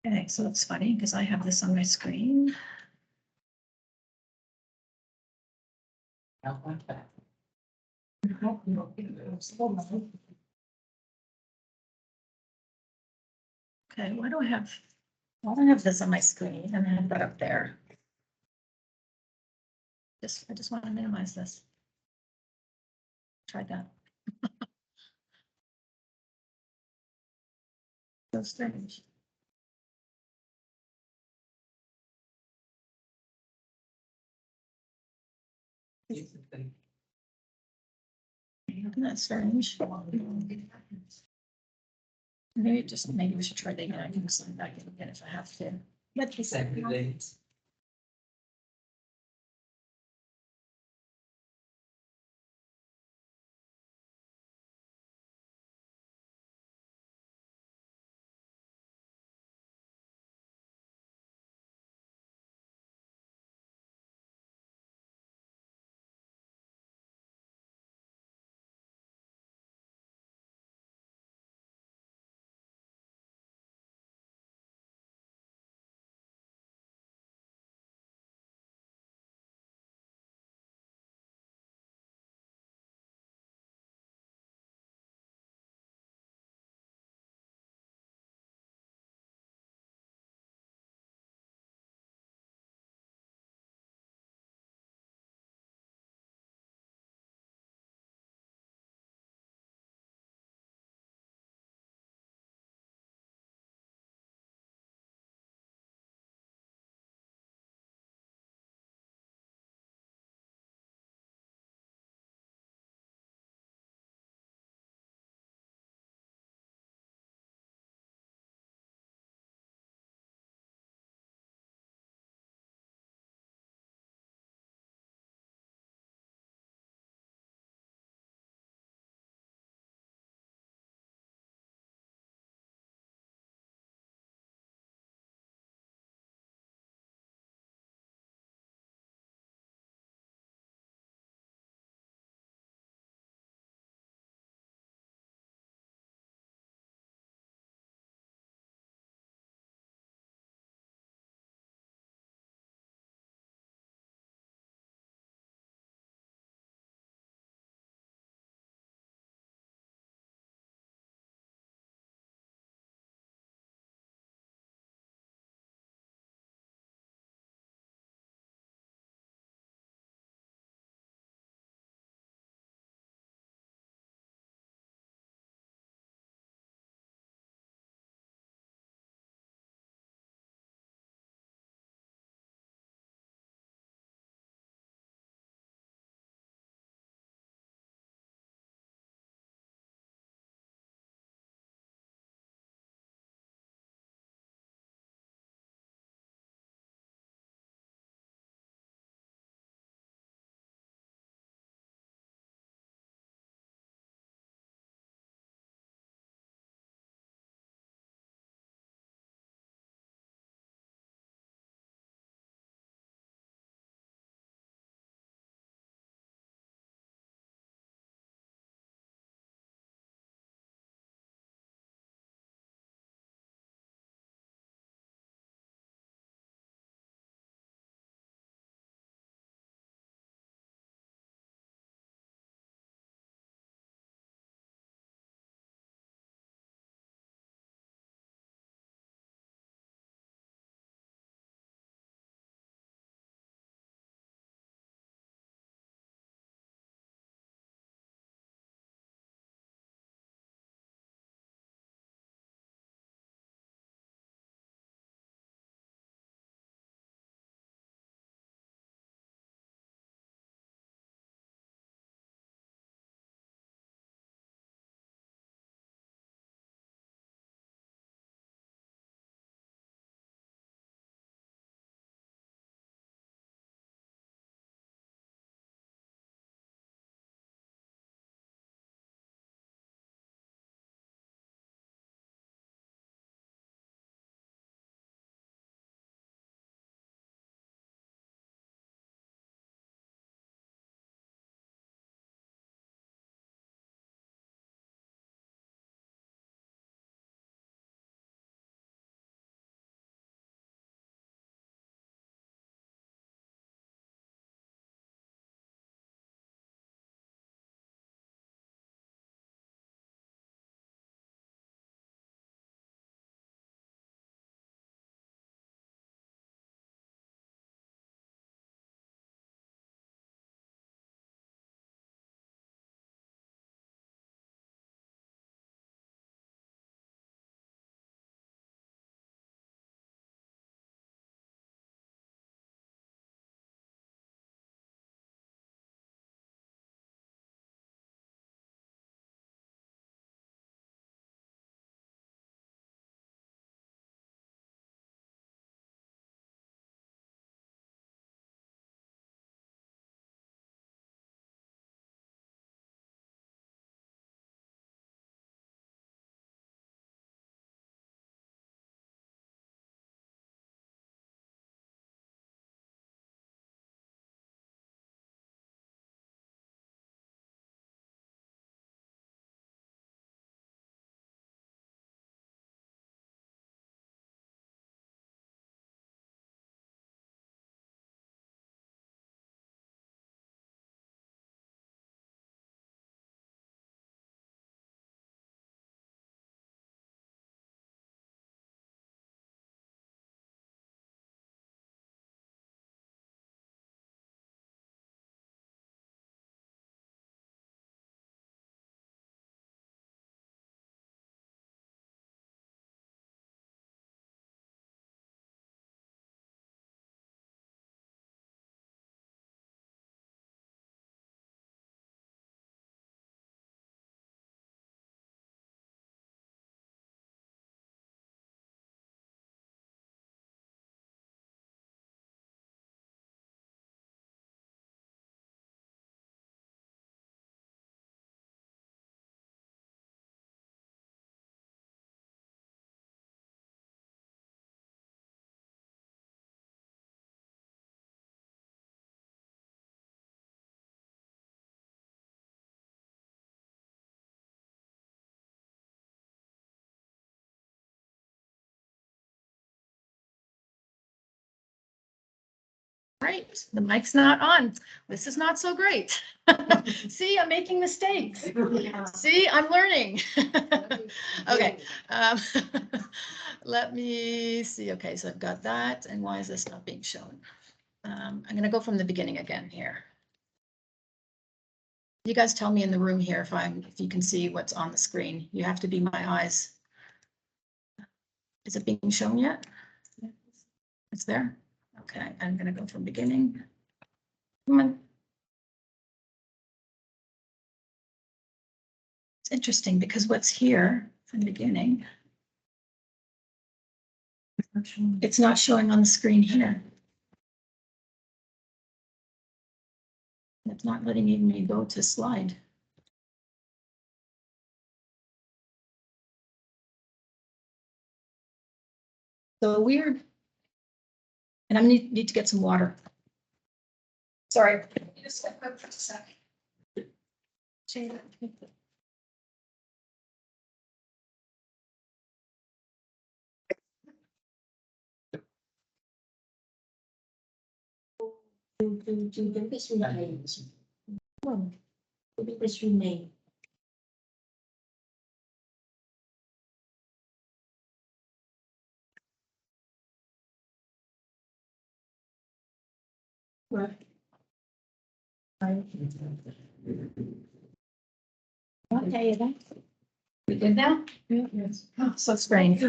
Okay, so it's funny because I have this on my screen. Okay, why do I have this on my screen and I have that up there? I just want to minimize this. Try that. So strange. Isn't that strange? Maybe we should try that again. I can sign back in again if I have to. But Right, the mic's not on. This is not so great. See, I'm making mistakes. See, I'm learning. Okay. um, Let me see. Okay, so I've got that. And why is this not being shown? I'm gonna go from the beginning again here. You guys tell me in the room here if you can see what's on the screen. You have to be my eyes. Is it being shown yet? It's there? Okay, I'm gonna go from beginning. Come on. It's interesting because what's here from the beginning, it's not showing on the screen here. It's not letting me go to slide. So weird. And I need to get some water. Sorry. Just step up for a sec. Chương đến cái xuyên này không biết cái xuyên này okay that we good now? Yes. Oh, so strange.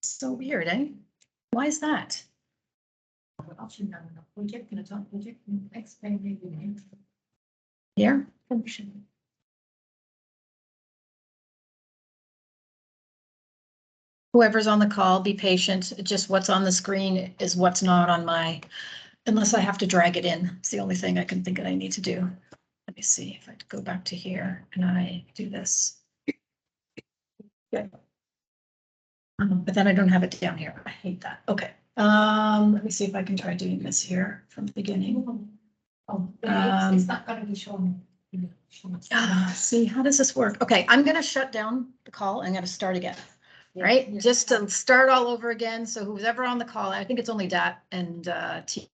So weird, eh? Why is that? Option number project can talk project explain maybe Here? function. Whoever's on the call, be patient. Just what's on the screen is what's not on my, unless I have to drag it in. It's the only thing I can think that I need to do. Let me see if I go back to here and I do this. Yeah. But then I don't have it down here. I hate that. Okay. Let me see if I can try doing this here from the beginning. Oh, it's not gonna be shown. See, how does this work? Okay, I'm gonna shut down the call. I'm gonna start again. Right, just to start all over again. So who's ever on the call, I think it's only Dat and T.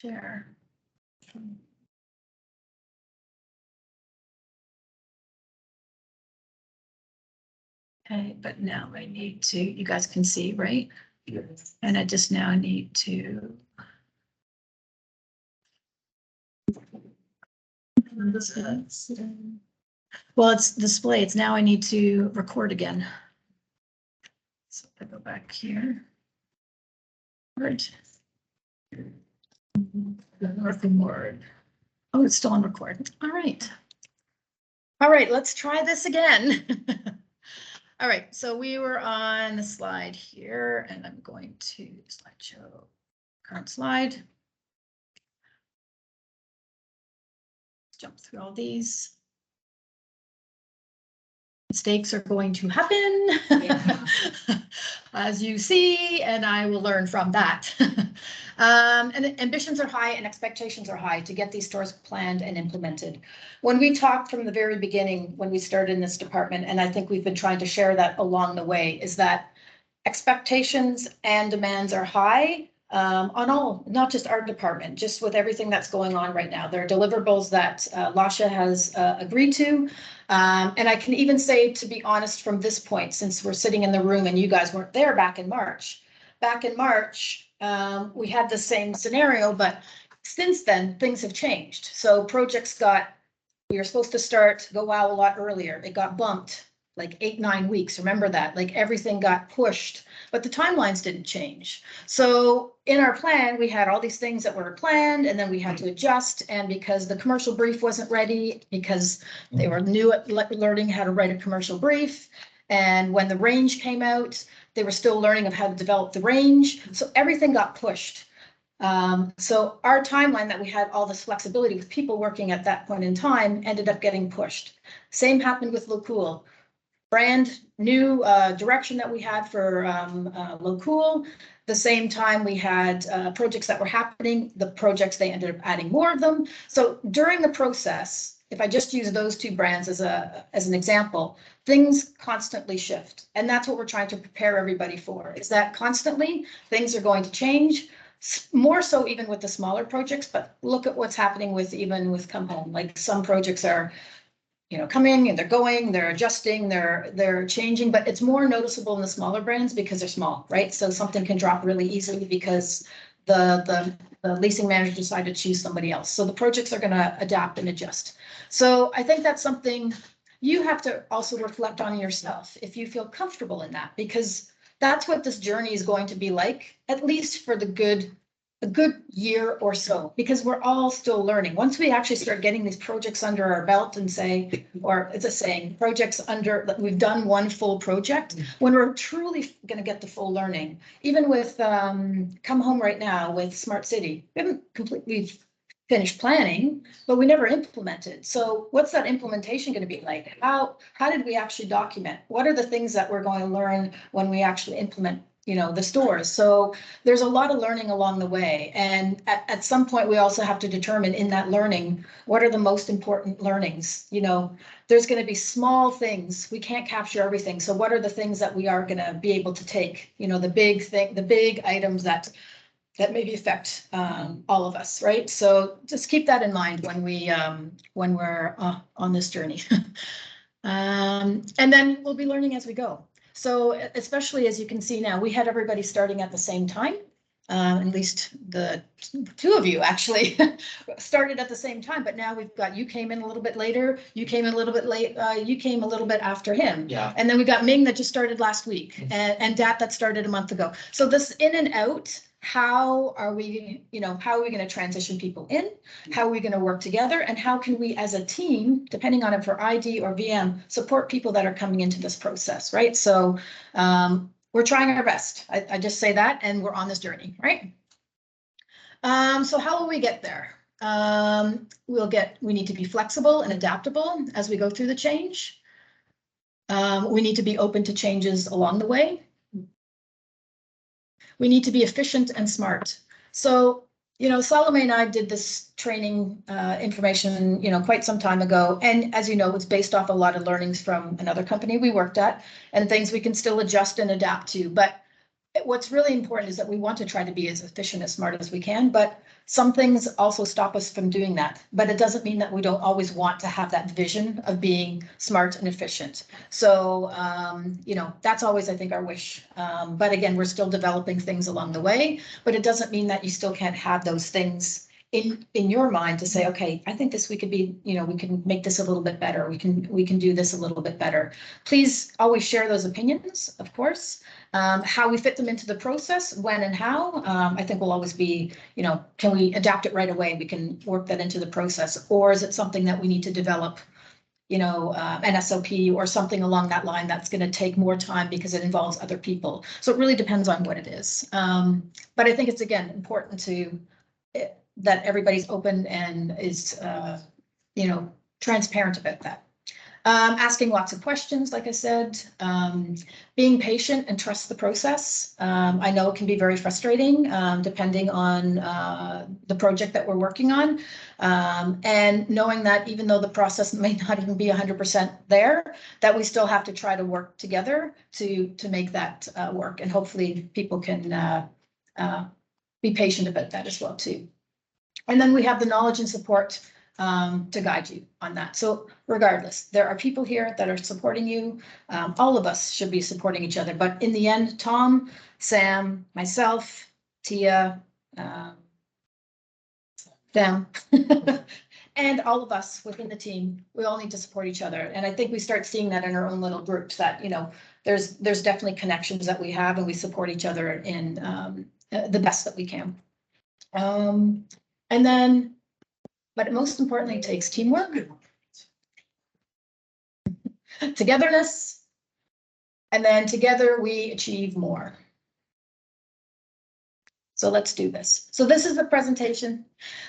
Share. Okay, but now I need to, you guys can see, right? And I just now need to. Well, it's display. It's now I need to record again. So I go back here. Record. Record. Oh, it's still on record. All right. All right, let's try this again. All right, so we were on the slide here, and I'm going to slideshow, current slide. Jump through all these. Mistakes are going to happen, Yeah. as you see, and I will learn from that. And ambitions are high and expectations are high to get these stores planned and implemented. When we talked from the very beginning, when we started in this department, and I think we've been trying to share that along the way, is that expectations and demands are high, on all, not just our department, just with everything that's going on right now. There are deliverables that Lasha has agreed to. And I can even say, to be honest, from this point, since we're sitting in the room and you guys weren't there back in March, we had the same scenario, but since then, things have changed. So projects we were supposed to go out a lot earlier. It got bumped like 8-9 weeks. Remember that, like everything got pushed, but the timelines didn't change. So in our plan, we had all these things that were planned, and then we had to adjust. And because the commercial brief wasn't ready, because they were new at learning how to write a commercial brief. And when the range came out, they were still learning of how to develop the range. So everything got pushed. So our timeline that we had all this flexibility with people working at that point in time ended up getting pushed. Same happened with LoCool. Brand new direction that we had for LoCool. The same time we had projects that were happening, the projects, they ended up adding more of them. So during the process, if I just use those two brands as an example, things constantly shift. And that's what we're trying to prepare everybody for, is that constantly things are going to change. More so even with the smaller projects, but look at what's happening even with Come Home. Like some projects are, coming and they're going, they're adjusting, they're changing, but it's more noticeable in the smaller brands because they're small, right? So something can drop really easily because the leasing manager decided to choose somebody else. So the projects are going to adapt and adjust. So I think that's something you have to also reflect on yourself if you feel comfortable in that, because that's what this journey is going to be like, at least for a good year or so, because we're all still learning. Once we actually start getting these projects under our belt and we've done one full project, when we're truly going to get the full learning, even with Come Home right now with Smart City, we haven't completely finished planning, but we never implemented. So what's that implementation going to be like? How did we actually document? What are the things that we're going to learn when we actually implement, the stores? So there's a lot of learning along the way. And at some point, we also have to determine in that learning, what are the most important learnings? There's going to be small things. We can't capture everything. So what are the things that we are going to be able to take? The big items that maybe affect all of us, right? So just keep that in mind when we're on this journey. And then we'll be learning as we go. So especially as you can see now, we had everybody starting at the same time. At least the two of you actually started at the same time, but now you came in a little bit later, you came in a little bit late, you came a little bit after him. Yeah. And then we got Ming that just started last week and Dat that started a month ago. So this in and out, how are we going to transition people in? How are we going to work together? And how can we as a team, depending on if we're ID or VM, support people that are coming into this process, right? So we're trying our best. I just say that, and we're on this journey, right? So how will we get there? We need to be flexible and adaptable as we go through the change. We need to be open to changes along the way. We need to be efficient and smart. So, Salome and I did this training information, quite some time ago. And as you know, it's based off a lot of learnings from another company we worked at and things we can still adjust and adapt to. But what's really important is that we want to try to be as efficient, as smart as we can, but some things also stop us from doing that. But it doesn't mean that we don't always want to have that vision of being smart and efficient. So, that's always, I think, our wish. But again, we're still developing things along the way, but it doesn't mean that you still can't have those things in your mind to say, okay, I think we can make this a little bit better. We can do this a little bit better. Please always share those opinions, of course. How we fit them into the process, when and how, I think will always be, can we adapt it right away? We can work that into the process, or is it something that we need to develop, an SOP or something along that line that's going to take more time because it involves other people. So it really depends on what it is. But I think it's, again, important that everybody's open and is, transparent about that. Asking lots of questions, like I said, being patient and trust the process. I know it can be very frustrating, depending on the project that we're working on. And knowing that even though the process may not even be 100% there, that we still have to try to work together to make that work. And hopefully people can be patient about that as well too. And then we have the knowledge and support to guide you on that. So regardless, there are people here that are supporting you. All of us should be supporting each other, but in the end, Tom, Sam, myself, Tia, them, and all of us within the team, we all need to support each other. And I think we start seeing that in our own little groups that, you know, there's definitely connections that we have and we support each other in the best that we can. And then, but most importantly, it takes teamwork, togetherness, and then together we achieve more. So let's do this. So this is the presentation.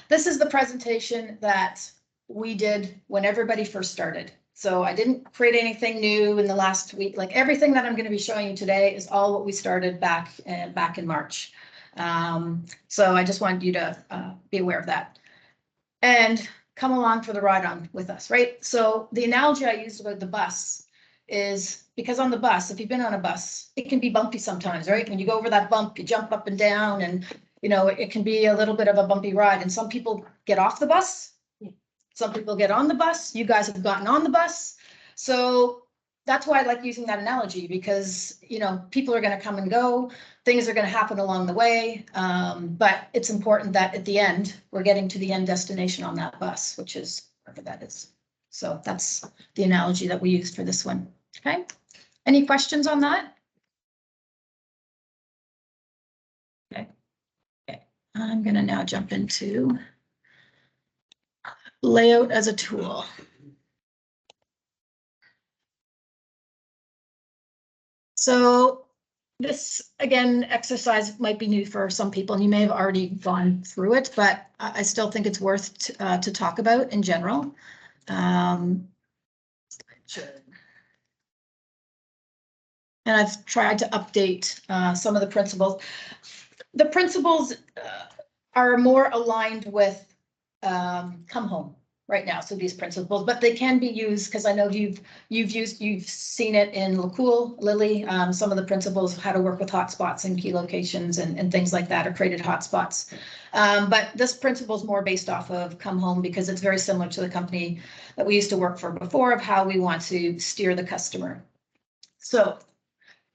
This is the presentation that we did when everybody first started. So I didn't create anything new in the last week. Like everything that I'm going to be showing you today is all what we started back in March. So I just wanted you to be aware of that and come along for the ride on with us, right? So the analogy I used about the bus is because on the bus, if you've been on a bus, it can be bumpy sometimes, right? When you go over that bump, you jump up and down and, you know, it can be a little bit of a bumpy ride. And some people get off the bus. Some people get on the bus. You guys have gotten on the bus. So that's why I like using that analogy because, you know, people are going to come and go. Things are going to happen along the way. But it's important that at the end, we're getting to the end destination on that bus, which is wherever that is. So that's the analogy that we used for this one. Okay. Any questions on that? Okay. Okay. I'm going to now jump into layout as a tool. So this, again, exercise might be new for some people and you may have already gone through it, but I still think it's worth to talk about in general. And I've tried to update some of the principles. The principles are more aligned with Come Home right now. So these principles, but they can be used because I know you've seen it in LaCool, Lily, some of the principles of how to work with hotspots and key locations and things like that, or created hotspots. But this principle is more based off of Come Home because it's very similar to the company that we used to work for before of how we want to steer the customer. So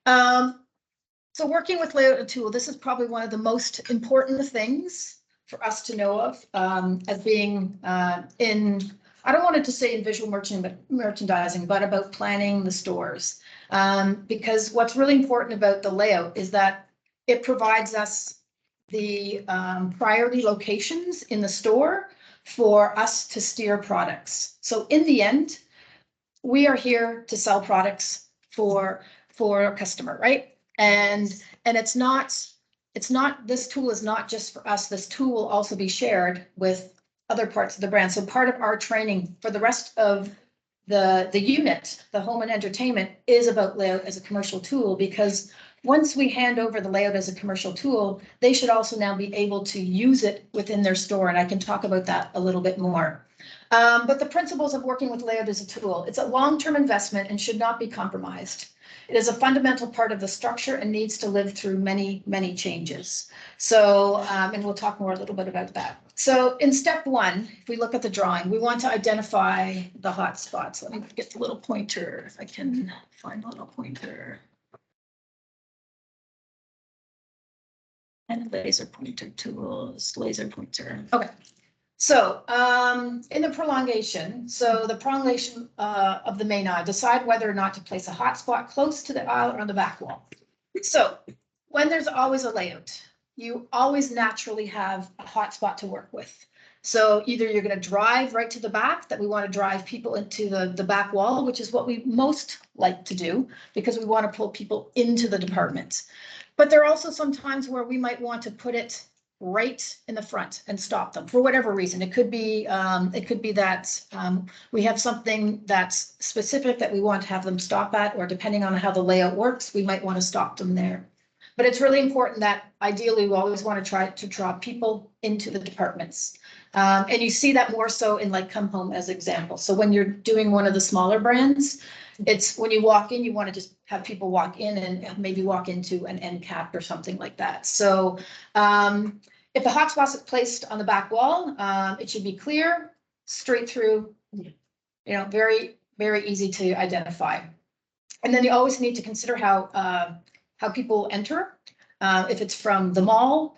so working with layout tool, this is probably one of the most important things for us to know of as being in, I don't want it to say in visual merchandising, but about planning the stores. Because what's really important about the layout is that it provides us the priority locations in the store for us to steer products. So in the end, we are here to sell products for a customer, right? And it's not, this tool is not just for us. This tool will also be shared with other parts of the brand. So part of our training for the rest of the unit, the home and entertainment, is about layout as a commercial tool, because once we hand over the layout as a commercial tool, they should also now be able to use it within their store. And I can talk about that a little bit more. But the principles of working with layout as a tool, it's a long-term investment and should not be compromised. It is a fundamental part of the structure and needs to live through many, many changes. So, and we'll talk more a little bit about that. So in step one, if we look at the drawing, we want to identify the hot spots. Let me get the little pointer, if I can find the little pointer. And laser pointer tools, laser pointer. Okay. So in the prolongation, the prolongation of the main aisle, decide whether or not to place a hotspot close to the aisle or on the back wall. So when there's always a layout, you always naturally have a hotspot to work with. So either you're going to drive right to the back, that we want to drive people into the back wall, which is what we most like to do because we want to pull people into the department. But there are also some times where we might want to put it right in the front and stop them for whatever reason. It could be that we have something that's specific that we want to have them stop at, or depending on how the layout works, we might want to stop them there. But it's really important that ideally we always want to try to draw people into the departments. And you see that more so in like Come Home as example. So when you're doing one of the smaller brands, It's when you walk in, you want to just have people walk in and maybe walk into an end cap or something like that. So if the hotspot's placed on the back wall, it should be clear, straight through, very, very easy to identify. And then you always need to consider how people enter, if it's from the mall.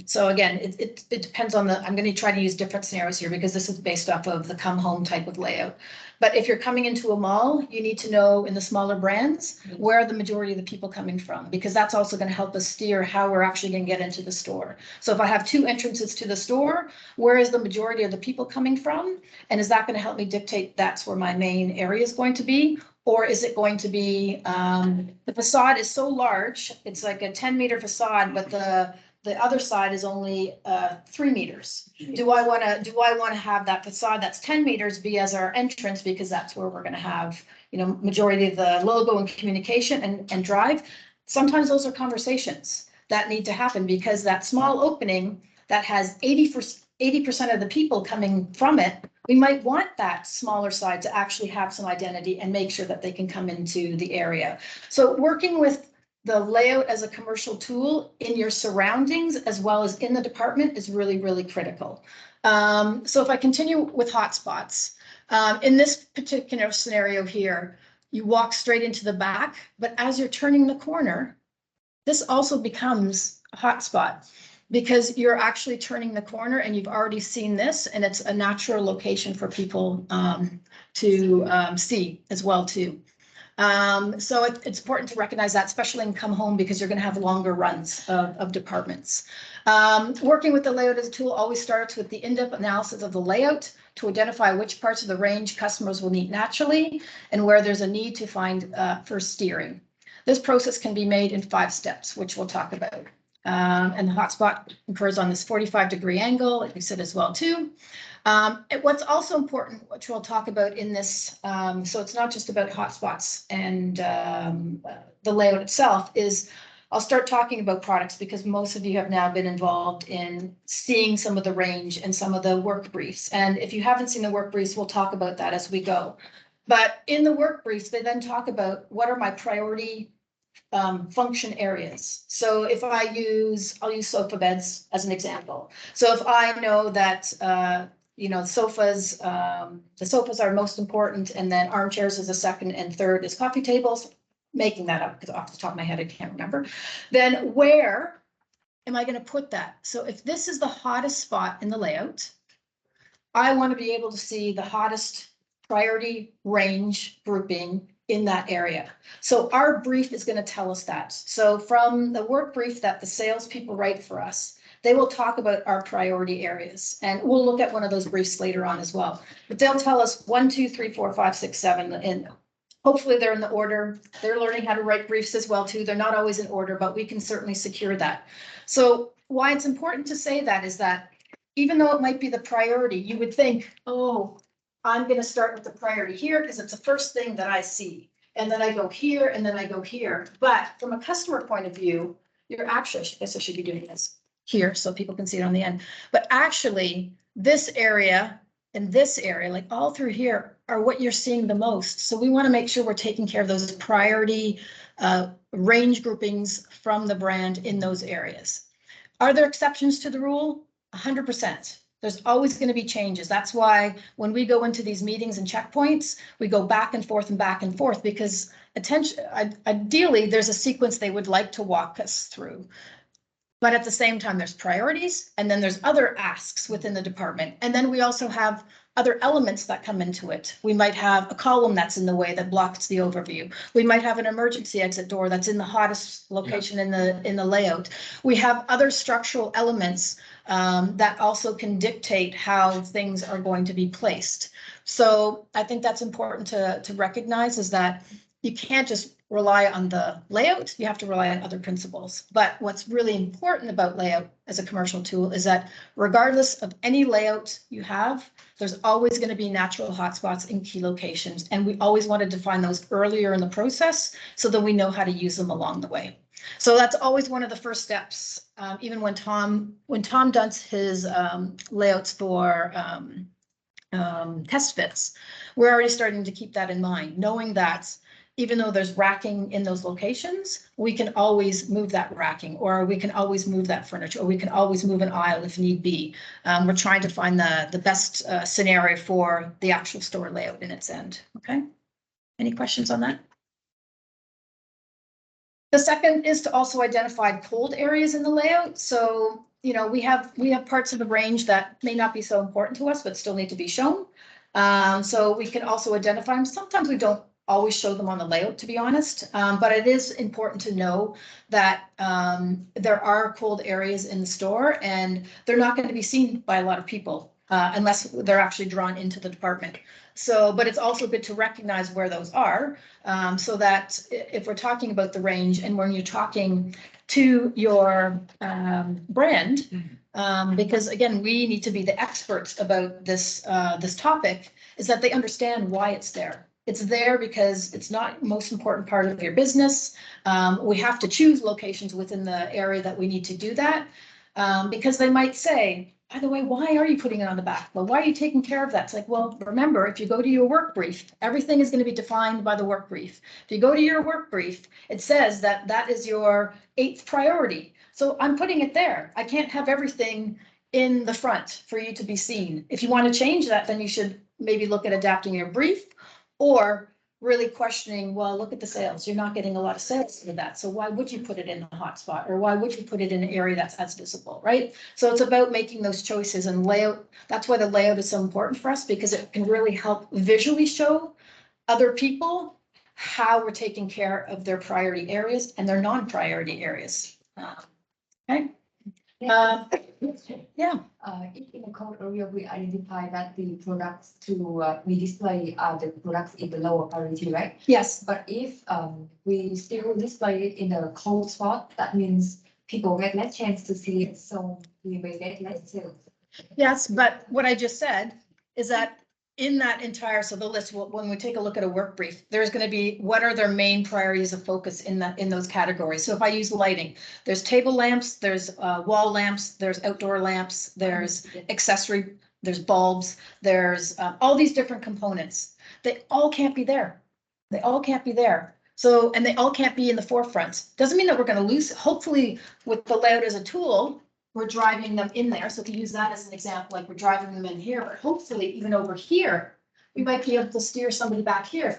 So again, it depends on I'm going to try to use different scenarios here because this is based off of the come home type of layout. But if you're coming into a mall, you need to know in the smaller brands, where are the majority of the people coming from? Because that's also going to help us steer how we're actually going to get into the store. So if I have 2 entrances to the store, where is the majority of the people coming from? And is that going to help me dictate that's where my main area is going to be? Or is it going to be, the facade is so large, it's like a 10-meter facade, but the other side is only 3 meters. Do I want to have that facade that's 10 meters be as our entrance because that's where we're going to have, majority of the logo and communication and drive? Sometimes those are conversations that need to happen because that small opening that has 80% of the people coming from it, we might want that smaller side to actually have some identity and make sure that they can come into the area. So working with the layout as a commercial tool in your surroundings as well as in the department is really, really critical. So if I continue with hotspots, in this particular scenario here, you walk straight into the back, but as you're turning the corner, this also becomes a hotspot because you're actually turning the corner and you've already seen this and it's a natural location for people to see as well too. So it's important to recognize that, especially in come home, because you're going to have longer runs of departments. Working with the layout as a tool always starts with the in-depth analysis of the layout to identify which parts of the range customers will need naturally and where there's a need to find for steering. This process can be made in 5 steps, which we'll talk about. And the hotspot occurs on this 45-degree angle, like we said as well too. What's also important, which we'll talk about in this, so it's not just about hotspots and the layout itself, is I'll start talking about products because most of you have now been involved in seeing some of the range and some of the work briefs. And if you haven't seen the work briefs, we'll talk about that as we go. But in the work briefs, they then talk about what are my priority function areas. So if I'll use sofa beds as an example. So if I know that sofas, the sofas are most important, and then armchairs is the second, and third is coffee tables, making that up because off the top of my head I can't remember, then where am I going to put that? So if this is the hottest spot in the layout, I want to be able to see the hottest priority range grouping in that area. So our brief is going to tell us that. So from the work brief that the salespeople write for us, they will talk about our priority areas, and we'll look at one of those briefs later on as well. But they'll tell us 1, 2, 3, 4, 5, 6, 7, and hopefully they're in the order. They're learning how to write briefs as well too. They're not always in order, but we can certainly secure that. So why it's important to say that is that even though it might be the priority, you would think, oh, I'm going to start with the priority here because it's the first thing that I see. And then I go here and then I go here. But from a customer point of view, you're actually, I guess I should be doing this here so people can see it on the end. But actually, this area and this area, like all through here, are what you're seeing the most. So we want to make sure we're taking care of those priority range groupings from the brand in those areas. Are there exceptions to the rule? 100%. There's always going to be changes. That's why when we go into these meetings and checkpoints, we go back and forth because ideally there's a sequence they would like to walk us through. But at the same time, there's priorities and then there's other asks within the department. And then we also have other elements that come into it. We might have a column that's in the way that blocks the overview. We might have an emergency exit door that's in the hottest location in the layout. We have other structural elements that also can dictate how things are going to be placed. So I think that's important to recognize is that you can't just rely on the layout, you have to rely on other principles. But what's really important about layout as a commercial tool is that regardless of any layout you have, there's always going to be natural hotspots in key locations. And we always want to define those earlier in the process so that we know how to use them along the way. So that's always one of the first steps. Even when Tom does his layouts for test fits, we're already starting to keep that in mind, knowing that even though there's racking in those locations, we can always move that racking, or we can always move that furniture, or we can always move an aisle if need be. We're trying to find the best scenario for the actual store layout in its end. Okay. Any questions on that? The second is to also identify cold areas in the layout. So, you know, we have parts of the range that may not be so important to us, but still need to be shown. So we can also identify them. Sometimes we don't always show them on the layout, to be honest, but it is important to know that there are cold areas in the store, and they're not going to be seen by a lot of people unless they're actually drawn into the department. So, but it's also good to recognize where those are, so that if we're talking about the range and when you're talking to your brand, because again, we need to be the experts about this topic, is that they understand why it's there. It's there because it's not the most important part of your business. We have to choose locations within the area that we need to do that, because they might say, by the way, why are you putting it on the back? Well, why are you taking care of that? It's like, well, remember, if you go to your work brief, everything is going to be defined by the work brief. If you go to your work brief, it says that that is your 8th priority. So I'm putting it there. I can't have everything in the front for you to be seen. If you want to change that, then you should maybe look at adapting your brief, or really questioning, well, look at the sales. You're not getting a lot of sales with that. So why would you put it in the hotspot, or why would you put it in an area that's as visible, right? So it's about making those choices, and layout. That's why the layout is so important for us, because it can really help visually show other people how we're taking care of their priority areas and their non-priority areas. Okay. Yeah. If in the code area, we identify that the products to we display the products in the lower priority, right? Yes. But if we still display it in the cold spot, that means people get less chance to see it, so we may get less sales. Yes, but what I just said is that in that entire, so the list, when we take a look at a work brief, there's going to be what are their main priorities of focus in those categories. So if I use lighting, there's table lamps, there's wall lamps, there's outdoor lamps, there's accessory, there's bulbs, there's all these different components. They all can't be there. They all can't be there. So, and they all can't be in the forefront. Doesn't mean that we're going to lose. Hopefully, with the layout as a tool, we're driving them in there. So if you use that as an example, like we're driving them in here, but hopefully even over here, we might be able to steer somebody back here.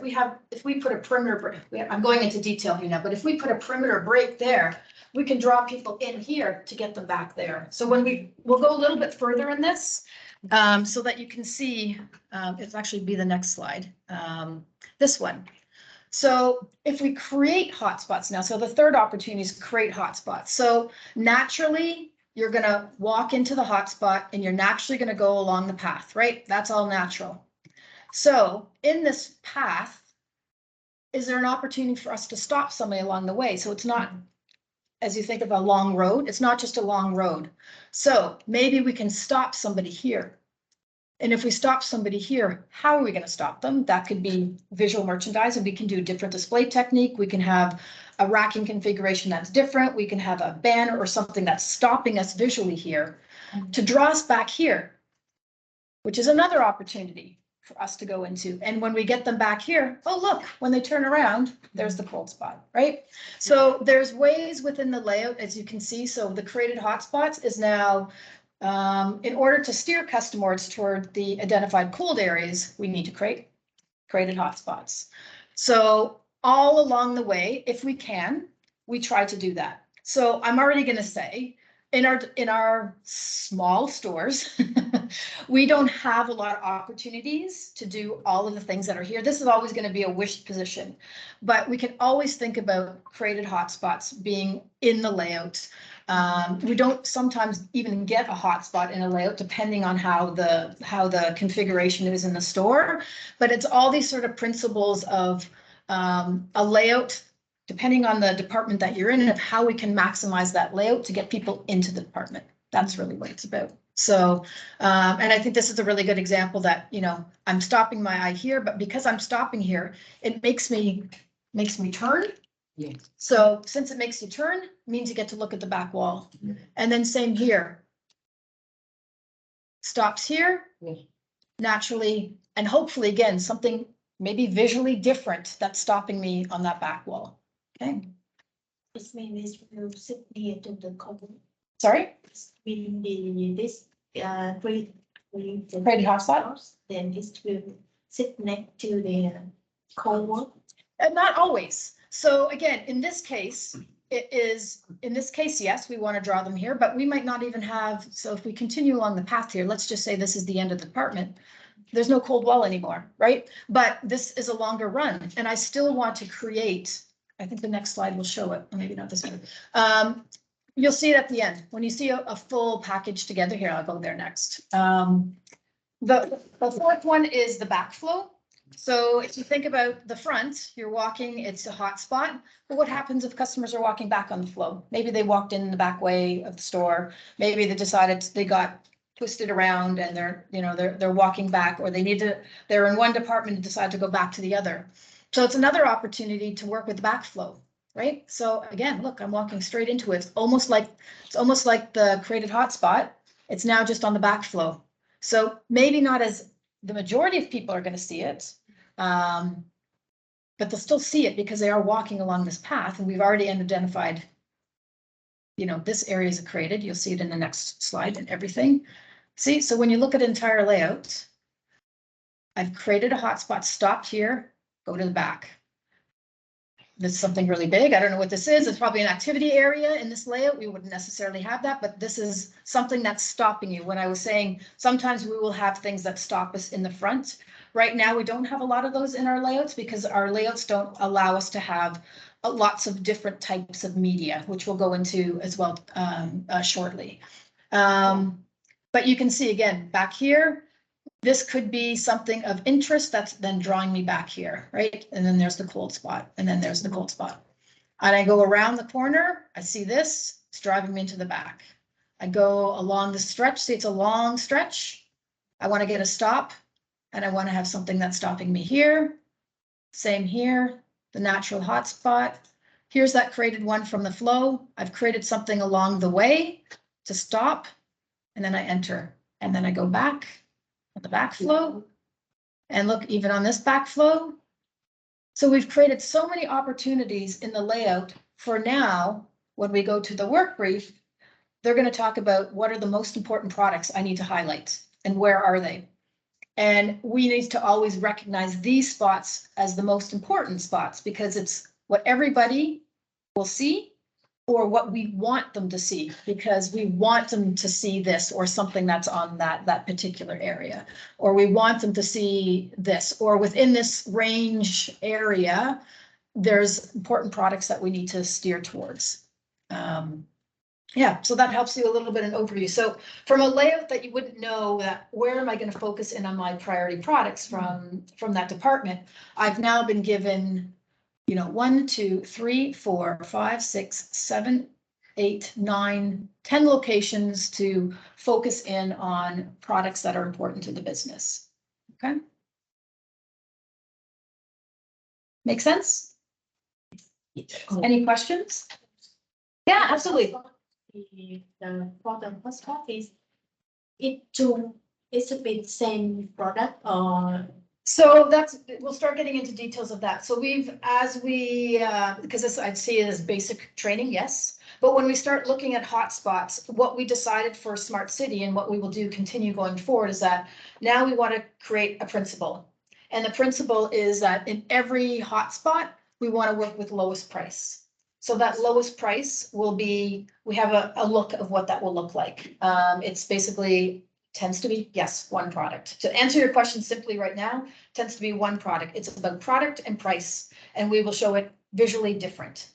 If we put a perimeter, I'm going into detail here now, but if we put a perimeter break there, we can draw people in here to get them back there. So when we'll go a little bit further in this, so that you can see, it'll actually be the next slide, this one. So if we create hotspots now, so the third opportunity is create hotspots. So naturally, you're going to walk into the hotspot and you're naturally going to go along the path, right? That's all natural. So in this path, is there an opportunity for us to stop somebody along the way? So it's not, as you think of a long road, it's not just a long road. So maybe we can stop somebody here. And if we stop somebody here, how are we going to stop them? That could be visual merchandising. We can do a different display technique. We can have a racking configuration that's different. We can have a banner or something that's stopping us visually here to draw us back here, which is another opportunity for us to go into. And when we get them back here, oh, look, when they turn around, there's the cold spot, right? So there's ways within the layout, as you can see. So the created hotspots is now, in order to steer customers toward the identified cold areas, we need to create created hotspots. So all along the way, if we can, we try to do that. So I'm already going to say, in our small stores, we don't have a lot of opportunities to do all of the things that are here. This is always going to be a wish position, but we can always think about created hotspots being in the layout. We don't sometimes even get a hotspot in a layout depending on how the configuration is in the store, but it's all these sort of principles of a layout depending on the department that you're in and of how we can maximize that layout to get people into the department. That's really what it's about. So, and I think this is a really good example that, you know, I'm stopping my eye here, but because I'm stopping here, it makes me turn. Yeah. So since it makes you turn, means you get to look at the back wall. Yeah. And then same here. Stops here. Yeah. naturally, and hopefully, again, something maybe visually different that's stopping me on that back wall. Okay, This means it will sit near to the cover. sorry, Meaning this created Created hotspot? Then it will sit next to the cover. and not always. So again, in this case, yes, we want to draw them here, but we might not even have, so if we continue along the path here, let's just say this is the end of the department. There's no cold wall anymore, right? But this is a longer run and I still want to create, I think the next slide will show it, or maybe not this one. You'll see it at the end. When you see a full package together here, I'll go there next. The fourth one is the backflow. So if you think about the front, you're walking, it's a hot spot. But what happens if customers are walking back on the flow? Maybe they walked in the back way of the store. Maybe they decided they got twisted around and they're walking back, or they're in one department and decide to go back to the other. So it's another opportunity to work with backflow, right? So again, look, I'm walking straight into it. It's almost like the created hotspot. It's now just on the backflow. So maybe not as the majority of people are going to see it, but they'll still see it because they are walking along this path and we've already identified, this area is created. You'll see it in the next slide and everything. See, so when you look at entire layout, I've created a hotspot, stopped here, go to the back. This is something really big. I don't know what this is. It's probably an activity area in this layout. We wouldn't necessarily have that, but this is something that's stopping you. When I was saying, sometimes we will have things that stop us in the front. Right now, we don't have a lot of those in our layouts because our layouts don't allow us to have lots of different types of media, which we'll go into as well shortly. But you can see again, back here, this could be something of interest that's then drawing me back here, right? And then there's the cold spot, and then there's the cold spot. And I go around the corner, I see this, it's driving me into the back. I go along the stretch, see it's a long stretch. I want to get a stop, and I want to have something that's stopping me here. Same here, the natural hot spot. Here's that created one from the flow. I've created something along the way to stop, and then I enter, and then I go back. The backflow, and look, even on this backflow. So we've created so many opportunities in the layout. For now, when we go to the work brief, they're going to talk about what are the most important products I need to highlight and where are they. And we need to always recognize these spots as the most important spots because it's what everybody will see or what we want them to see, because we want them to see this or something that's on that particular area, or we want them to see this, or within this range area, there's important products that we need to steer towards. Yeah, so that helps you a little bit in overview. So from a layout that you wouldn't know that where am I going to focus in on my priority products from that department, I've now been given 1, 2, 3, 4, 5, 6, 7, 8, 9, 10 locations to focus in on products that are important to the business. Okay. Make sense? Any questions? Yeah, absolutely. For the hotspot is it's a bit same product or. So we'll start getting into details of that. So because this I'd see it as basic training, yes. But when we start looking at hotspots, what we decided for Smart City and what we will continue going forward is that now we want to create a principle. And the principle is that in every hotspot, we want to work with lowest price. So that lowest price will be, we have a look of what that will look like. It's basically tends to be, yes, one product. To answer your question simply right now, tends to be one product. It's about product and price, and we will show it visually different.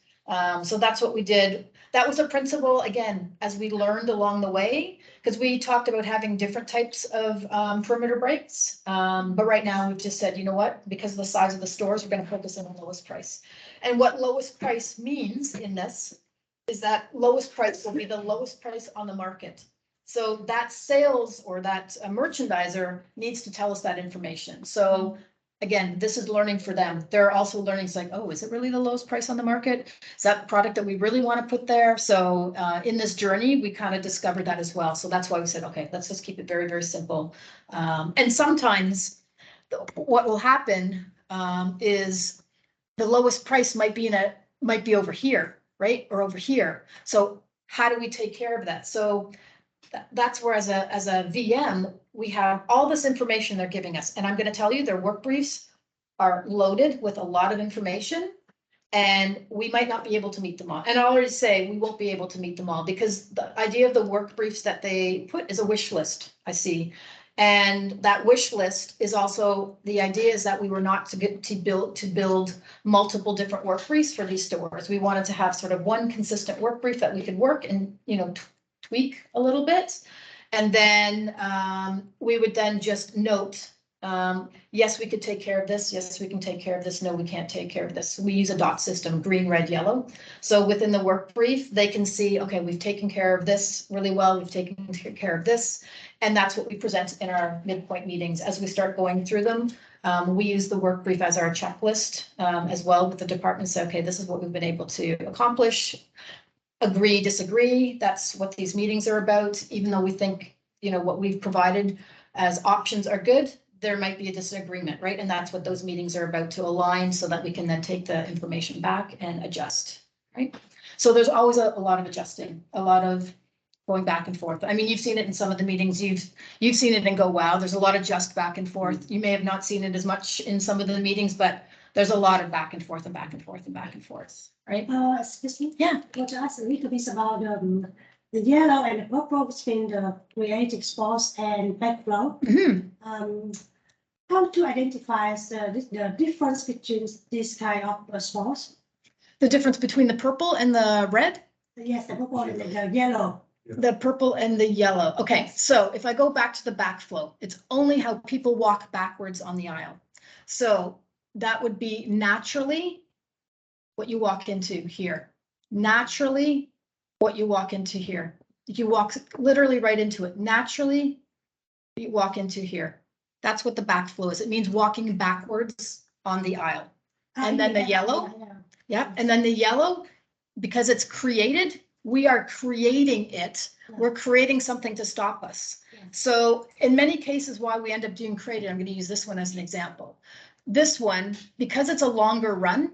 So that's what we did. That was a principle, again, as we learned along the way, because we talked about having different types of perimeter breaks. But right now we've just said, you know what, because of the size of the stores, we're going to focus on the lowest price. And what lowest price means in this is that lowest price will be the lowest price on the market. So that sales or that merchandiser needs to tell us that information. So again, this is learning for them. They're also learning, it's like, oh, is it really the lowest price on the market? Is that the product that we really want to put there? So in this journey, we kind of discovered that as well. So that's why we said, okay, let's just keep it very, very simple. And sometimes what will happen is the lowest price might be over here, right? Or over here. So how do we take care of that? So that's where as a VM, we have all this information they're giving us. And I'm going to tell you, their work briefs are loaded with a lot of information. And we might not be able to meet them all. And I already say we won't be able to meet them all because the idea of the work briefs that they put is a wish list, I see. And that wish list is also, the idea is that we were not to build multiple different work briefs for these stores. We wanted to have sort of one consistent work brief that we could work and, tweak a little bit. And then we would then just note, yes, we could take care of this. Yes, we can take care of this. No, we can't take care of this. We use a dot system, green, red, yellow. So within the work brief, they can see, okay, we've taken care of this really well. We've taken care of this. And that's what we present in our midpoint meetings. As we start going through them, we use the work brief as our checklist as well with the department. So, okay, this is what we've been able to accomplish. Agree, disagree. That's what these meetings are about. Even though we think, what we've provided as options are good, there might be a disagreement, right? And that's what those meetings are about, to align so that we can then take the information back and adjust, right? So there's always a lot of adjusting, a lot of going back and forth. I mean, you've seen it in some of the meetings, you've seen it and go, wow, there's a lot of just back and forth. You may have not seen it as much in some of the meetings, but there's a lot of back and forth and back and forth and back and forth, right? Excuse me. Yeah. I want to ask a little bit about the yellow and the purple between the creative sports and backflow. How to identify the difference between this kind of sports? The difference between the purple and the red? Yes, the purple and the yellow. The purple and the yellow. Okay, so if I go back to the backflow, it's only how people walk backwards on the aisle. So that would be naturally what you walk into here. Naturally, what you walk into here. You walk literally right into it. Naturally, you walk into here. That's what the backflow is. It means walking backwards on the aisle. And then the yellow, yeah, and then the yellow, because it's created, we are creating it. We're creating something to stop us. So in many cases, why we end up doing created, I'm going to use this one as an example. This one, because it's a longer run,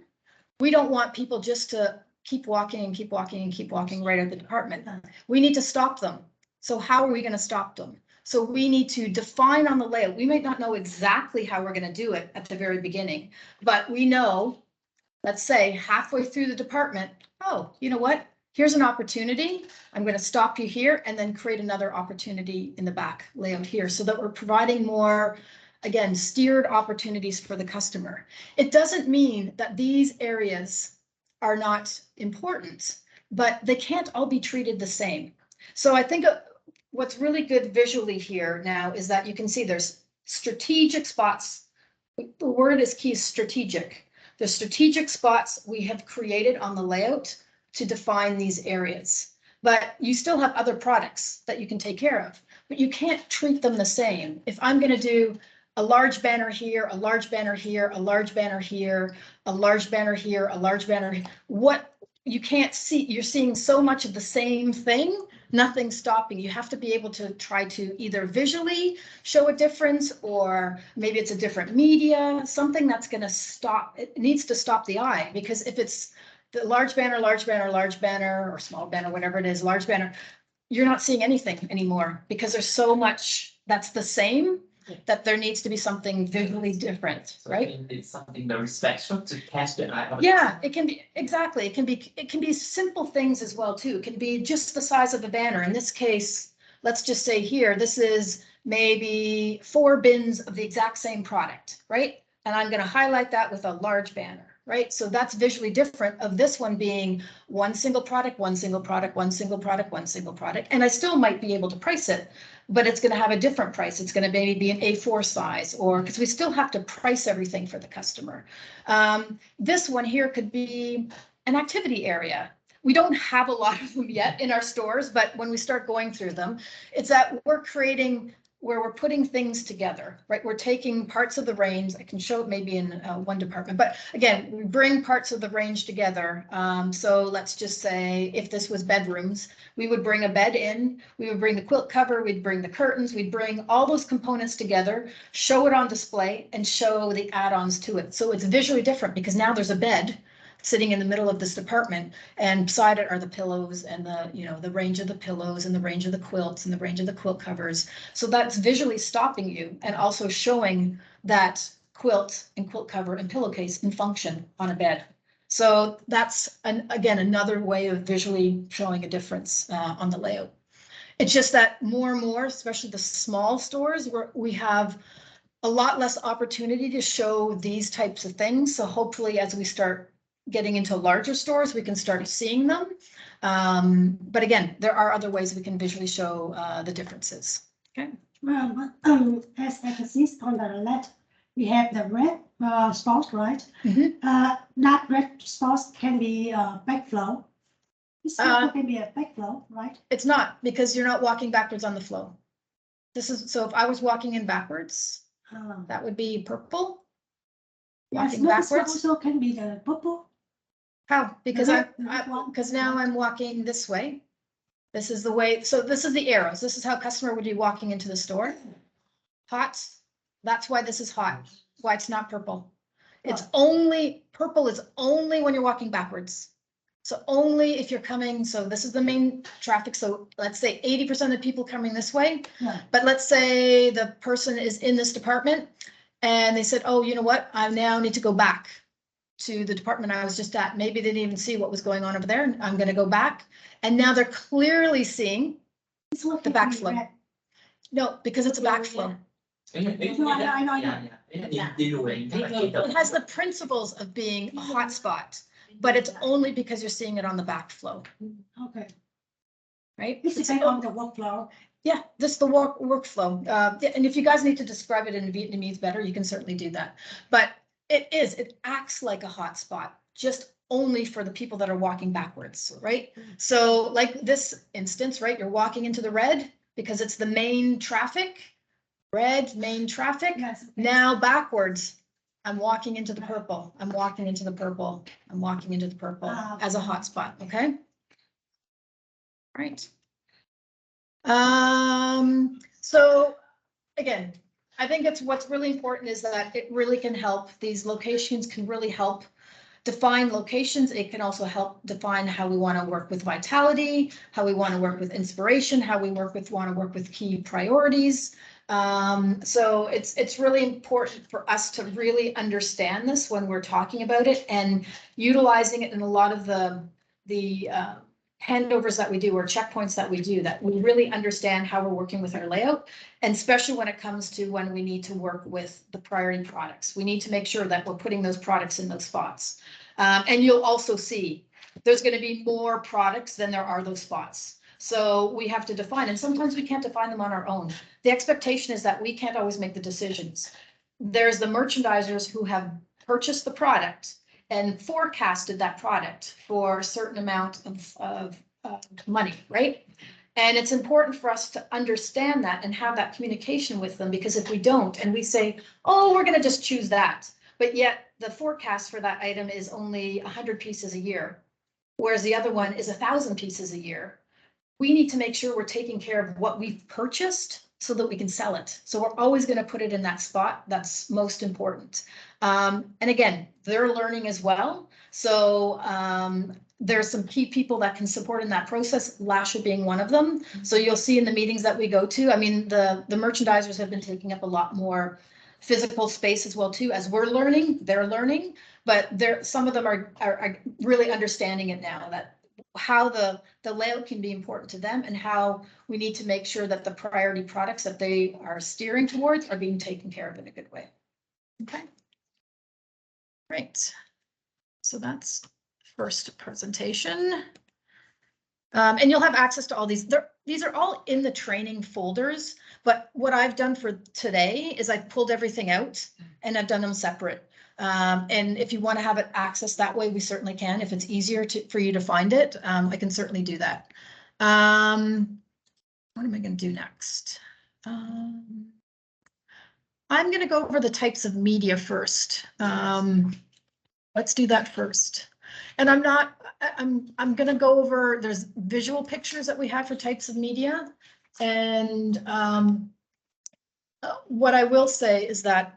we don't want people just to keep walking and keep walking and keep walking right at the department. We need to stop them. So how are we going to stop them? So we need to define on the layout. We might not know exactly how we're going to do it at the very beginning, but we know, let's say halfway through the department, oh, you know what? Here's an opportunity. I'm going to stop you here and then create another opportunity in the back layout here so that we're providing more, again, steered opportunities for the customer. It doesn't mean that these areas are not important, but they can't all be treated the same. So I think what's really good visually here now is that you can see there's strategic spots. The word is key, strategic. The strategic spots we have created on the layout to define these areas, but you still have other products that you can take care of, but you can't treat them the same. If I'm going to do a large banner here, a large banner here, a large banner here, a large banner here, a large banner here, what you can't see, you're seeing so much of the same thing, nothing's stopping. You have to be able to try to either visually show a difference, or maybe it's a different media, something that's going to stop, it needs to stop the eye, because if it's the large banner, large banner, large banner, or small banner, whatever it is, large banner, you're not seeing anything anymore because there's so much that's the same that there needs to be something visually different, right? It's something very special to catch the eye. Yeah, it can be, exactly. It can be simple things as well too. It can be just the size of the banner. In this case, let's just say here, this is maybe 4 bins of the exact same product, right? And I'm going to highlight that with a large banner. Right, so that's visually different of this one being one single product, one single product, one single product, one single product. And I still might be able to price it, but it's going to have a different price. It's going to maybe be an A4 size, or because we still have to price everything for the customer. This one here could be an activity area. We don't have a lot of them yet in our stores, but when we start going through them, it's that we're creating where we're putting things together, right? We're taking parts of the range. I can show it maybe in one department, but again, we bring parts of the range together. So let's just say if this was bedrooms, we would bring a bed in, we would bring the quilt cover, we'd bring the curtains, we'd bring all those components together, show it on display and show the add-ons to it. So it's visually different because now there's a bed sitting in the middle of this department, and beside it are the pillows and the range of the pillows and the range of the quilts and the range of the quilt covers. So that's visually stopping you and also showing that quilt and quilt cover and pillowcase in function on a bed. So that's again another way of visually showing a difference on the layout. It's just that more and more, especially the small stores, where we have a lot less opportunity to show these types of things. So hopefully as we start getting into larger stores, we can start seeing them. But again, there are other ways we can visually show the differences. Okay. Well, as I can see on the left, we have the red spots, right? Mhm. That red spots can be backflow. This also can be a backflow, right? It's not, because you're not walking backwards on the flow. So if I was walking in backwards, that would be purple. Yes, Walking no, this backwards. also can be the purple. How? Because The because now I'm walking this way. This is the way, so this is the arrows. This is how customer would be walking into the store. Hot, that's why this is hot, why it's not purple. It's only, purple is only when you're walking backwards. So only if you're coming, so this is the main traffic, so let's say 80% of people coming this way. Yeah. But let's say the person is in this department and they said, oh, you know what, I now need to go back to the department I was just at. Maybe they didn't even see what was going on over there. I'm gonna go back. And now they're clearly seeing This one the can be backflow. red. No, because it's a backflow. I know. It has the principles of being a hotspot, but it's only because you're seeing it on the backflow, Okay, right? this is on the workflow. Yeah, this is the workflow. Yeah, and if you guys need to describe it in Vietnamese better, you can certainly do that. But it acts like a hotspot, just only for the people that are walking backwards, right? So like this instance, right, you're walking into the red because it's the main traffic, red main traffic. Yes. Now backwards, I'm walking into the purple, I'm walking into the purple, I'm walking into the purple as a hotspot, okay? Right. So again, I think it's what's really important is that it really can help. These locations can really help define locations. It can also help define how we want to work with vitality, how we want to work with inspiration, how we want to work with key priorities. So it's really important for us to really understand this when we're talking about it and utilizing it in a lot of the handovers that we do or checkpoints that we do, that we really understand how we're working with our layout. And especially when it comes to when we need to work with the priority products, we need to make sure that we're putting those products in those spots. And you'll also see there's going to be more products than there are those spots. So we have to define, and sometimes we can't define them on our own. The expectation is that we can't always make the decisions. There's the merchandisers who have purchased the product and forecasted that product for a certain amount of money, right? And it's important for us to understand that and have that communication with them, because if we don't and we say, oh, we're going to just choose that, but yet the forecast for that item is only 100 pieces a year, whereas the other one is 1,000 pieces a year, we need to make sure we're taking care of what we've purchased so that we can sell it. So we're always going to put it in that spot that's most important. And again, they're learning as well. So there's some key people that can support in that process, Lasha being one of them. So you'll see in the meetings that we go to, I mean, the merchandisers have been taking up a lot more physical space as well too. As we're learning, they're learning, but some of them are really understanding it now, that how the layout can be important to them and how we need to make sure that the priority products that they are steering towards are being taken care of in a good way. Okay. Great. So that's first presentation. And you'll have access to all these. These are all in the training folders, but what I've done for today is I've pulled everything out and I've done them separate. And if you want to have it accessed that way, we certainly can. If it's easier for you to find it, I can certainly do that. What am I going to do next? I'm gonna go over the types of media first. Let's do that first. And I'm gonna go over, there's visual pictures that we have for types of media. And what I will say is that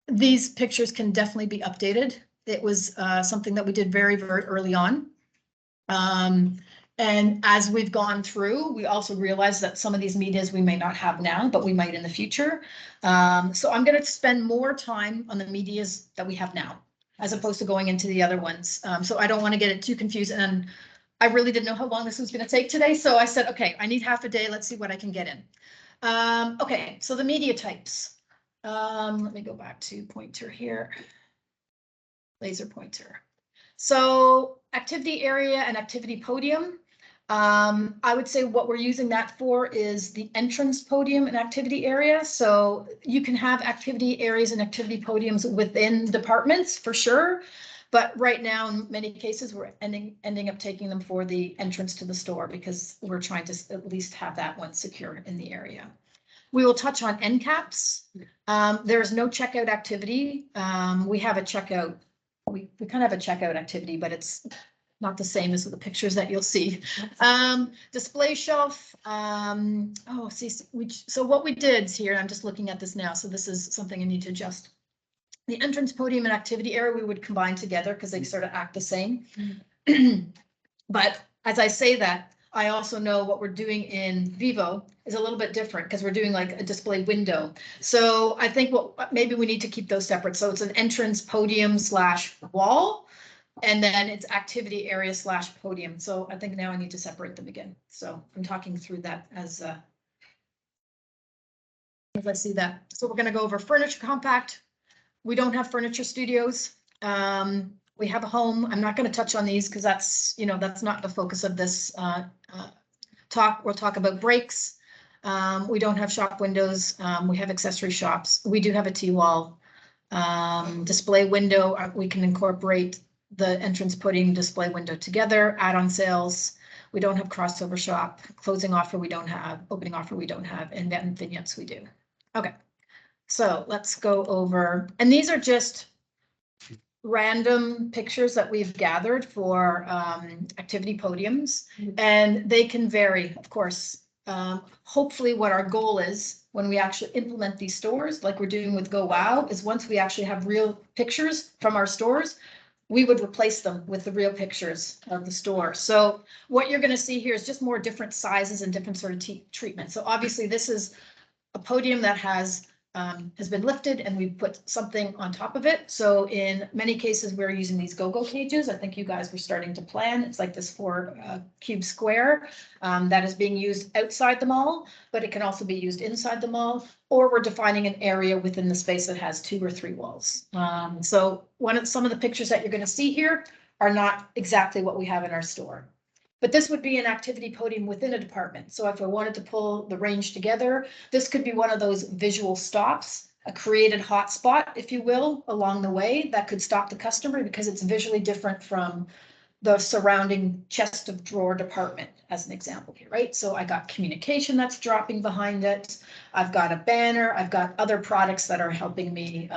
these pictures can definitely be updated. It was something that we did very, very early on. And as we've gone through, we also realized that some of these medias we may not have now, but we might in the future. So I'm going to spend more time on the medias that we have now, as opposed to going into the other ones. So I don't want to get it too confused. And I really didn't know how long this was going to take today. So I said, okay, I need half a day. Let's see what I can get in. Okay, so the media types. Let me go back to pointer here. Laser pointer. So activity area and activity podium. I would say what we're using that for is the entrance podium and activity area. So you can have activity areas and activity podiums within departments for sure. But right now, in many cases, we're ending up taking them for the entrance to the store because we're trying to at least have that one secure in the area. We will touch on end caps. There's no checkout activity. We have a checkout. We kind of have a checkout activity, but it's not the same as the pictures that you'll see. Display shelf. So what we did here, I'm just looking at this now. So this is something I need to adjust. The entrance podium and activity area we would combine together because they sort of act the same. But as I say that, I also know what we're doing in Vivo is a little bit different because we're doing like a display window. So I think maybe we need to keep those separate. So it's an entrance podium / wall, and then it's activity area / podium. So I think now I need to separate them again. So I'm talking through that as I see that. So we're going to go over furniture compact. We don't have furniture studios. We have a home. I'm not going to touch on these because that's not the focus of this talk. We'll talk about breaks. We don't have shop windows. We have accessory shops. We do have a T-wall. Display window. We can incorporate the entrance podium display window together. Add-on sales. We don't have crossover shop. Closing offer we don't have. Opening offer we don't have. And then vignettes we do. Okay. So let's go over. And these are just random pictures that we've gathered for activity podiums, and they can vary, of course. Hopefully what our goal is when we actually implement these stores, like we're doing with Go Wow, is once we actually have real pictures from our stores, we would replace them with the real pictures of the store. So what you're going to see here is just more different sizes and different sort of treatment. So obviously this is a podium that has been lifted and we put something on top of it. So in many cases, we're using these go-go cages. I think you guys were starting to plan. It's like this 4 cube square that is being used outside the mall, but it can also be used inside the mall, or we're defining an area within the space that has 2 or 3 walls. So some of the pictures that you're going to see here are not exactly what we have in our store. But this would be an activity podium within a department. So if I wanted to pull the range together, this could be one of those visual stops, a created hotspot, if you will, along the way that could stop the customer because it's visually different from the surrounding chest of drawer department, as an example here, right? So I got communication that's dropping behind it. I've got a banner. I've got other products that are helping me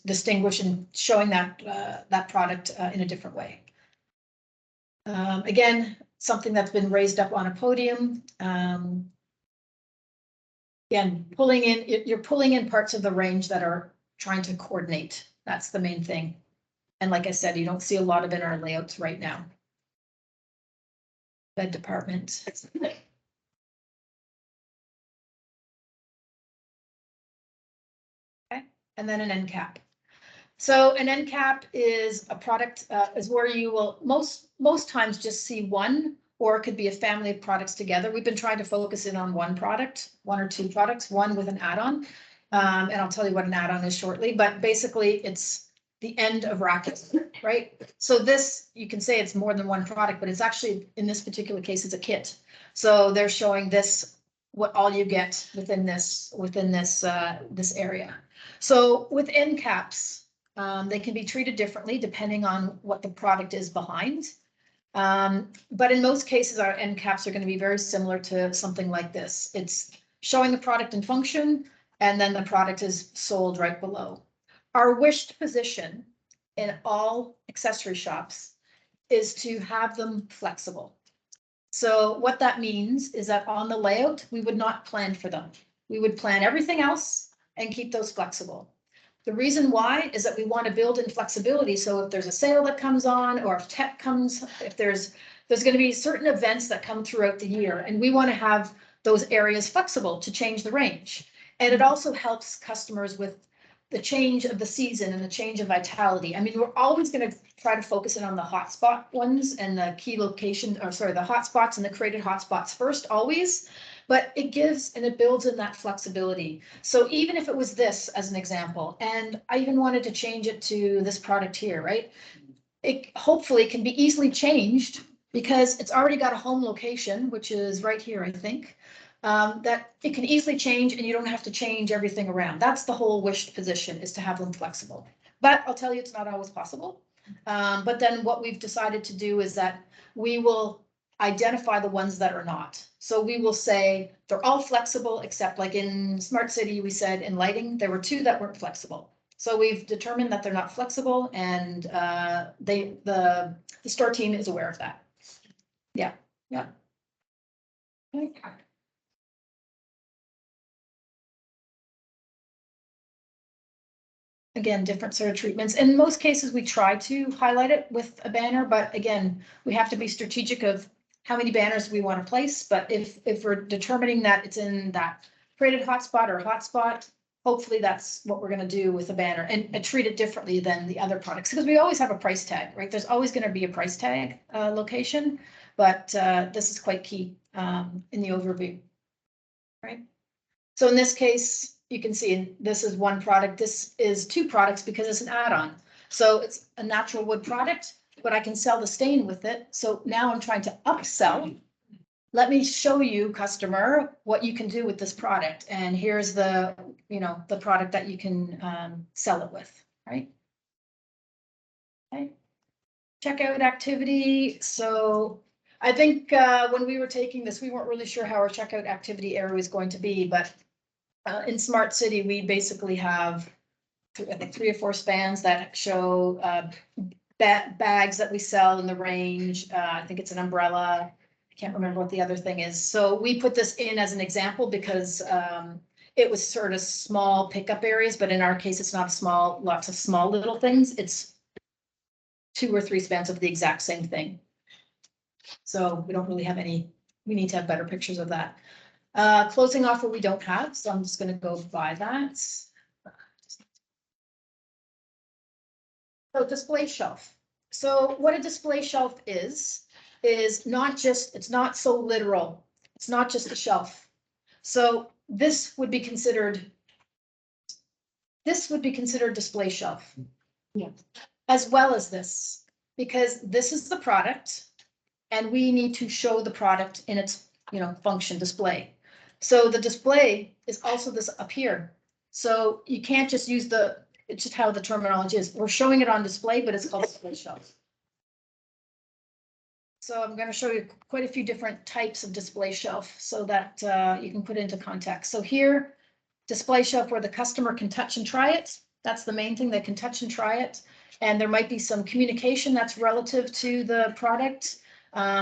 distinguish and showing that product in a different way. Again, something that's been raised up on a podium. Again, you're pulling in parts of the range that are trying to coordinate. That's the main thing. And like I said, you don't see a lot of it in our layouts right now. Bed department. Okay, and then an end cap. So an end cap is a product is where you will most times just see one, or it could be a family of products together. We've been trying to focus in on one product, 1 or 2 products, one with an add-on. And I'll tell you what an add-on is shortly, but basically it's the end of rackets, right? So this, you can say it's more than one product, but it's actually, in this particular case, it's a kit. So they're showing this, what all you get within this area. So with end caps, they can be treated differently depending on what the product is behind. But in most cases, our end caps are going to be very similar to something like this. It's showing the product in function, and then the product is sold right below. Our wished position in all accessory shops is to have them flexible. So what that means is that on the layout, we would not plan for them. We would plan everything else and keep those flexible. The reason why is that we want to build in flexibility. So if there's a sale that comes on, or if tech comes, if there's going to be certain events that come throughout the year, and we want to have those areas flexible to change the range. And it also helps customers with the change of the season and the change of vitality. I mean, we're always going to try to focus in on the hotspot ones and the key location, or sorry, the hotspots and the created hotspots first, always. But it gives and it builds in that flexibility. So even if it was this as an example, and I even wanted to change it to this product here, right? It hopefully can be easily changed because it's already got a home location, which is right here, I think. That it can easily change and you don't have to change everything around. That's the whole wished position, is to have them flexible. But I'll tell you, it's not always possible. But then what we've decided to do is that we will identify the ones that are not. So we will say they're all flexible, except like in Smart City, we said in lighting, there were 2 that weren't flexible. So we've determined that they're not flexible, and the store team is aware of that. Yeah. Okay. Again, different sort of treatments. In most cases, we try to highlight it with a banner, but again, we have to be strategic of how many banners we want to place. But if we're determining that it's in that created hotspot or hotspot, hopefully that's what we're going to do with a banner, and treat it differently than the other products, because we always have a price tag, right? There's always going to be a price tag location, but this is quite key in the overview, right? So in this case, you can see this is one product. This is 2 products because it's an add-on. So it's a natural wood product, but I can sell the stain with it. So now I'm trying to upsell. Let me show you, customer, what you can do with this product. And here's the, the product that you can sell it with, right? Okay. Checkout activity. So I think when we were taking this, we weren't really sure how our checkout activity area was going to be, but in Smart City, we basically have, I think, 3 or 4 spans that show bags that we sell in the range. I think it's an umbrella. I can't remember what the other thing is. So we put this in as an example because it was sort of small pickup areas, but in our case, it's not small, lots of small little things. It's 2 or 3 spans of the exact same thing. So we don't really have any, we need to have better pictures of that. Closing offer we don't have, so I'm just going to go by that. So display shelf. So what a display shelf is not just, it's not so literal. It's not just a shelf. So this would be considered display shelf. Yeah. As well as this, because this is the product and we need to show the product in its, function display. So the display is also this up here. So you can't just use it's just how the terminology is. We're showing it on display, but it's called display shelf. So I'm going to show you quite a few different types of display shelf so that you can put into context. So here, display shelf where the customer can touch and try it. That's the main thing, they can touch and try it. And there might be some communication that's relative to the product.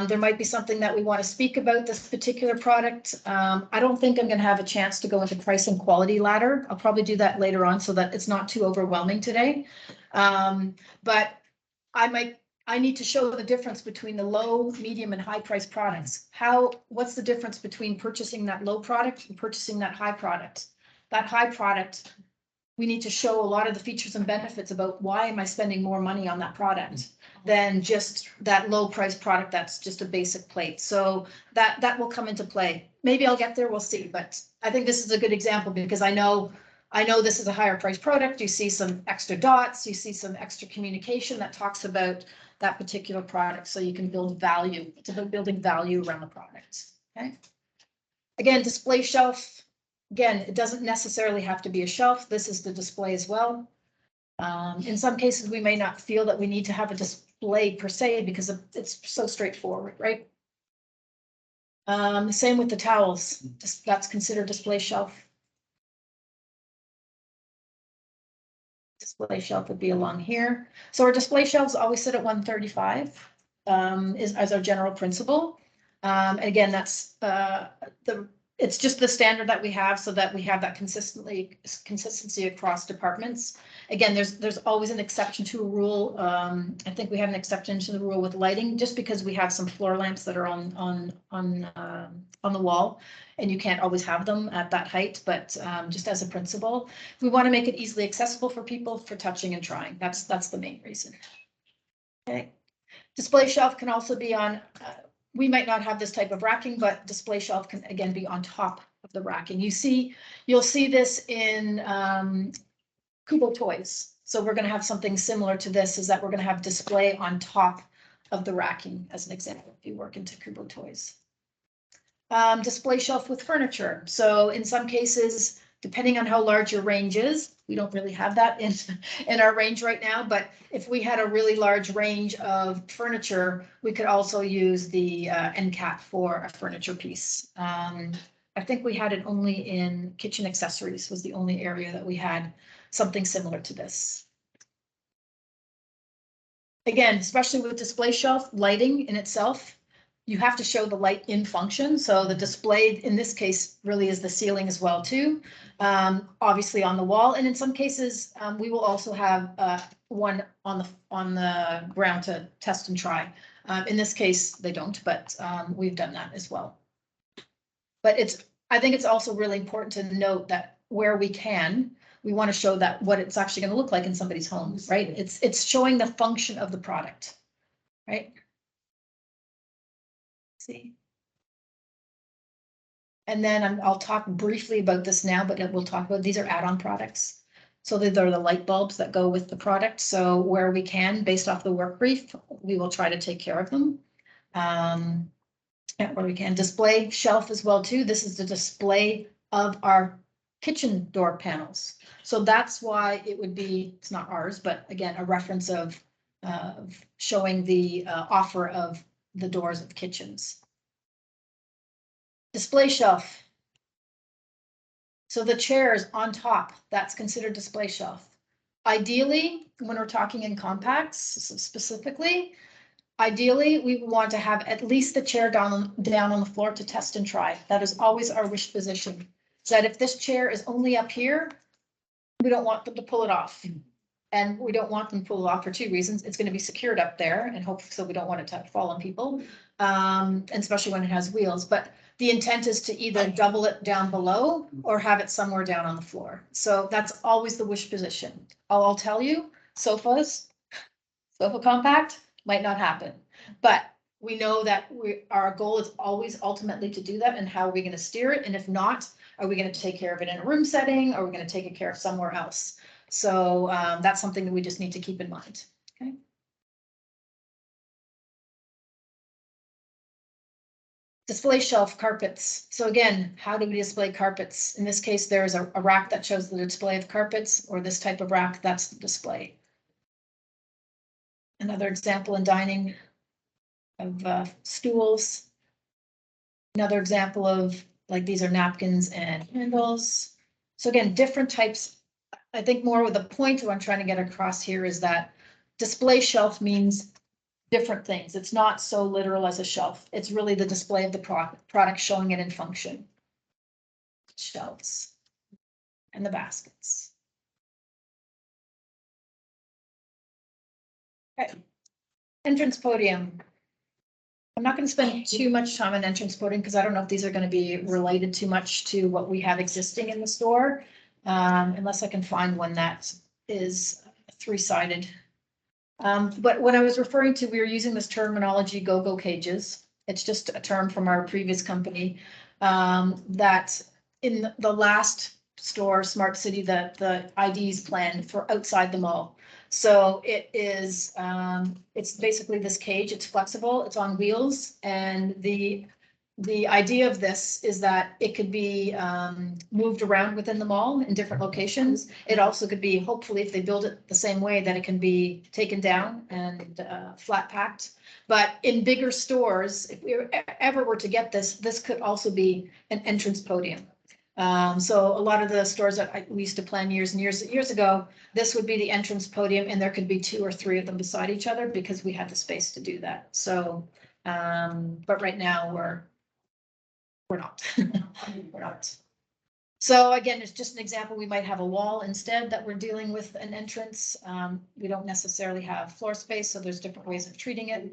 There might be something that we want to speak about this particular product. I don't think I'm going to have a chance to go into price and quality ladder. I'll probably do that later on so that it's not too overwhelming today. But I need to show the difference between the low, medium, and high price products. What's the difference between purchasing that low product and purchasing that high product? That high product, we need to show a lot of the features and benefits about why am I spending more money on that product than just that low price product that's just a basic plate. So that will come into play. Maybe I'll get there, we'll see. But I think this is a good example because I know this is a higher price product. You see some extra dots, you see some extra communication that talks about that particular product so you can build value. It's about building value around the product. Okay. Again, display shelf. Again, it doesn't necessarily have to be a shelf. This is the display as well. In some cases, we may not feel that we need to have display per se because it's so straightforward, right? Same with the towels, just that's considered display shelf. Display shelf would be along here. So our display shelves always sit at 135, is as our general principle. Again, that's it's just the standard that we have so that we have that consistency across departments. Again, there's always an exception to a rule. I think we have an exception to the rule with lighting, just because we have some floor lamps that are on the wall, and you can't always have them at that height. But just as a principle, we want to make it easily accessible for people for touching and trying. That's the main reason. Okay, display shelf can also be on. We might not have this type of racking, but display shelf can again be on top of the racking. You'll see this in Kubo toys. So we're going to have something similar to this, is that we're going to have display on top of the racking, as an example, if you work into Kubo toys. Display shelf with furniture. So in some cases, depending on how large your range is, we don't really have that in our range right now, but if we had a really large range of furniture, we could also use the end cap for a furniture piece. I think we had it only in kitchen accessories, was the only area that we had something similar to this. Again, especially with display shelf, lighting in itself, you have to show the light in function. So the display in this case really is the ceiling as well too. Obviously on the wall, and in some cases we will also have one on the ground to test and try. In this case they don't, but we've done that as well. But I think it's also really important to note that where we can, we want to show that what it's actually going to look like in somebody's home, right? It's showing the function of the product, right? See. And then I'll talk briefly about this now, but we'll talk about, these are add-on products. So these are the light bulbs that go with the product. So where we can, based off the work brief, we will try to take care of them. Where we can, display shelf as well too. This is the display of our kitchen door panels. So that's why it would be, it's not ours, but again, a reference of showing the offer of the doors of kitchens. Display shelf. So the chairs on top, that's considered display shelf. Ideally, when we're talking in compacts specifically, ideally, we want to have at least the chair down on the floor to test and try. That is always our wish position. So that if this chair is only up here, we don't want them to pull it off. And we don't want them to pull it off for two reasons. It's going to be secured up there, and hopefully, so we don't want it to fall on people, and especially when it has wheels. But the intent is to either double it down below or have it somewhere down on the floor. So that's always the wish position. I'll tell you, sofa compact might not happen, but we know that our goal is always ultimately to do that. And how are we going to steer it? And if not, are we going to take care of it in a room setting? Or are we going to take care of somewhere else? So that's something that we just need to keep in mind. Okay. Display shelf carpets. So again, how do we display carpets? In this case, there's a rack that shows the display of carpets, or this type of rack, that's the display. Another example in dining of stools. Another example of, like, these are napkins and handles. So again, different types. I think more with the point what I'm trying to get across here is that display shelf means different things. It's not so literal as a shelf. It's really the display of the product, showing it in function. Shelves and the baskets. Okay. Entrance podium. I'm not going to spend too much time on entrance podium because I don't know if these are going to be related too much to what we have existing in the store, unless I can find one that is three-sided. But when I was referring to, we were using this terminology, go-go cages. It's just a term from our previous company, that in the last store, Smart City, the IDs planned for outside the mall. So it is, it's basically this cage. It's flexible, it's on wheels, and the the idea of this is that it could be moved around within the mall in different locations. It also could be, hopefully, if they build it the same way, that it can be taken down and flat packed. But in bigger stores, if we ever were to get this, this could also be an entrance podium. So a lot of the stores that we used to plan years and years ago, this would be the entrance podium, and there could be 2 or 3 of them beside each other because we had the space to do that. So, but right now we're not. We're not. So again, it's just an example. We might have a wall instead that we're dealing with an entrance. We don't necessarily have floor space, so there's different ways of treating it.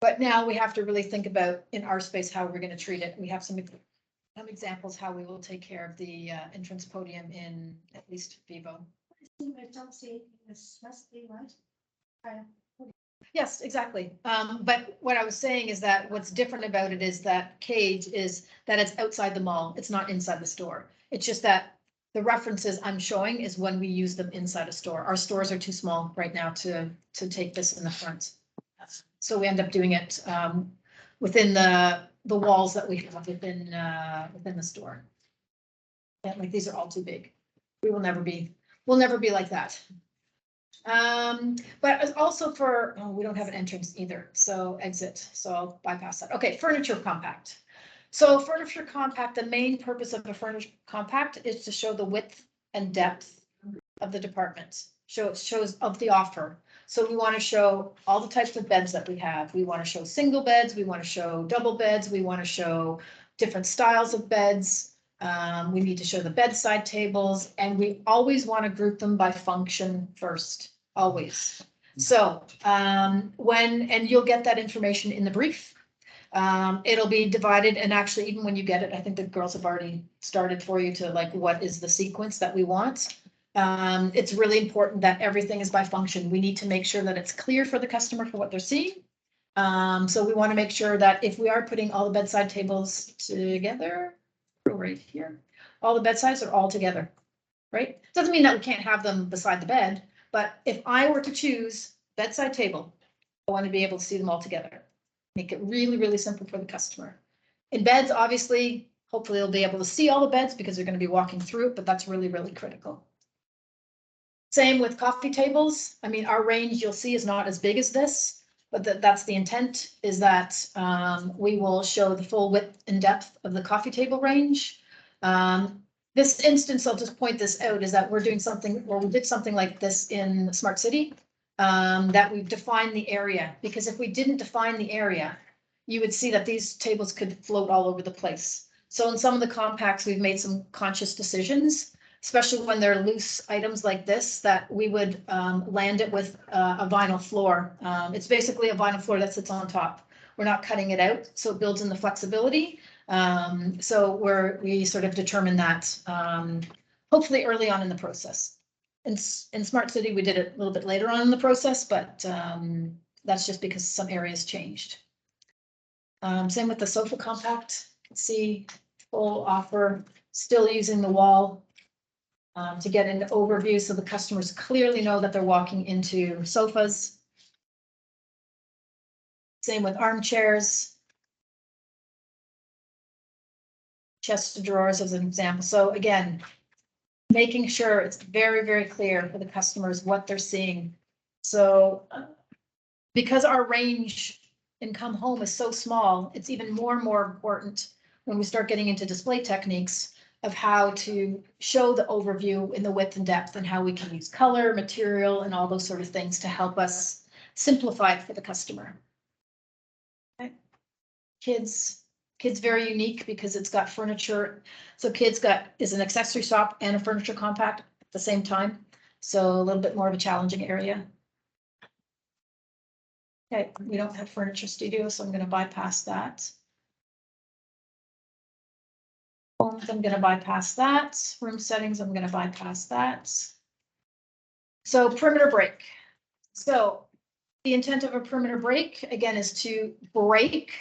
But now we have to really think about in our space how we're going to treat it. We have some examples how we will take care of the entrance podium in at least Vivo. I don't see this must be right. Yes, exactly. But what I was saying is that what's different about it is that Cage is that it's outside the mall. It's not inside the store. It's just that the references I'm showing is when we use them inside a store. Our stores are too small right now to take this in the front. So we end up doing it within the walls that we have within the store. Yeah, like these are all too big. We'll never be like that. But also for, oh, we don't have an entrance either, so exit, so I'll bypass that. Okay, furniture compact. So furniture compact, the main purpose of a furniture compact is to show the width and depth of the department. Shows of the offer. So we want to show all the types of beds that we have. We want to show single beds, we want to show double beds, we want to show different styles of beds. We need to show the bedside tables, and we always want to group them by function first, always. So and you'll get that information in the brief. It'll be divided, and actually even when you get it, I think the girls have already started for you to like, what is the sequence that we want? It's really important that everything is by function. We need to make sure that it's clear for the customer for what they're seeing. So we want to make sure that if we are putting all the bedside tables together, right here, all the bedsides are all together, right? Doesn't mean that we can't have them beside the bed, but if I were to choose bedside table, I want to be able to see them all together. Make it really, really simple for the customer. In beds, obviously, hopefully they'll be able to see all the beds because they're going to be walking through it, but that's really, really critical. Same with coffee tables. I mean, our range you'll see is not as big as this, but that's the intent, is that we will show the full width and depth of the coffee table range. This instance, I'll just point this out, is that we're doing something, or we did something like this in Smart City, that we've defined the area, because if we didn't define the area, you would see that these tables could float all over the place. So in some of the compacts, we've made some conscious decisions, especially when they're loose items like this, that we would land it with a vinyl floor. It's basically a vinyl floor that sits on top. We're not cutting it out, so it builds in the flexibility. So we sort of determine that hopefully early on in the process. In Smart City, we did it a little bit later on in the process, but that's just because some areas changed. Same with the sofa compact. See, full offer, still using the wall to get into overview so the customers clearly know that they're walking into sofas. Same with armchairs. Chest of drawers as an example. So again, making sure it's very, very clear for the customers what they're seeing. So because our range in Come Home is so small, it's even more and more important when we start getting into display techniques of how to show the overview in the width and depth, and how we can use color, material, and all those sort of things to help us simplify it for the customer. Okay. Kids very unique because it's got furniture. So Kids is an accessory shop and a furniture compact at the same time. So a little bit more of a challenging area. Okay, we don't have furniture studio, so I'm going to bypass that. Homes, I'm going to bypass that. Room settings, I'm going to bypass that. So perimeter break. So the intent of a perimeter break, again, is to break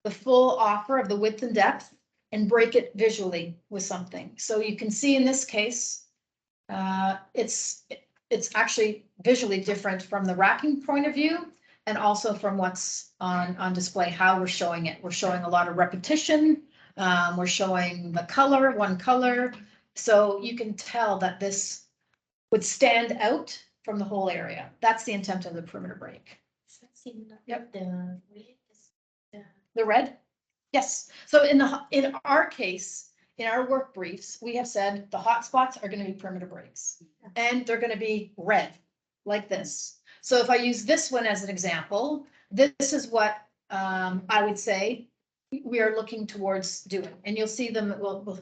the full offer of the width and depth and break it visually with something. So you can see in this case, it's actually visually different from the racking point of view, and also from what's on display, how we're showing it. We're showing a lot of repetition. We're showing the color, one color. So you can tell that this would stand out from the whole area. That's the intent of the perimeter break. Yep. The red? Yes. So in our case, in our work briefs, we have said the hot spots are gonna be perimeter breaks. And they're gonna be red, like this. So if I use this one as an example, this is what I would say we are looking towards doing. And you'll see them,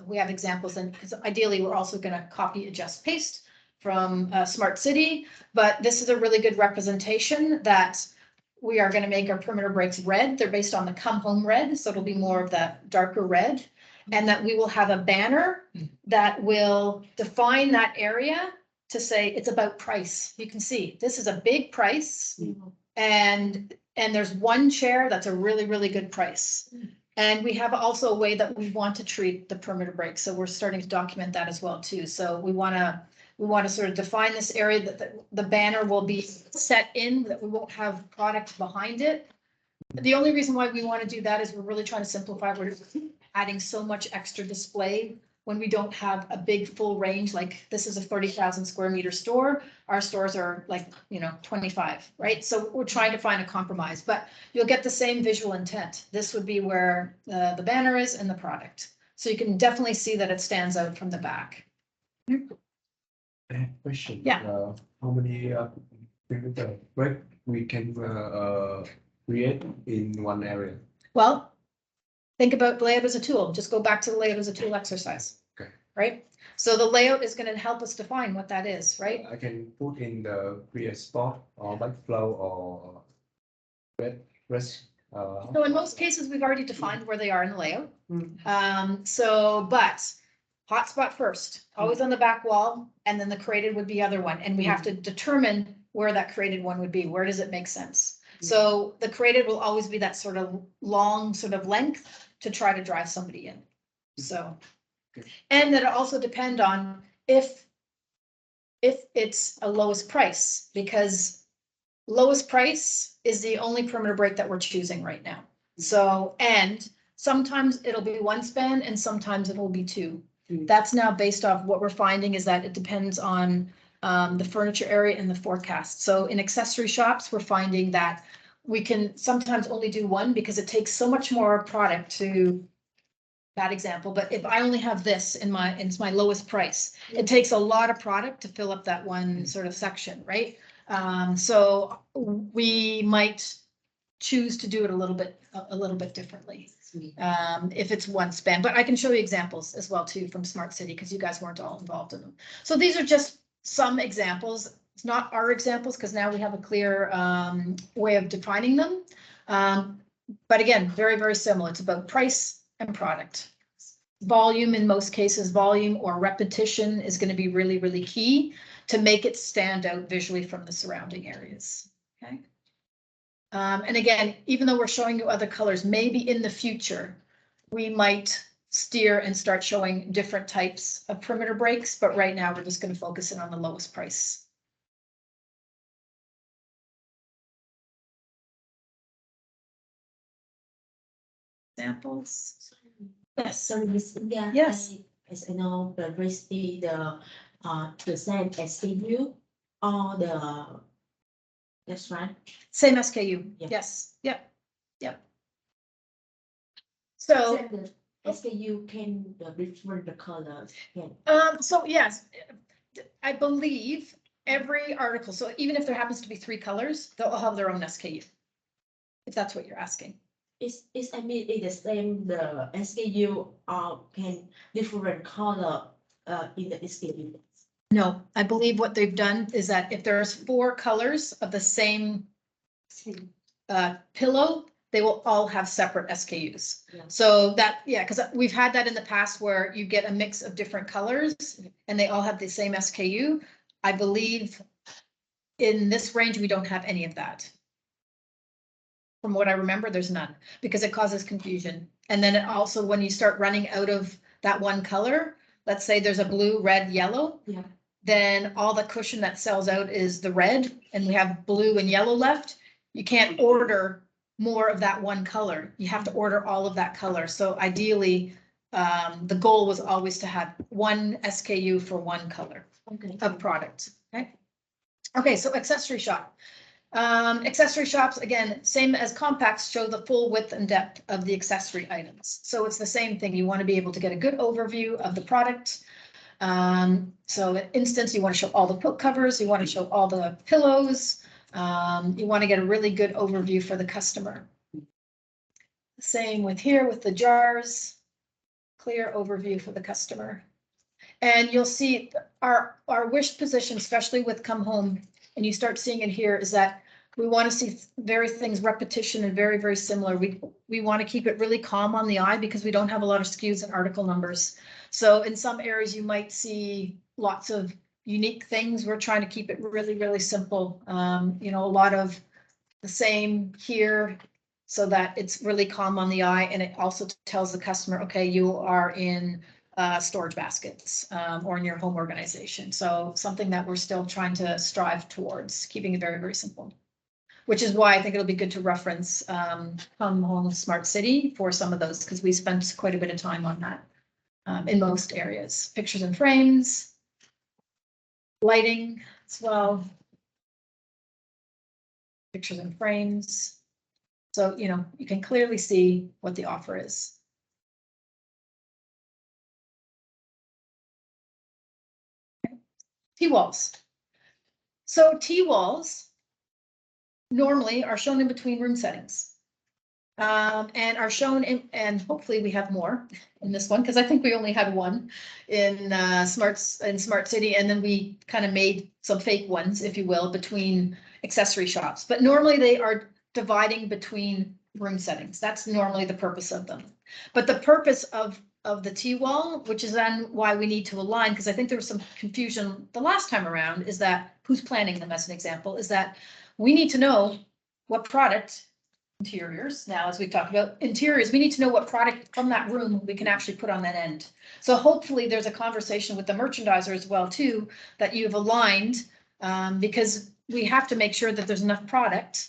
we have examples, and 'cause ideally, we're also gonna copy, adjust, paste from Smart City. But this is a really good representation that we are gonna make our perimeter breaks red. They're based on the come home red, so it'll be more of that darker red. And that we will have a banner that will define that area to say it's about price. You can see, this is a big price. And there's one chair that's a really, really good price. And we have also a way that we want to treat the perimeter breaks. So we're starting to document that as well too. So we want to sort of define this area that the banner will be set in, that we won't have product behind it. The only reason why we want to do that is we're really trying to simplify. We're adding so much extra display when we don't have a big full range, like this is a 30,000 square meter store. Our stores are like, 25, right? So we're trying to find a compromise, but you'll get the same visual intent. This would be where the banner is and the product. So you can definitely see that it stands out from the back. I have a question. Yeah. How many perimeter break we can create in one area? Well, think about layout as a tool. Just go back to the layout as a tool exercise. Okay. Right? So the layout is going to help us define what that is, right? I can put in the create spot or backflow or red. So in most cases, we've already defined where they are in the layout. Mm. But hotspot first, always on the back wall, and then the created would be other one. And we have to determine where that created one would be. Where does it make sense? So the created will always be that sort of long sort of length to try to drive somebody in. So, and that it also depend on if it's a lowest price, because lowest price is the only perimeter break that we're choosing right now. So, and sometimes it'll be one span and sometimes it'll be two. That's now based off what we're finding is that it depends on the furniture area and the forecast. So in accessory shops, we're finding that we can sometimes only do one because it takes so much more product to, bad example, but if I only have this it's my lowest price, it takes a lot of product to fill up that one sort of section, right? So we might choose to do it a little bit differently. If it's one span, but I can show you examples as well too from Smart City because you guys weren't all involved in them. So these are just some examples. It's not our examples because now we have a clear way of defining them. But again, very, very similar. It's about price and product. Volume in most cases, volume or repetition is going to be really, really key to make it stand out visually from the surrounding areas. Okay. And again, even though we're showing you other colors, maybe in the future, we might steer and start showing different types of perimeter breaks, but right now we're just going to focus in on the lowest price. Examples? Yes. So Miss India. Yes. As I know, the recipe, the same SKU or that's right. Same SKU. Yeah. Yes. Yep. Yep. So. The SKU can different the colors. Can. So yes, I believe every article, so even if there happens to be 3 colors, they'll all have their own SKU. If that's what you're asking. It's I mean it's the same the SKU can different color in the SKU. No, I believe what they've done is that if there's 4 colors of the same pillow, they will all have separate SKUs. Yeah. So that, yeah, because we've had that in the past where you get a mix of different colors and they all have the same SKU. I believe in this range, we don't have any of that. From what I remember, there's none because it causes confusion. And then it also, when you start running out of that one color, let's say there's a blue, red, yellow. Yeah. Then all the cushion that sells out is the red and we have blue and yellow left. you can't order more of that one color. You have to order all of that color. So ideally, the goal was always to have one SKU for one color Okay. of product, okay? Okay, so accessory shop. Accessory shops, again, same as compacts, show the full width and depth of the accessory items. So it's the same thing. You want to be able to get a good overview of the product. So in instance, you want to show all the book covers, you want to show all the pillows. You want to get a really good overview for the customer. Same with here with the jars, clear overview for the customer. And you'll see our wish position, especially with Come Home, and you start seeing it here, is that we want to see things repetition and very, very similar. We want to keep it really calm on the eye because we don't have a lot of SKUs and article numbers. So in some areas you might see lots of unique things. We're trying to keep it really, really simple. You know, a lot of the same here so that it's really calm on the eye, and it also tells the customer, okay, you are in storage baskets or in your home organization. So something that we're still trying to strive towards, keeping it very, very simple. Which is why I think it'll be good to reference Come Home Smart City for some of those, because we spent quite a bit of time on that in most areas. Pictures and frames, lighting as well. Pictures and frames. So, you know, you can clearly see what the offer is. T-walls. So T-walls normally are shown in between room settings. And are shown in, and hopefully we have more in this one, because I think we only had one in Smart City, and then we kind of made some fake ones, if you will, between accessory shops. But normally they are dividing between room settings. That's normally the purpose of them. But the purpose of the T-wall, which is then why we need to align, because I think there was some confusion the last time around, is that who's planning them, as an example, is that we need to know what product interiors. Now, as we've talked about interiors, we need to know what product from that room we can actually put on that end. So hopefully there's a conversation with the merchandiser as well too, that you've aligned, because we have to make sure that there's enough product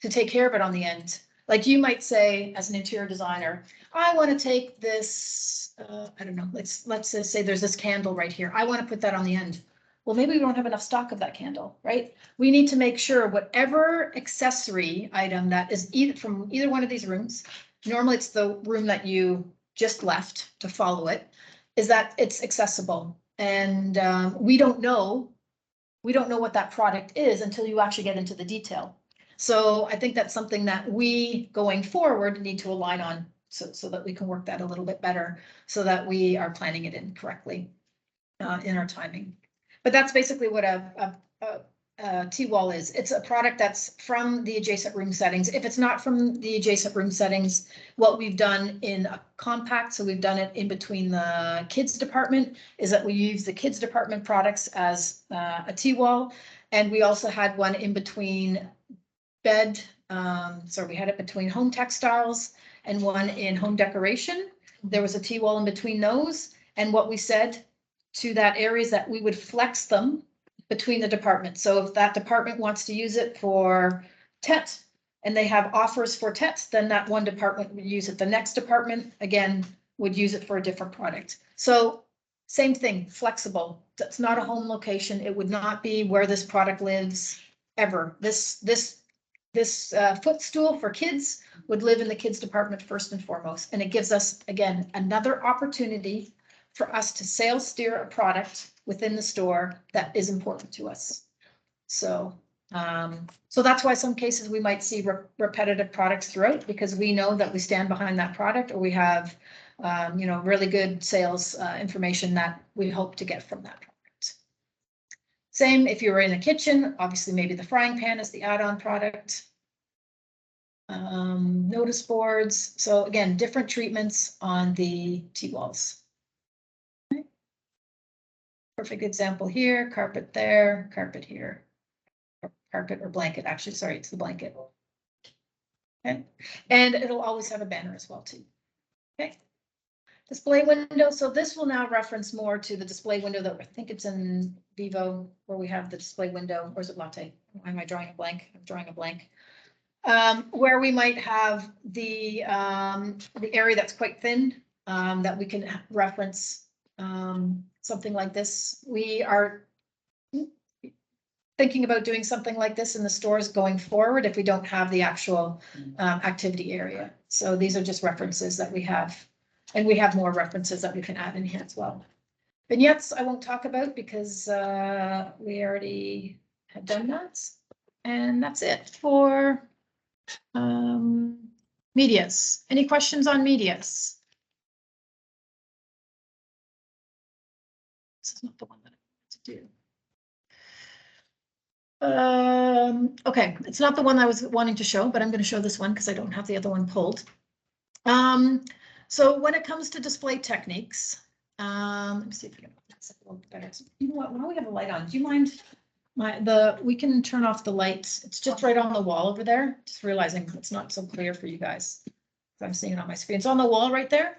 to take care of it on the end. Like you might say, as an interior designer, I want to take this, I don't know, let's just say there's this candle right here. I want to put that on the end. Well, maybe we don't have enough stock of that candle, right? We need to make sure whatever accessory item that is either from either one of these rooms, normally it's the room that you just left to follow it, is that it's accessible. And we don't know what that product is until you actually get into the detail. So I think that's something that we, going forward, need to align on so that we can work that a little bit better, so that we are planning it in correctly in our timing. But that's basically what a T-wall is. It's a product that's from the adjacent room settings. If it's not from the adjacent room settings, what we've done in a compact, so we've done it in between the kids department, is that we use the kids department products as a T-wall. And we also had one in between bed. So we had it between home textiles and one in home decoration. There was a T-wall in between those. And what we said to that area is that we would flex them between the departments. So if that department wants to use it for TET and they have offers for TET, then that one department would use it. The next department, again, would use it for a different product. So same thing, flexible. That's not a home location. It would not be where this product lives ever. This footstool for kids would live in the kids department first and foremost. And it gives us, again, another opportunity for us to sales steer a product within the store that is important to us. So, so that's why some cases we might see repetitive products throughout, because we know that we stand behind that product, or we have, you know, really good sales information that we hope to get from that product. Same if you were in a kitchen, obviously maybe the frying pan is the add-on product. Notice boards. So again, different treatments on the T-walls. Perfect example here, carpet there, carpet here. Or carpet or blanket, actually, sorry, it's the blanket. Okay, and it'll always have a banner as well too. Okay, display window. So this will now reference more to the display window that I think it's in Vivo, where we have the display window. Or is it Latte? Why am I drawing a blank? I'm drawing a blank. Where we might have the area that's quite thin, that we can reference, something like this. We are thinking about doing something like this in the stores going forward if we don't have the actual, activity area. So these are just references that we have, and we have more references that we can add in here as well. Vignettes I won't talk about because, we already have done that. And that's it for medias. Any questions on medias? This is not the one that I wanted to do. Okay, it's not the one I was wanting to show, but I'm going to show this one because I don't have the other one pulled. So when it comes to display techniques, let me see if I can make this a little better. You know what? While we have a light on, do you mind? We can turn off the lights. It's just right on the wall over there. Just realizing it's not so clear for you guys. I'm seeing it on my screen. It's on the wall right there.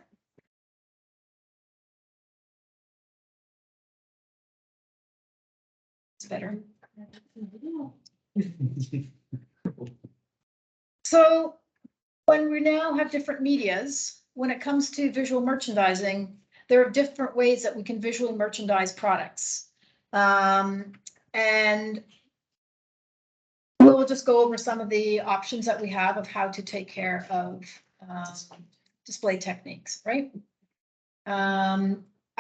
It's better. So when we now have different medias, when it comes to visual merchandising, there are different ways that we can visually merchandise products. And we'll just go over some of the options that we have of how to take care of display techniques, right? I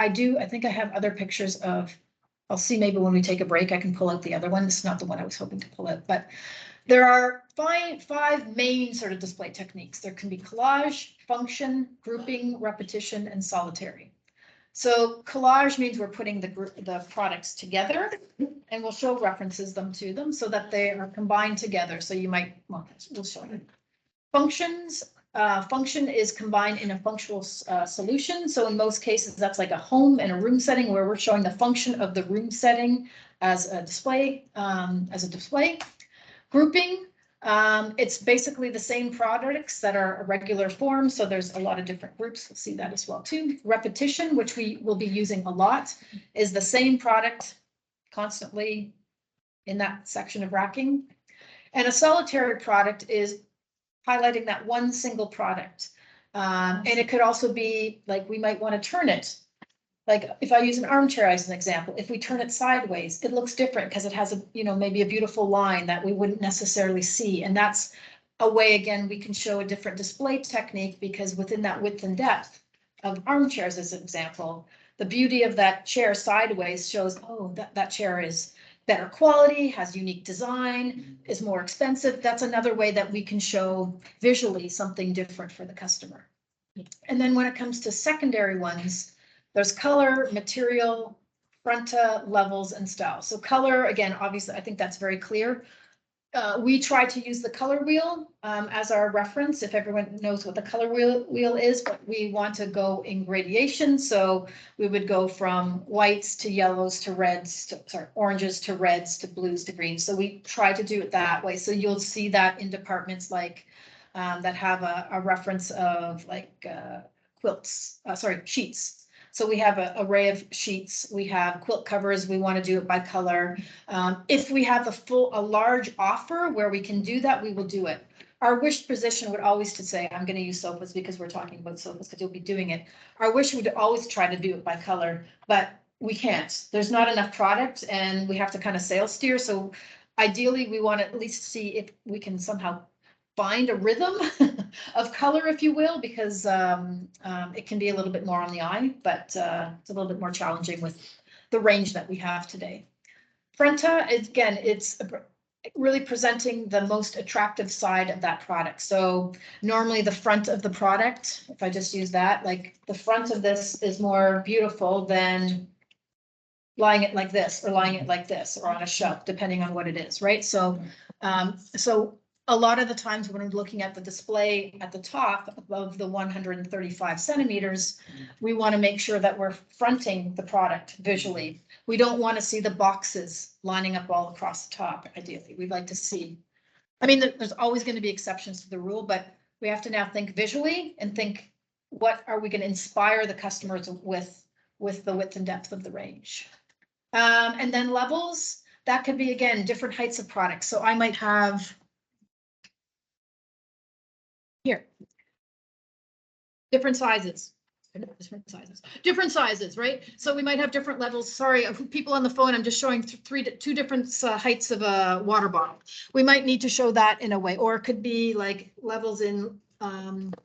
think I have other pictures of, I'll see maybe when we take a break, I can pull out the other one. This is not the one I was hoping to pull out, but there are five main sort of display techniques. There can be collage, function, grouping, repetition, and solitary. So collage means we're putting the products together, and we'll show references to them so that they are combined together. So you might, well, we'll show you. Functions, function is combined in a functional solution. So in most cases, that's like a home and a room setting where we're showing the function of the room setting as a display, Grouping, it's basically the same products that are a regular form. So there's a lot of different groups. We'll see that as well too. Repetition, which we will be using a lot, is the same product constantly in that section of racking. And a solitary product is highlighting that one single product. And it could also be like, we might want to turn it. Like if I use an armchair as an example, if we turn it sideways, it looks different because it has maybe a beautiful line that we wouldn't necessarily see. And that's a way, again, we can show a different display technique because within that width and depth of armchairs, as an example, the beauty of that chair sideways shows, oh, that chair is better quality, has unique design, is more expensive. That's another way that we can show visually something different for the customer. And then when it comes to secondary ones, there's color, material, fronta, levels, and style. So color, again, obviously, I think that's very clear. We try to use the color wheel as our reference, if everyone knows what the color wheel is, but we want to go in gradation. So we would go from whites to yellows to reds, oranges to reds to blues to greens. So we try to do it that way. So you'll see that in departments like that have a reference of like quilts, sheets. So we have an array of sheets. We have quilt covers. We want to do it by color. If we have a large offer where we can do that, we will do it. Our wish position would always to say, I'm going to use sofas because we're talking about sofas because you'll be doing it. Our wish would always try to do it by color, but we can't. There's not enough product and we have to kind of sales steer. So ideally, we want to at least see if we can somehow find a rhythm of color, if you will, because it can be a little bit more on the eye, but it's a little bit more challenging with the range that we have today. Fronta, again, it's really presenting the most attractive side of that product. So normally the front of the product, if I just use that, like the front of this is more beautiful than lying it like this or lying it like this or on a shelf, depending on what it is, right? So, a lot of the times when I'm looking at the display at the top above the 135 centimeters, we want to make sure that we're fronting the product visually. We don't want to see the boxes lining up all across the top, ideally. We'd like to see, I mean, there's always going to be exceptions to the rule, but we have to now think visually and think, what are we going to inspire the customers with the width and depth of the range? And then levels, that could be, again, different heights of products. So I might have Here. Different sizes. Different sizes, right? So we might have different levels. Sorry, people on the phone, I'm just showing two different heights of a water bottle. We might need to show that in a way, or it could be like levels in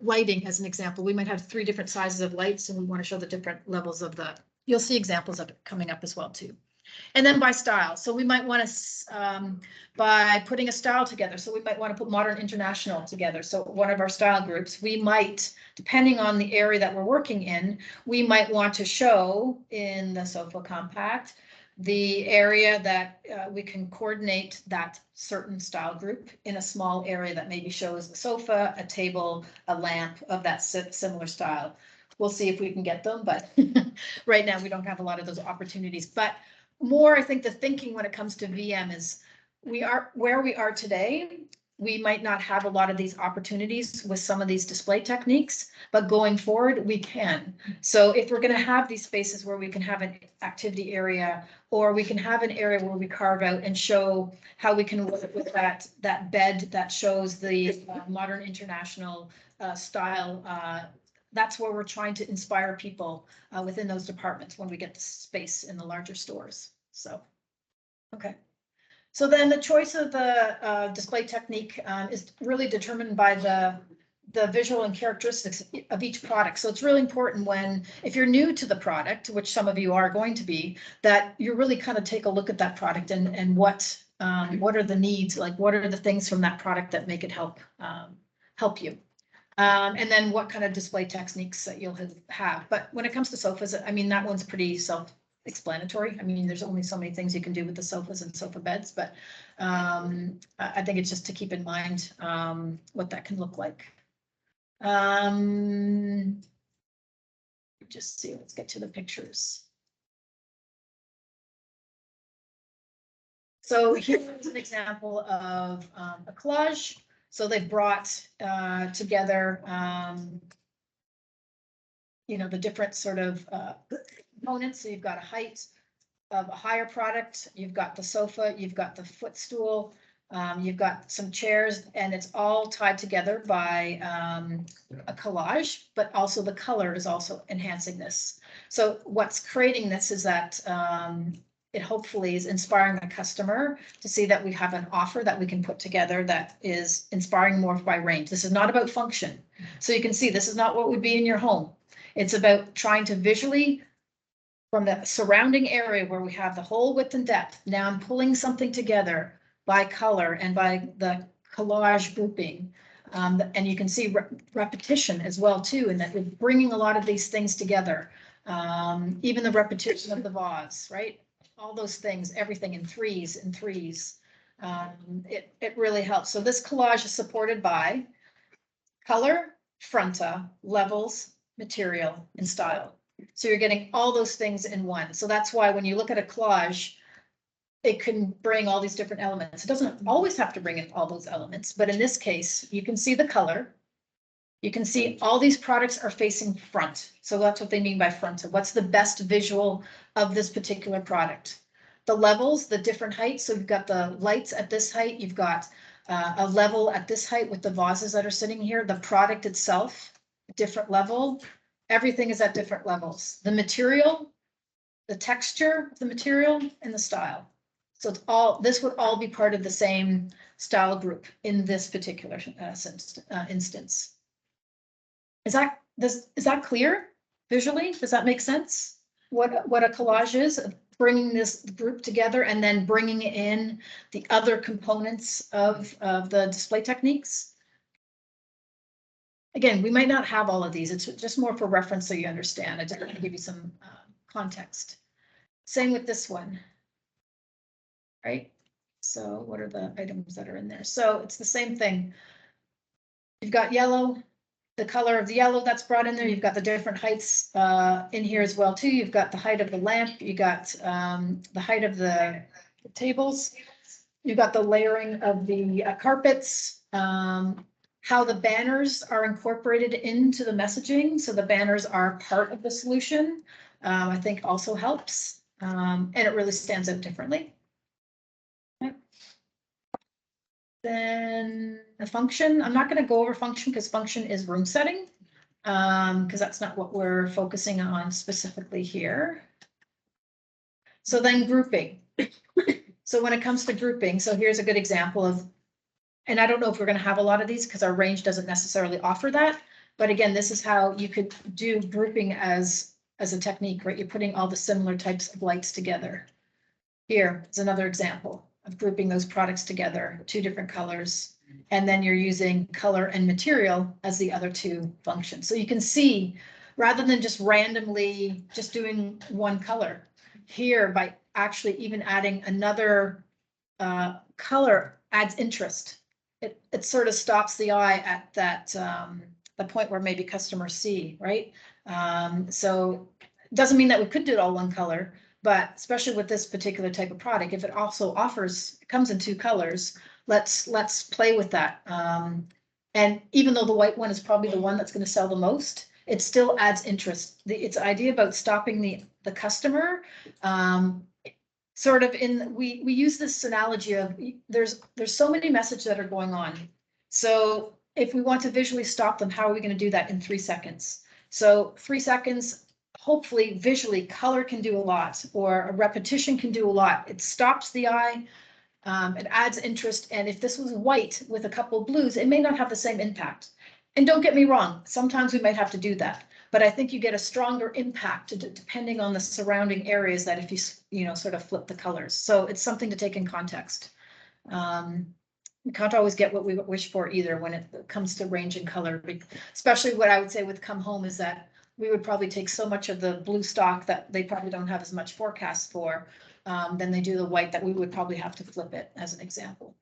lighting as an example. We might have 3 different sizes of lights and we want to show the different levels of the, you'll see examples of it coming up as well too. And then by style. So we might want to, by putting a style together. So we might want to put Modern International together. So one of our style groups, we might, depending on the area that we're working in, we might want to show in the sofa compact, the area that we can coordinate that certain style group in a small area that maybe shows the sofa, a table, a lamp of that similar style. We'll see if we can get them, but right now we don't have a lot of those opportunities. But more, I think the thinking when it comes to VM is we are where we are today. We might not have a lot of these opportunities with some of these display techniques, but going forward, we can. So if we're going to have these spaces where we can have an activity area, or we can have an area where we carve out and show how we can work with that bed that shows the Modern International style. That's where we're trying to inspire people within those departments when we get the space in the larger stores. So, okay. So then the choice of the display technique is really determined by the visual and characteristics of each product. So it's really important when, if you're new to the product, which some of you are going to be, that you really kind of take a look at that product and what are the needs, like what are the things from that product that make it help you. And then what kind of display techniques that you'll have. But when it comes to sofas, I mean, that one's pretty self-explanatory. I mean, there's only so many things you can do with the sofas and sofa beds, but I think it's just to keep in mind what that can look like. Just see, let's get to the pictures. So here's an example of a collage. So they've brought together, the different sort of components. So you've got a height of a higher product, you've got the sofa, you've got the footstool, you've got some chairs, and it's all tied together by a collage, but also the color is also enhancing this. So what's creating this is that it hopefully is inspiring the customer to see that we have an offer that we can put together that is inspiring more by range. This is not about function. So you can see this is not what would be in your home. It's about trying to visually, from the surrounding area where we have the whole width and depth, now I'm pulling something together by color and by the collage grouping. And you can see repetition as well too, and that we're bringing a lot of these things together. Even the repetition of the vase, right? All those things, everything in threes. It really helps. So this collage is supported by color, fronta, levels, material, and style. So you're getting all those things in one. So that's why when you look at a collage, it can bring all these different elements. It doesn't always have to bring in all those elements, but in this case, you can see the color. You can see all these products are facing front. So that's what they mean by front. So what's the best visual of this particular product? The levels, the different heights. So you've got the lights at this height. You've got a level at this height with the vases that are sitting here. The product itself, different level. Everything is at different levels. The material, the texture of the material, and the style. So it's all, this would all be part of the same style group in this particular instance. Is that clear visually? Does that make sense? What a collage is, bringing this group together and then bringing in the other components of the display techniques. Again, we might not have all of these. It's just more for reference so you understand. I just want to give you some context. Same with this one, right? So what are the items that are in there? So it's the same thing. You've got yellow, the color of the yellow that's brought in there. You've got the different heights in here as well too. You've got the height of the lamp. You got the height of the tables. You've got the layering of the carpets. How the banners are incorporated into the messaging. So the banners are part of the solution. I think also helps, and it really stands out differently. Okay. Then the function, I'm not gonna go over function because function is room setting. Because that's not what we're focusing on specifically here. So then grouping. So when it comes to grouping, so here's a good example of, and I don't know if we're gonna have a lot of these because our range doesn't necessarily offer that. But again, this is how you could do grouping as a technique, right? You're putting all the similar types of lights together. Here is another example of grouping those products together, 2 different colors. And then you're using color and material as the other 2 functions. So you can see, rather than just randomly just doing one color, here by actually even adding another color adds interest. It sort of stops the eye at that the point where maybe customers see, right? So it doesn't mean that we could do it all one color, but especially with this particular type of product, if it also comes in 2 colors, let's play with that. And even though the white one is probably the one that's going to sell the most, it still adds interest. It's idea about stopping the customer. Sort of we use this analogy of there's so many messages that are going on. So if we want to visually stop them, how are we going to do that in 3 seconds? So 3 seconds, hopefully visually color can do a lot, or a repetition can do a lot. It stops the eye, it adds interest. And if this was white with a couple of blues, it may not have the same impact. And don't get me wrong, sometimes we might have to do that. But I think you get a stronger impact depending on the surrounding areas that if you sort of flip the colors. So it's something to take in context. We can't always get what we wish for either when it comes to range and color. Especially what I would say with Come Home is that we would probably take so much of the blue stock that they probably don't have as much forecast for than they do the white, that we would probably have to flip it as an example.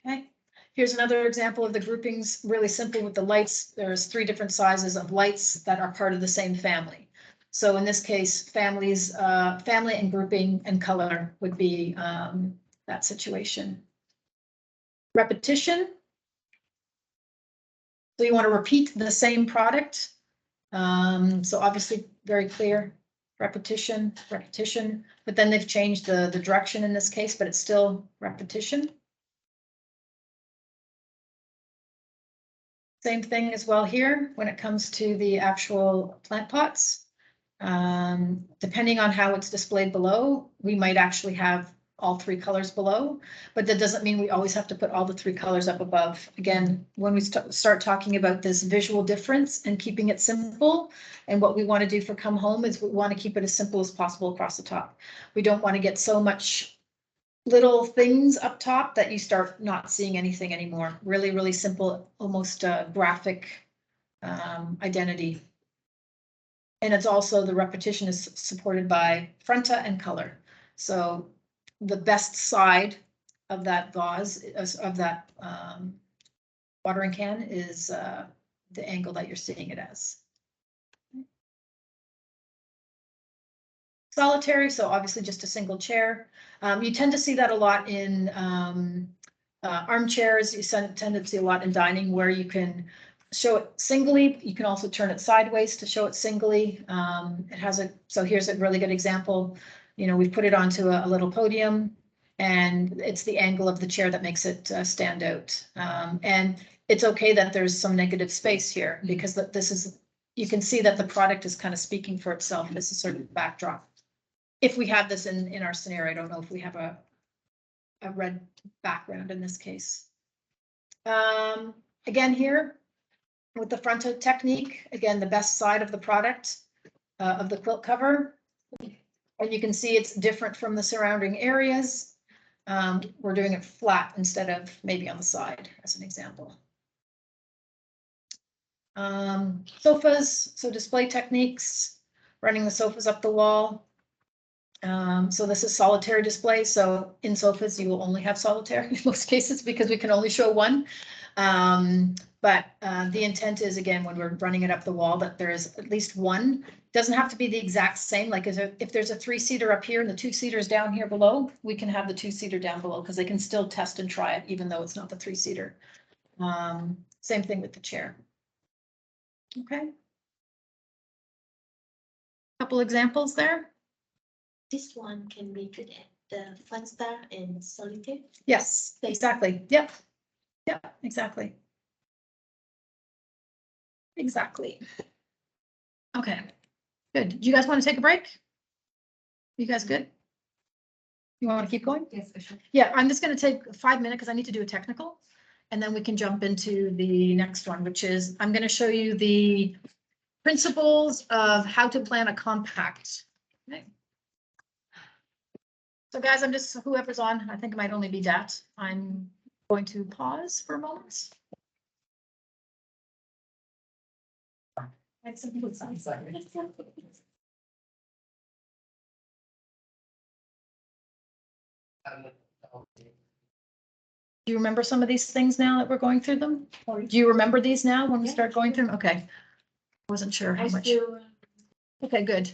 Okay. Here's another example of the groupings, really simple with the lights. There's 3 different sizes of lights that are part of the same family. So in this case, family and grouping and color would be that situation. Repetition. So you want to repeat the same product. So obviously very clear, repetition, but then they've changed the direction in this case, but it's still repetition. Same thing as well here when it comes to the actual plant pots. Depending on how it's displayed below, we might actually have all 3 colors below, but that doesn't mean we always have to put all the 3 colors up above. Again, when we start talking about this visual difference and keeping it simple, and what we want to do for Come Home is we want to keep it as simple as possible across the top. We don't want to get so much little things up top that you start not seeing anything anymore. Really, really simple, almost graphic identity. And it's also, the repetition is supported by fronta and color. So the best side of that vase, of that watering can, is the angle that you're seeing it as. Solitary, so obviously just a single chair. You tend to see that a lot in armchairs. You tend to see a lot in dining, where you can show it singly. You can also turn it sideways to show it singly. It has so here's a really good example. We've put it onto a little podium, and it's the angle of the chair that makes it stand out. And it's okay that there's some negative space here, because this is, you can see that the product is kind of speaking for itself. This is sort of backdrop. If we have this in our scenario, I don't know if we have a red background in this case. Again, here with the frontal technique, again, the best side of the product, of the quilt cover. And you can see it's different from the surrounding areas. We're doing it flat instead of maybe on the side, as an example. Sofas, so display techniques, running the sofas up the wall. So this is solitaire display. So in sofas, you will only have solitaire in most cases, because we can only show one. But the intent is, again, when we're running it up the wall, that there is at least one. Doesn't have to be the exact same. Like if there's a 3-seater up here and the 2-seaters down here below, we can have the 2-seater down below, because they can still test and try it, even though it's not the 3-seater. Same thing with the chair. Okay. Couple examples there. This one can be good the Fun Star and Solitaire. Yes, exactly. Yep. Yep, exactly. Exactly. Okay, good. Do you guys want to take a break? You guys good? You want to keep going? Yes, for sure. Yeah, I'm just gonna take 5 minutes because I need to do a technical. And then we can jump into the next one, which is, I'm gonna show you the principles of how to plan a compact. Okay. So guys, I'm just, whoever's on, I think it might only be Dat. I'm going to pause for a moment. Do you remember some of these things now that we're going through them? Or do you remember these now when we Yeah, start going through them? Okay. Wasn't sure how I much. still Okay, good.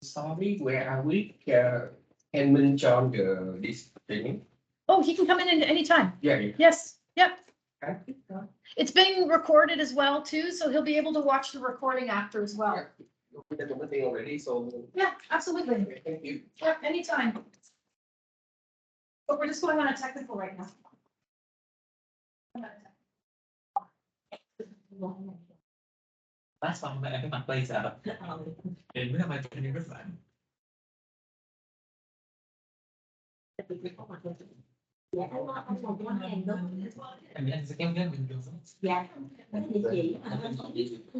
Sorry, where are we? Can Minh join this training? Oh, he can come in at any time. Yeah. Yes, yep. Okay. It's being recorded as well too, so he'll be able to watch the recording after as well. We did the thing already, so Yeah, absolutely. thank you. Yep, anytime. But we're just going on a technical right now. Last xong em cái mặt bây giờ em mới làm bài cho nên rất là dạ anh một món hàng đúng. em nghĩ anh sẽ kéo đến mình được. Dạ cái địa chỉ anh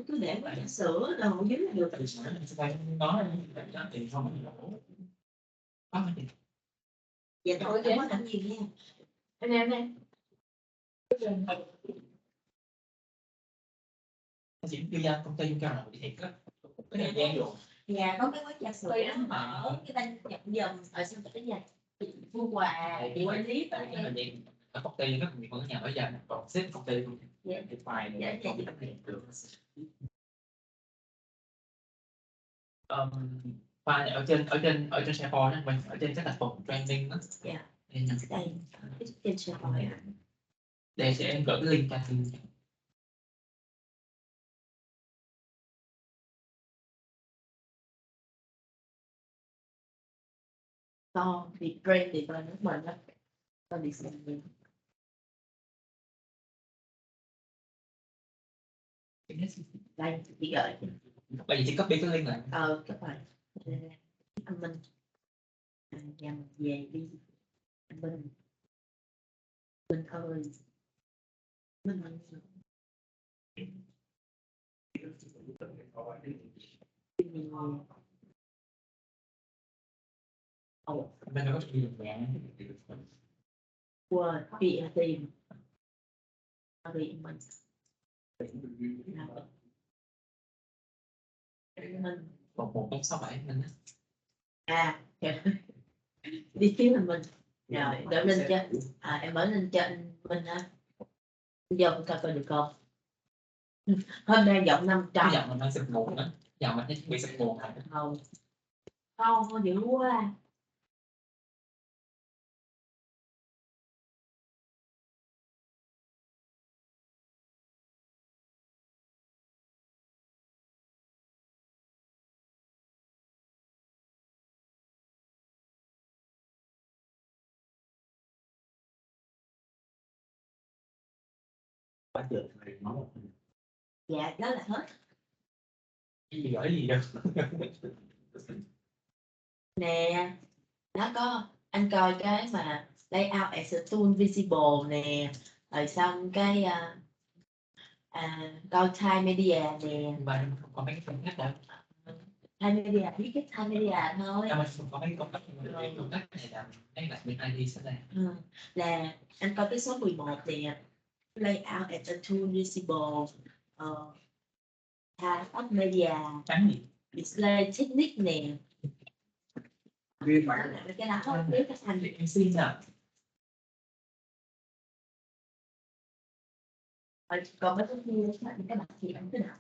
cứ để trà sữa đồ dưới là được. Tại sao anh sẽ phải nói em trả tiền không mình đổ. Có gì Dạ thôi em có làm gì nha. Em chỉ đưa ra công ty cho nào thì có cái thời gian rồi. nhà có cái quán trà sữa ở cái bên nhập dầm ở sân cái nhà mua quà quản lý tại Cái thời gian ở công ty rất nhiều nhà bây giờ còn xếp công ty luôn. dạ Cái file dạ này dạ không biết được. File ở trên SharePoint mình ở trên các là phần training đó. dạ Nên là đây trên sân hỏi đây sẽ em gửi cái link cho anh. to thì brand thì tôi nước mình đó tôi đi xem nhiều đây chị gửi Bây giờ chỉ copy cái link lại. các bạn anh Minh nhà mình về đi anh Minh Minh ơi Minh Bên đó có gì được nhẹ. quên bị tìm bị mình mình 11467 mình đi kiếm mình rồi đỡ lên cho em mở lên cho anh Minh ha giờ coi coi được không hôm nay giọng 500 cái giọng mình đang sụp nguồn đó. Giọng mình bị sụp nguồn rồi. không dữ quá Quá trời thì nó dạ đó là hết cái gì gửi gì đâu. nè nó có anh coi cái mà layout as a tool visible nè rồi xong cái coi time media nè Và không có mấy cái phần khác đâu. time media biết cái time media thôi Mà không có mấy công tác này là đây là bên ID sẽ là là anh coi cái số 11 nè layout as a tool visible time of media tránh gì. display technique nè Viên đó là cái đó không biết cái thành Thì em xin nào. còn mấy cái kia cái mặt thì anh cứ đọc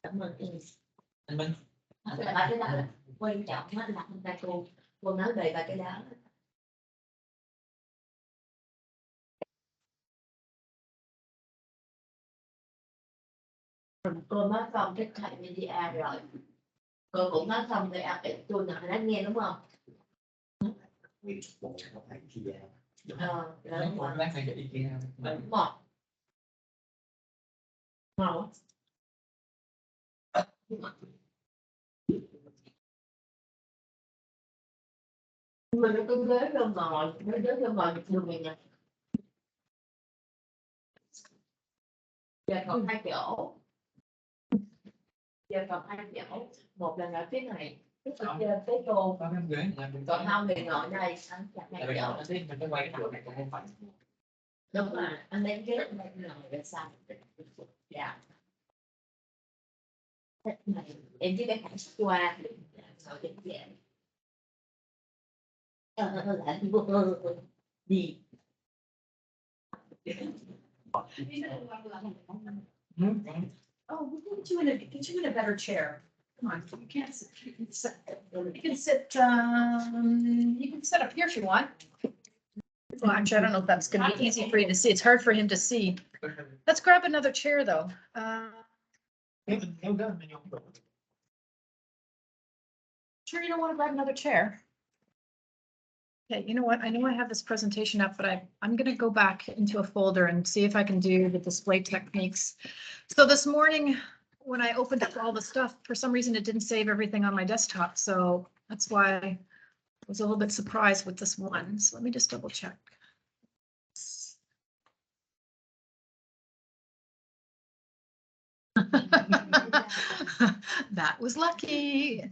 cảm ơn em Anh Minh. là ba cái đó là quan trọng á là người ta cô nói về ba cái đó Cô nói xong cái thầy media rồi. Cô cũng nói xong rồi tôi nào đã nghe đúng không? Nguyên bộ một cái thì Đúng rồi. lát phải cho ý kiến Đúng rồi. Ngon. Mình nó cứ ghế cho ngồi, nó ghế cho ngồi đường này nè. Giờ còn 2 chỗ. Giờ còn 2 chỗ. Một là ở phía này, cái trên cái cô. có cái ghế nhà mình Còn không thì ngồi đây, anh chặt tại 2 vì chỗ. nó biết mình phải quay cái chỗ này cũng không phải Đúng rồi, anh lấy ghế anh ngồi bên sau. Dạ. Này, em với cái cảnh qua ngồi trên ghế. Lại gì? Oh, we'll get you in a better chair. Come on, you can't sit, you can sit, you can sit up here if you want. Well, actually, I don't know if that's gonna be easy for you to see. It's hard for him to see. Let's grab another chair, though. Sure you don't want to grab another chair? Okay, you know what? I know I have this presentation up, but I'm gonna go back into a folder and see if I can do the display techniques. So this morning, when I opened up all the stuff, for some reason, it didn't save everything on my desktop, so that's why I was a little bit surprised with this one. So let me just double check. That was lucky.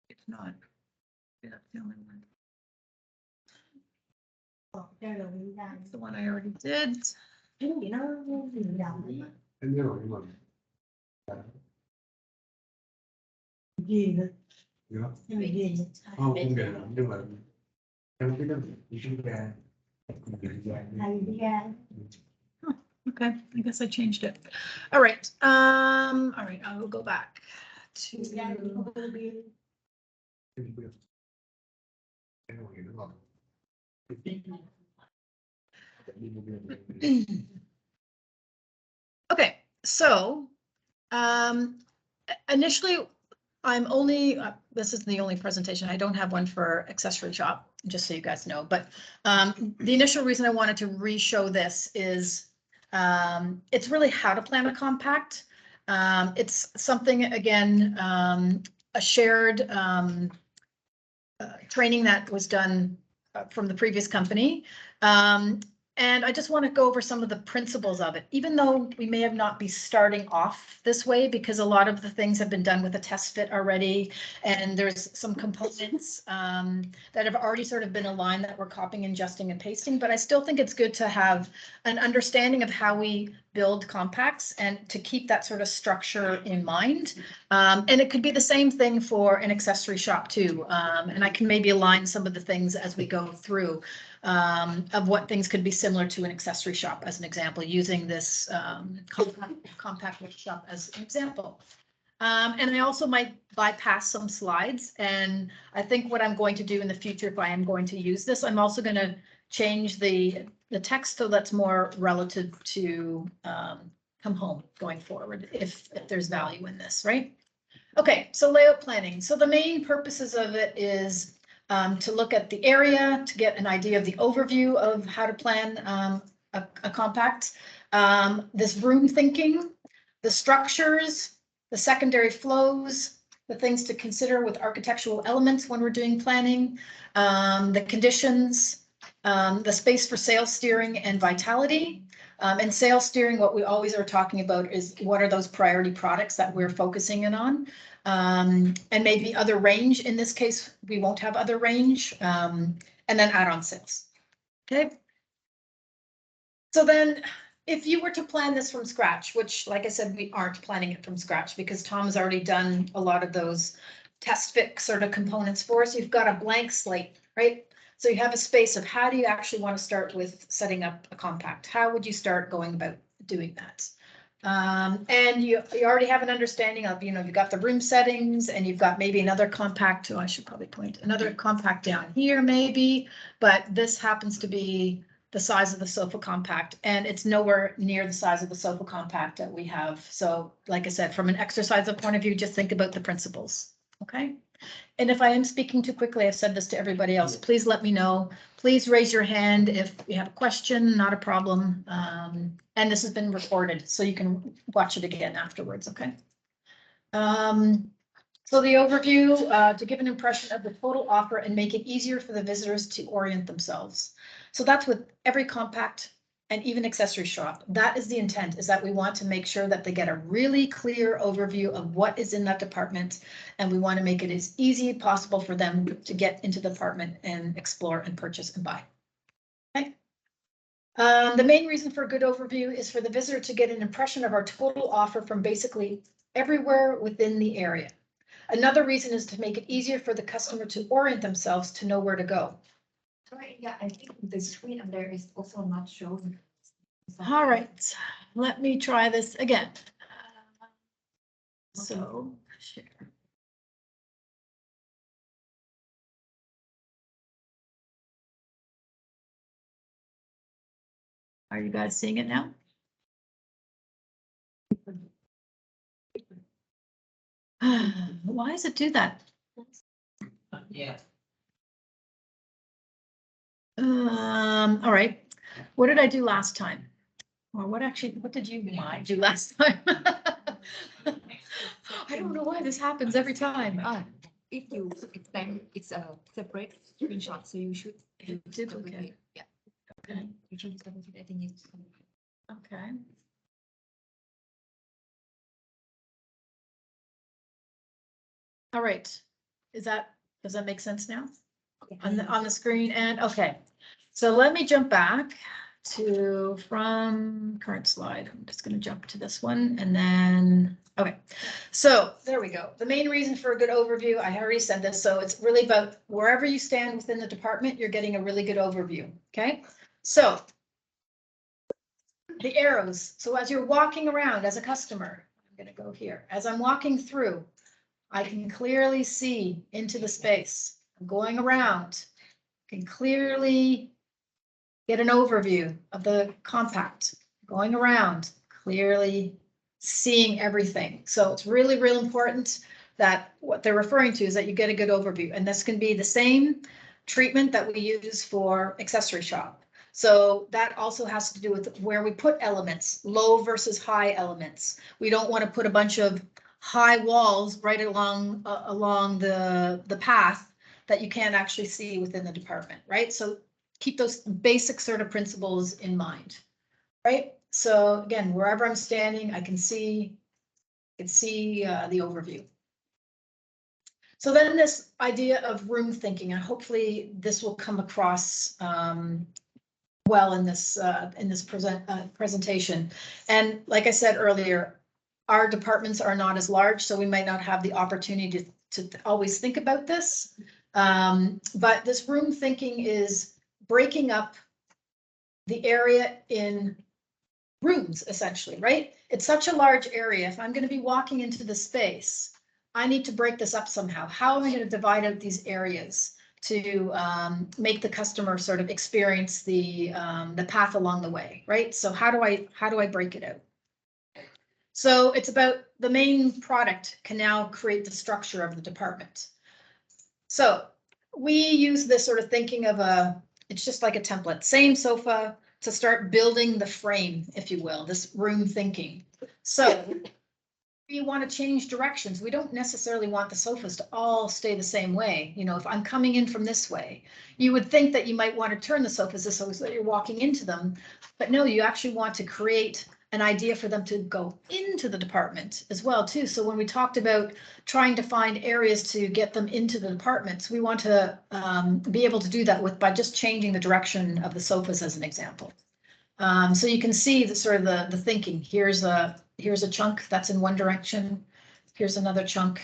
It's not. Yeah, that's the only one. Đây là mình đang That's the one I already did. cái gì nó mình đồng em nhớ rồi nhưng mà gì nữa nhớ gì không để nhưng mà em biết đó đi chúng ta này đi ra Okay, I guess I changed it. All right, I will go back to. ra không biết em biết em không hiểu rồi Okay, so initially, I'm only, this is the only presentation. I don't have one for accessory shop, just so you guys know. But the initial reason I wanted to re-show this is it's really how to plan a compact. It's something, again, a shared training that was done from the previous company. And I just want to go over some of the principles of it, even though we may have not be starting off this way, because a lot of the things have been done with a test fit already. And there's some components that have already sort of been aligned that we're copying, adjusting and pasting. But I still think it's good to have an understanding of how we build compacts and to keep that sort of structure in mind. And it could be the same thing for an accessory shop too. And I can maybe align some of the things as we go through of what things could be similar to an accessory shop as an example, using this compact workshop as an example. And I also might bypass some slides. And I think what I'm going to do in the future, if I am going to use this, I'm also going to change the text so that's more relative to come home going forward, if there's value in this, right? Okay, so layout planning. So the main purposes of it is to look at the area, to get an idea of the overview of how to plan a compact, this room thinking, the structures, the secondary flows, the things to consider with architectural elements when we're doing planning, the conditions, the space for sales steering and vitality. And sales steering, what we always are talking about is what are those priority products that we're focusing in on. And maybe other range. In this case, we won't have other range, and then add-on sales. Okay. So then if you were to plan this from scratch, which like I said, we aren't planning it from scratch because Tom has already done a lot of those test fit sort of components for us. You've got a blank slate, right? So you have a space of how do you actually want to start with setting up a compact? How would you start going about doing that? And you already have an understanding of, you've got the room settings and you've got maybe another compact, I should probably point, another compact down here maybe, but this happens to be the size of the sofa compact and it's nowhere near the size of the sofa compact that we have. So like I said, from an exercise point of view, just think about the principles, okay? And if I am speaking too quickly, I've said this to everybody else, please let me know. Please raise your hand if you have a question, not a problem. And this has been recorded, so you can watch it again afterwards, okay? So the overview, to give an impression of the total offer and make it easier for the visitors to orient themselves. So that's with every compact and even accessory shop. That is the intent, is that we want to make sure that they get a really clear overview of what is in that department. And we want to make it as easy as possible for them to get into the department and explore and purchase and buy. Okay. The main reason for a good overview is for the visitor to get an impression of our total offer from basically everywhere within the area. Another reason is to make it easier for the customer to orient themselves to know where to go. Sorry, yeah, I think the screen up there is also not showing. All right, let me try this again. So, share. Are you guys seeing it now? Why does it do that? Yeah. All right. What did I do last time? Or what did you do last time? I don't know why this happens every time. If you expand, it's a separate screenshot, so you should. Duplicate. Yeah. Okay. You should duplicate, I think it's. Okay. All right. Does that make sense now? On the screen and okay. So let me jump back to from current slide. I'm just going to jump to this one and then, okay. So there we go. The main reason for a good overview, I already said this. So it's really about wherever you stand within the department, you're getting a really good overview. Okay. So the arrows. So as you're walking around as a customer, I'm going to go here. As I'm walking through, I can clearly see into the space. I'm going around, can clearly get an overview of the compact, going around, clearly seeing everything. So it's really, really important that what they're referring to is that you get a good overview. And this can be the same treatment that we use for accessory shop. So that also has to do with where we put elements, low versus high elements. We don't want to put a bunch of high walls right along the path that you can't actually see within the department, right? So keep those basic sort of principles in mind, right? So again, wherever I'm standing, I can see the overview. So then this idea of room thinking, and hopefully this will come across well in this presentation. And like I said earlier, our departments are not as large, so we might not have the opportunity to always think about this. But this room thinking is breaking up the area in rooms, essentially, right? It's such a large area. If I'm going to be walking into the space, I need to break this up somehow. How am I going to divide up these areas to make the customer sort of experience the path along the way, right? So how do I break it out? So it's about the main product can now create the structure of the department. So we use this sort of thinking of it's just like a template, same sofa to start building the frame, if you will, this room thinking. So we want to change directions. We don't necessarily want the sofas to all stay the same way. You know, if I'm coming in from this way, you would think that you might want to turn the sofas so that you're walking into them. But no, you actually want to create an idea for them to go into the department as well too. So when we talked about trying to find areas to get them into the departments, we want to be able to do that by just changing the direction of the sofas as an example. So you can see the sort of the thinking. Here's a chunk that's in one direction. Here's another chunk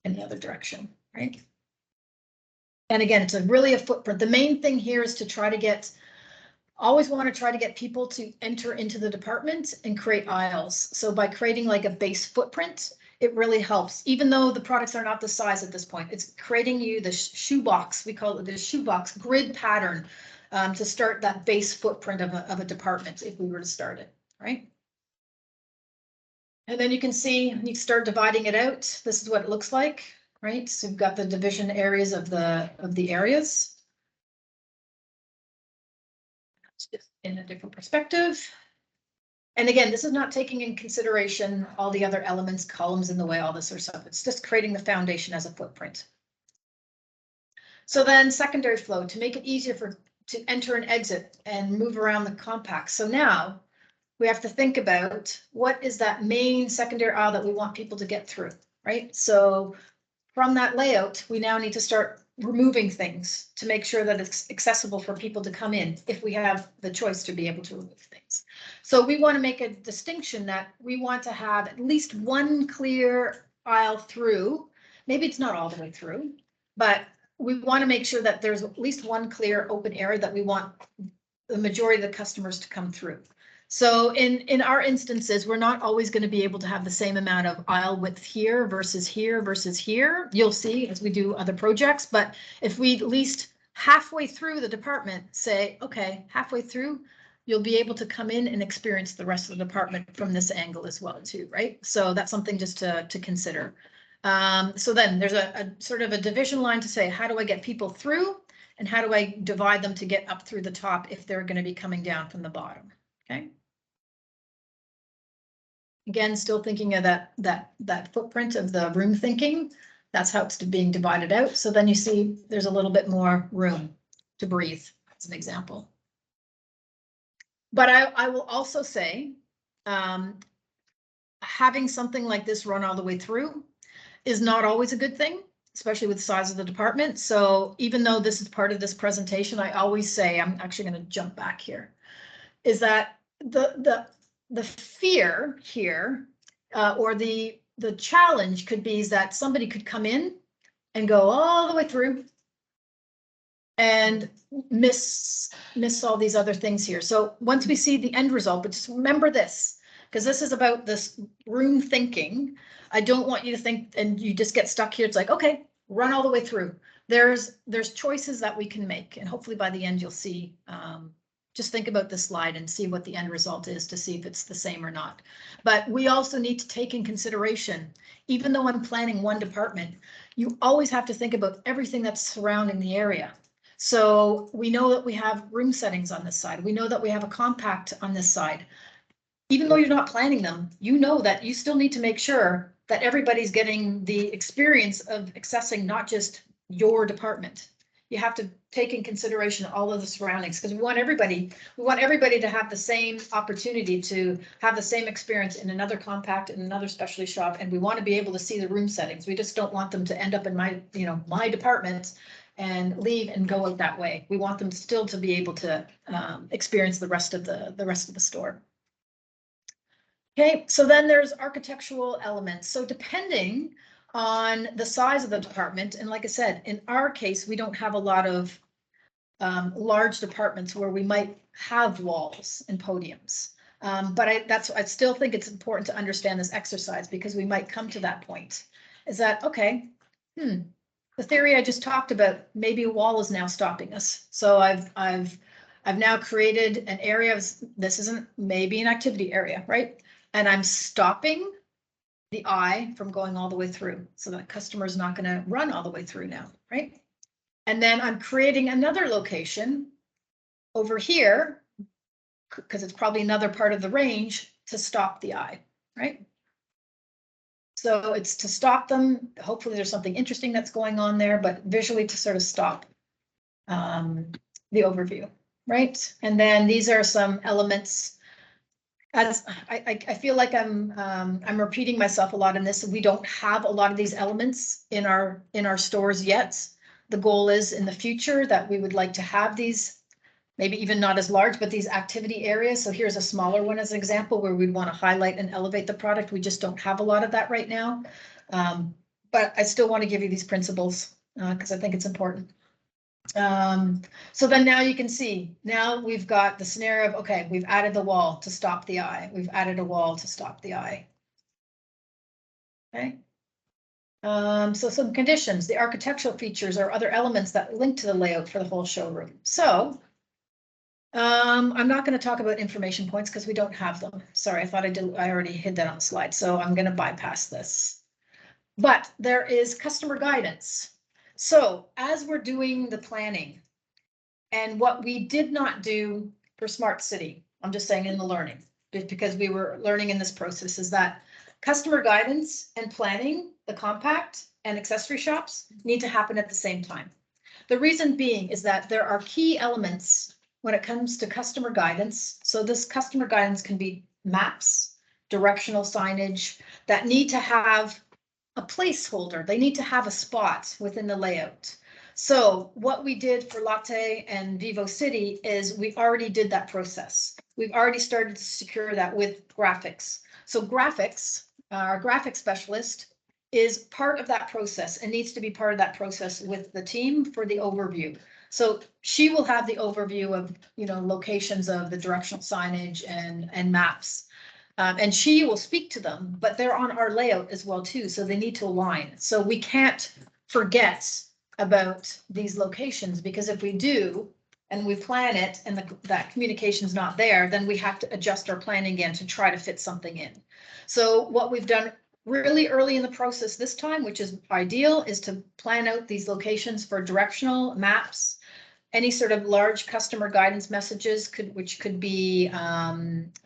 in the other direction, right? And again, it's really a footprint. The main thing here is to try to get always want to try to get people to enter into the department and create aisles. So by creating like a base footprint, it really helps, even though the products are not the size at this point. It's creating you the shoebox, we call it the shoebox grid pattern, to start that base footprint of a department if we were to start it, right? And then you can see, you start dividing it out. This is what it looks like, right? So we've got the division areas of the areas. Just in a different perspective. And again, this is not taking in consideration all the other elements, columns in the way, all this sort of stuff. It's just creating the foundation as a footprint. So then secondary flow, to make it easier to enter and exit and move around the compact. So now we have to think about what is that main secondary aisle that we want people to get through, right? So from that layout, we now need to start removing things to make sure that it's accessible for people to come in if we have the choice to be able to remove things. So we want to make a distinction that we want to have at least one clear aisle through. Maybe it's not all the way through, but we want to make sure that there's at least one clear open area that we want the majority of the customers to come through. So in our instances, we're not always going to be able to have the same amount of aisle width here versus here versus here. You'll see as we do other projects, but if we at least halfway through the department say, okay, halfway through, you'll be able to come in and experience the rest of the department from this angle as well too, right? So that's something just to consider. So then there's a sort of a division line to say, how do I get people through and how do I divide them to get up through the top if they're going to be coming down from the bottom, okay? Again, still thinking of that footprint of the room thinking. That's how it's being divided out. So then you see there's a little bit more room to breathe, as an example. But I will also say, having something like this run all the way through is not always a good thing, especially with the size of the department. So even though this is part of this presentation, I always say, I'm actually going to jump back here, is that the fear here, or the challenge could be is that somebody could come in and go all the way through and miss all these other things here. So once we see the end result, but just remember this, because this is about this room thinking. I don't want you to think and you just get stuck here. It's like, okay, run all the way through. There's choices that we can make, and hopefully by the end you'll see. Just think about this slide and see what the end result is to see if it's the same or not. But we also need to take in consideration, even though I'm planning one department, you always have to think about everything that's surrounding the area. So we know that we have room settings on this side. We know that we have a compact on this side. Even though you're not planning them, you know that you still need to make sure that everybody's getting the experience of accessing not just your department. You have to take in consideration all of the surroundings because we want everybody to have the same opportunity to have the same experience in another compact, in another specialty shop, and we want to be able to see the room settings. We just don't want them to end up in my department and leave and go out that way. We want them still to be able to experience the rest of the store. Okay, so then there's architectural elements. So depending on the size of the department, and like I said, in our case, we don't have a lot of large departments where we might have walls and podiums. But I still think it's important to understand this exercise because we might come to that point. Is that okay? The theory I just talked about, maybe a wall is now stopping us. So I've now created an area of, this isn't maybe an activity area, right? And I'm stopping the eye from going all the way through so that customer is not going to run all the way through now, right? And then I'm creating another location over here because it's probably another part of the range to stop the eye, right? So it's to stop them. Hopefully there's something interesting that's going on there, but visually to sort of stop the overview, right? And then these are some elements. As I feel like I'm repeating myself a lot in this. We don't have a lot of these elements in our stores yet. The goal is in the future that we would like to have these, maybe even not as large, but these activity areas. So here's a smaller one as an example where we'd want to highlight and elevate the product. We just don't have a lot of that right now. But I still want to give you these principles because I think it's important. So then now you can see, now we've got the scenario of, okay, we've added the wall to stop the eye. We've added a wall to stop the eye. Okay. So some conditions, the architectural features or other elements that link to the layout for the whole showroom. So I'm not going to talk about information points because we don't have them. Sorry, I thought I already hid that on the slide, so I'm going to bypass this. But there is customer guidance. So as we're doing the planning, and what we did not do for Smart City, I'm just saying in the learning, because we were learning in this process, is that customer guidance and planning, the compact and accessory shops need to happen at the same time. The reason being is that there are key elements when it comes to customer guidance. So this customer guidance can be maps, directional signage that need to have a placeholder. They need to have a spot within the layout. So what we did for Latte and Vivo City is we already did that process. We've already started to secure that with graphics. So graphics, our graphic specialist is part of that process and needs to be part of that process with the team for the overview. So she will have the overview of, you know, locations of the directional signage and maps. And she will speak to them, but they're on our layout as well too, so they need to align. So we can't forget about these locations, because if we do and we plan it and that communication's not there, then we have to adjust our planning again to try to fit something in. So what we've done really early in the process this time, which is ideal, is to plan out these locations for directional maps. Any sort of large customer guidance messages which could be, I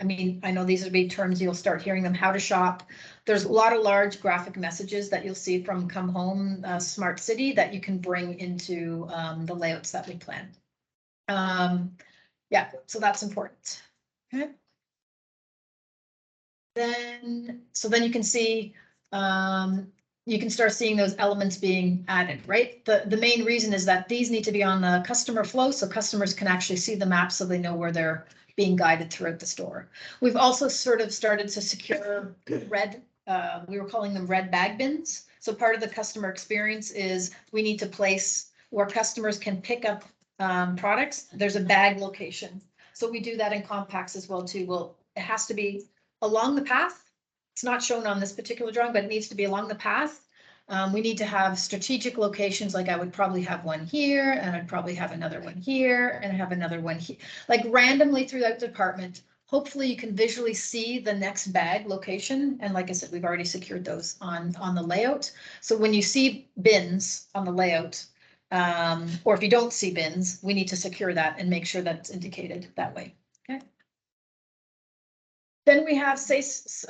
mean, I know these would be terms you'll start hearing them, how to shop. There's a lot of large graphic messages that you'll see from Come Home Smart City that you can bring into the layouts that we plan. Yeah, so that's important. Okay. So then you can see, you can start seeing those elements being added, right? The main reason is that these need to be on the customer flow so customers can actually see the map so they know where they're being guided throughout the store. We've also sort of started to secure red, we were calling them red bag bins. So part of the customer experience is we need to place where customers can pick up products. There's a bag location. So we do that in compacts as well too. Well, it has to be along the path. It's not shown on this particular drawing, but it needs to be along the path. We need to have strategic locations, like I would probably have one here, and I'd probably have another one here, and have another one here, like randomly throughout the department. Hopefully you can visually see the next bag location. And like I said, we've already secured those on the layout. So when you see bins on the layout, or if you don't see bins, we need to secure that and make sure that it's indicated that way. Okay. Then we have space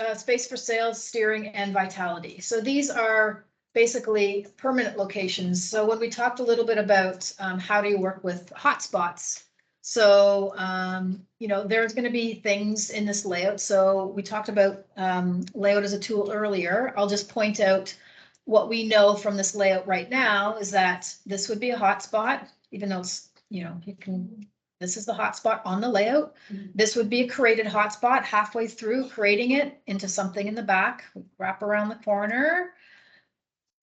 for sales, steering, and vitality. So these are basically permanent locations. So when we talked a little bit about how do you work with hotspots, so you know, there's going to be things in this layout. So we talked about layout as a tool earlier. I'll just point out what we know from this layout right now is that this would be a hotspot, even though it's, you know, you can. This is the hotspot on the layout. This would be a created hotspot halfway through creating it into something in the back, wrap around the corner.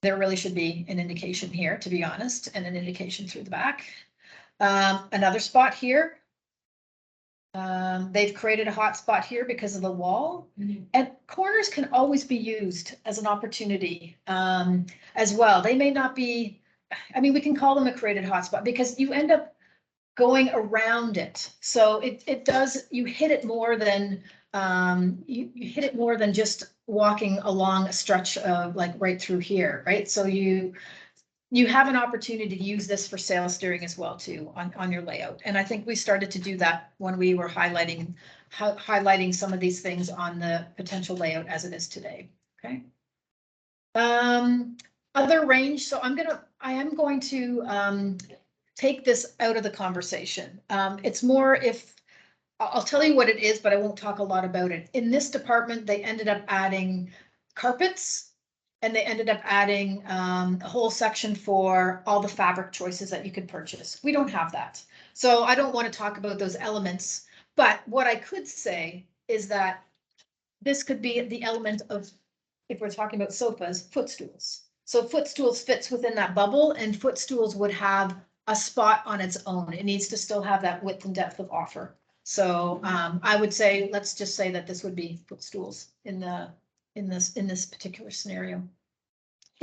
There really should be an indication here, to be honest, and an indication through the back. Another spot here. They've created a hotspot here because of the wall. And corners can always be used as an opportunity as well. They may not be, I mean, we can call them a created hotspot because you end up going around it. So it does, you hit it more than, you hit it more than just walking along a stretch of like right through here, right? So you have an opportunity to use this for sales steering as well too on your layout. And I think we started to do that when we were highlighting some of these things on the potential layout as it is today, okay? Other range, so I am going to take this out of the conversation. It's more if, I'll tell you what it is, but I won't talk a lot about it. In this department, they ended up adding carpets and they ended up adding a whole section for all the fabric choices that you could purchase. We don't have that. So I don't want to talk about those elements, but what I could say is that this could be the element of, if we're talking about sofas, footstools. So footstools fits within that bubble and footstools would have a spot on its own. It needs to still have that width and depth of offer. So I would say, let's just say that this would be footstools in this particular scenario.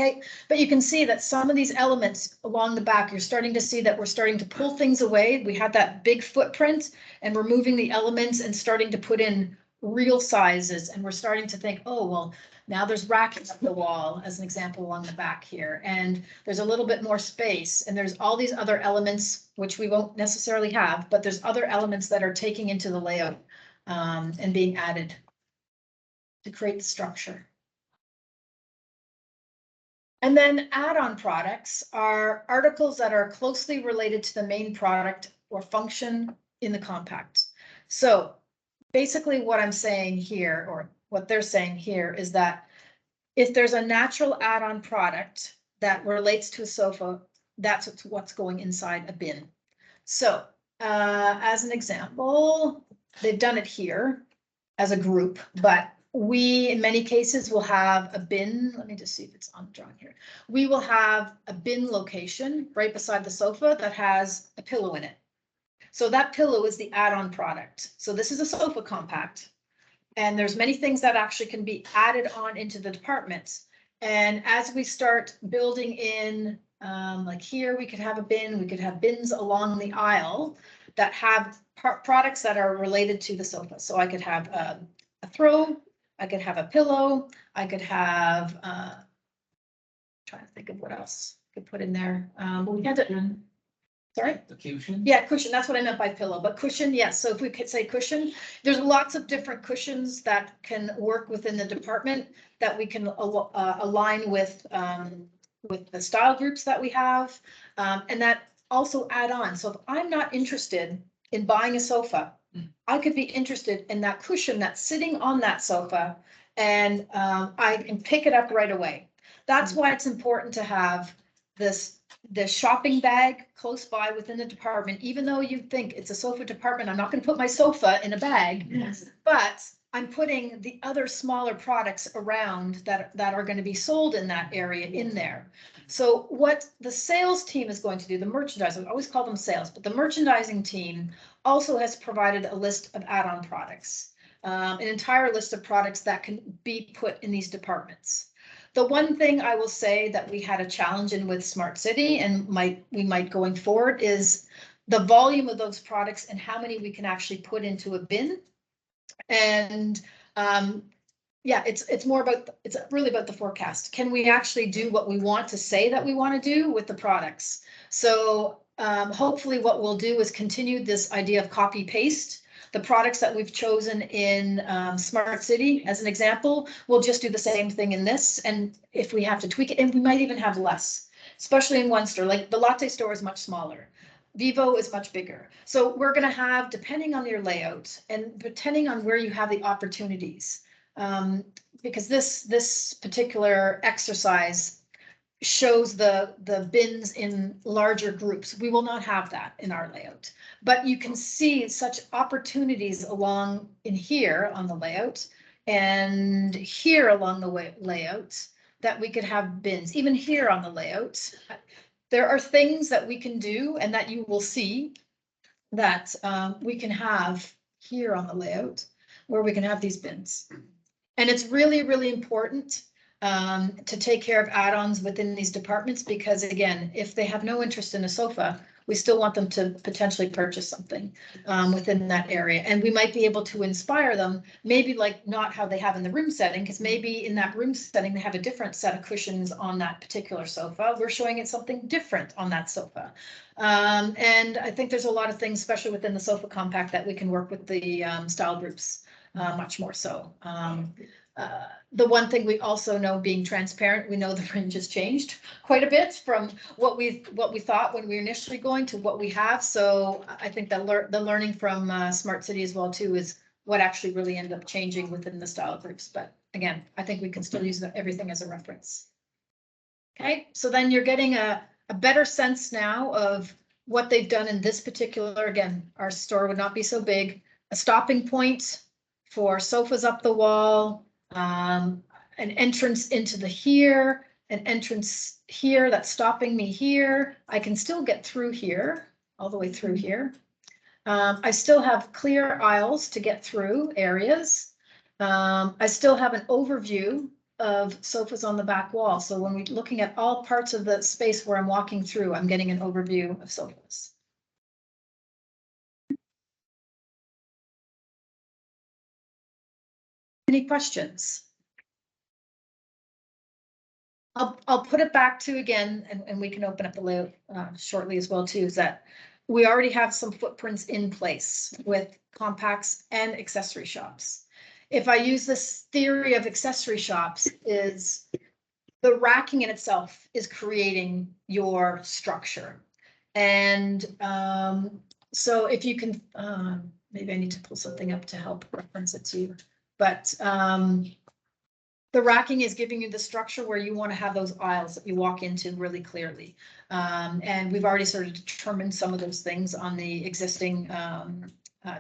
Okay, but you can see that some of these elements along the back, you're starting to see that we're starting to pull things away. We had that big footprint and we're moving the elements and starting to put in real sizes. And we're starting to think, oh, well, now there's racking up the wall as an example along the back here. And there's a little bit more space and there's all these other elements, which we won't necessarily have, but there's other elements that are taking into the layout and being added to create the structure. And then add-on products are articles that are closely related to the main product or function in the compact. So basically what I'm saying here, or what they're saying here, is that if there's a natural add-on product that relates to a sofa, that's what's going inside a bin. So as an example, they've done it here as a group, but we, in many cases, will have a bin. Let me just see if it's on the drawing here. We will have a bin location right beside the sofa that has a pillow in it. So that pillow is the add-on product. So this is a sofa compact. And there's many things that actually can be added on into the departments. And as we start building in, like here, we could have a bin, we could have bins along the aisle that have products that are related to the sofa. So I could have a throw, I could have a pillow, I could have, trying to think of what else I could put in there. We had it, sorry? The cushion? Yeah, cushion, that's what I meant by pillow, but cushion, yes, so if we could say cushion, there's lots of different cushions that can work within the department that we can align with the style groups that we have, and that also add on. So if I'm not interested in buying a sofa, I could be interested in that cushion that's sitting on that sofa, and I can pick it up right away. That's why it's important to have the shopping bag close by within the department. Even though you think it's a sofa department, I'm not going to put my sofa in a bag, Yes. but I'm putting the other smaller products around that are going to be sold in that area in there. So what the sales team is going to do, the merchandising, I always call them sales, but the merchandising team also has provided a list of add-on products, an entire list of products that can be put in these departments. The one thing I will say that we had a challenge in with Smart City and we might going forward is the volume of those products and how many we can actually put into a bin. And yeah, it's more about, it's really about the forecast. Can we actually do what we want to say that we want to do with the products? So hopefully what we'll do is continue this idea of copy paste. The products that we've chosen in Smart City, as an example, we'll just do the same thing in this. And if we have to tweak it, and we might even have less, especially in one store, like the Latte store is much smaller. Vivo is much bigger. So we're going to have, depending on your layout and depending on where you have the opportunities, because this particular exercise shows the bins in larger groups. We will not have that in our layout, but you can see such opportunities along in here on the layout and here along the layout that we could have bins, even here on the layout. There are things that we can do and that you will see that we can have here on the layout where we can have these bins. And it's really, really important to take care of add-ons within these departments, because again, if they have no interest in a sofa, we still want them to potentially purchase something within that area. And we might be able to inspire them, maybe like not how they have in the room setting, because maybe in that room setting, they have a different set of cushions on that particular sofa. We're showing it something different on that sofa. And I think there's a lot of things, especially within the sofa compact, that we can work with the style groups much more so. The one thing we also know, being transparent, we know the range has changed quite a bit from what we thought when we were initially going to what we have. So I think that the learning from Smart City as well too is what actually really ended up changing within the style groups. But again, I think we can still use everything as a reference. Okay, so then you're getting a better sense now of what they've done in this particular. Again, our store would not be so big. A stopping point for sofas up the wall. An entrance into the here, an entrance here that's stopping me here. I can still get through here, all the way through here. I still have clear aisles to get through areas. I still have an overview of sofas on the back wall. So when we're looking at all parts of the space where I'm walking through, I'm getting an overview of sofas. Any questions? I'll put it back to again, and we can open up the layout shortly as well too, is that we already have some footprints in place with compacts and accessory shops. If I use this theory of accessory shops, is the racking in itself is creating your structure. And so if you can, maybe I need to pull something up to help reference it to you, but the racking is giving you the structure where you want to have those aisles that you walk into really clearly. And we've already sort of determined some of those things on the existing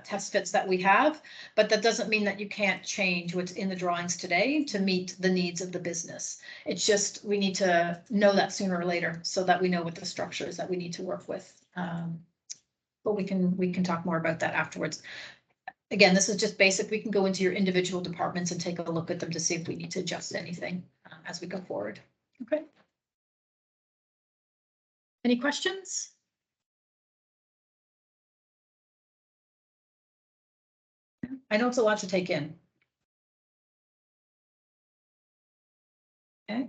test fits that we have, but that doesn't mean that you can't change what's in the drawings today to meet the needs of the business. It's just, we need to know that sooner or later so that we know what the structure is that we need to work with. But we can talk more about that afterwards. Again, this is just basic. We can go into your individual departments and take a look at them to see if we need to adjust anything as we go forward. Okay. Any questions? I know it's a lot to take in. Okay.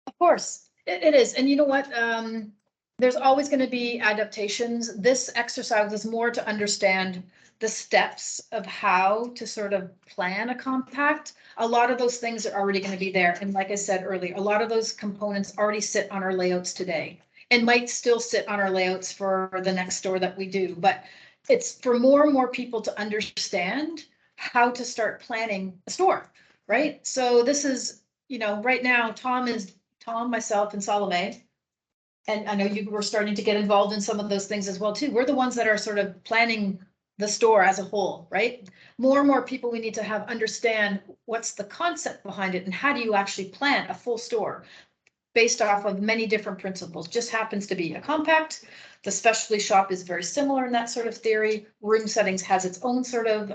Of course, it is. And you know what? There's always going to be adaptations. This exercise is more to understand the steps of how to sort of plan a compact. A lot of those things are already going to be there. And like I said earlier, a lot of those components already sit on our layouts today and might still sit on our layouts for the next store that we do. But it's for more and more people to understand how to start planning a store, right? So this is, you know, right now, Tom, myself, and Salome. And I know you were starting to get involved in some of those things as well too. We're the ones that are sort of planning the store as a whole, right? More and more people we need to have understand what's the concept behind it and how do you actually plan a full store based off of many different principles. Just happens to be a compact. The specialty shop is very similar in that sort of theory. Room settings has its own sort of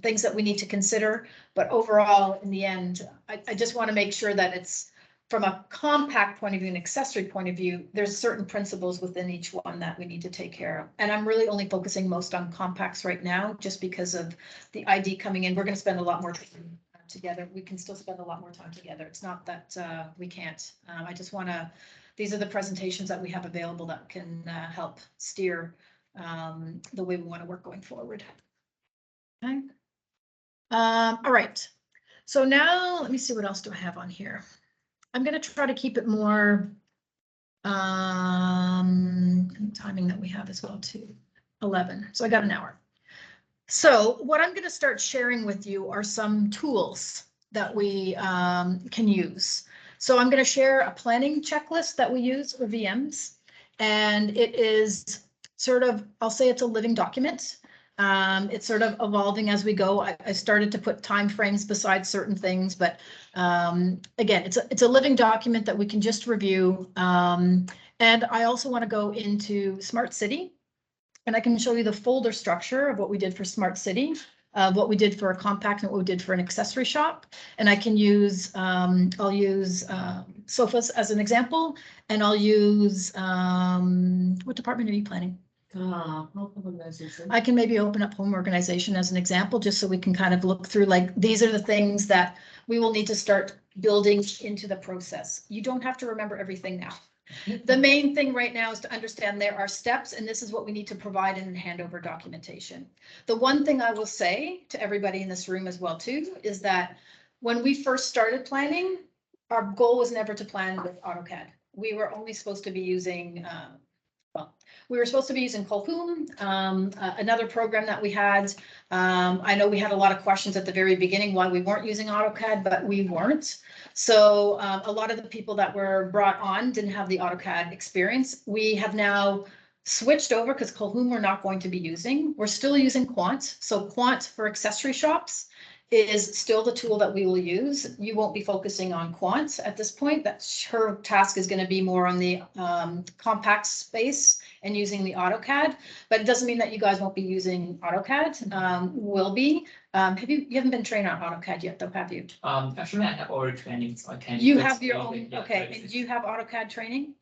things that we need to consider. But overall, in the end, I just want to make sure that it's from a compact point of view, an accessory point of view, there's certain principles within each one that we need to take care of. And I'm really only focusing most on compacts right now, just because of the ID coming in. We're going to spend a lot more time together. We can still spend a lot more time together. It's not that we can't. I just want to, these are the presentations that we have available that can help steer the way we want to work going forward. Okay. All right. So now let me see, what else do I have on here? I'm going to try to keep it more timing that we have as well too. 11. So I got an hour. So what I'm going to start sharing with you are some tools that we can use. So I'm going to share a planning checklist that we use for VMs, and it is sort of, I'll say it's a living document. It's sort of evolving as we go. I started to put timeframes beside certain things, but again, it's a living document that we can just review. And I also want to go into Smart City, and I can show you the folder structure of what we did for Smart City, what we did for a compact, and what we did for an accessory shop. And I can use, I'll use sofas as an example, and I'll use, what department are you planning? Home organization. I can maybe open up home organization as an example, just so we can kind of look through, like, these are the things that we will need to start building into the process. You don't have to remember everything now. The main thing right now is to understand there are steps, and this is what we need to provide in handover documentation. The one thing I will say to everybody in this room as well too, is that when we first started planning, our goal was never to plan with AutoCAD. We were only supposed to be using, we were supposed to be using Colpoon, another program that we had. I know we had a lot of questions at the very beginning why we weren't using AutoCAD, but we weren't. So a lot of the people that were brought on didn't have the AutoCAD experience. We have now switched over because Colhoun we're not going to be using. We're still using Quant. So Quant for accessory shops is still the tool that we will use. You won't be focusing on Quant at this point. That's her task is going to be more on the compact space and using the AutoCAD. But it doesn't mean that you guys won't be using AutoCAD. Will be. You haven't been trained on AutoCAD yet, though, have you? Actually, I have already training, so I can. You just have your use own. it, yeah, Okay, very and you have AutoCAD training.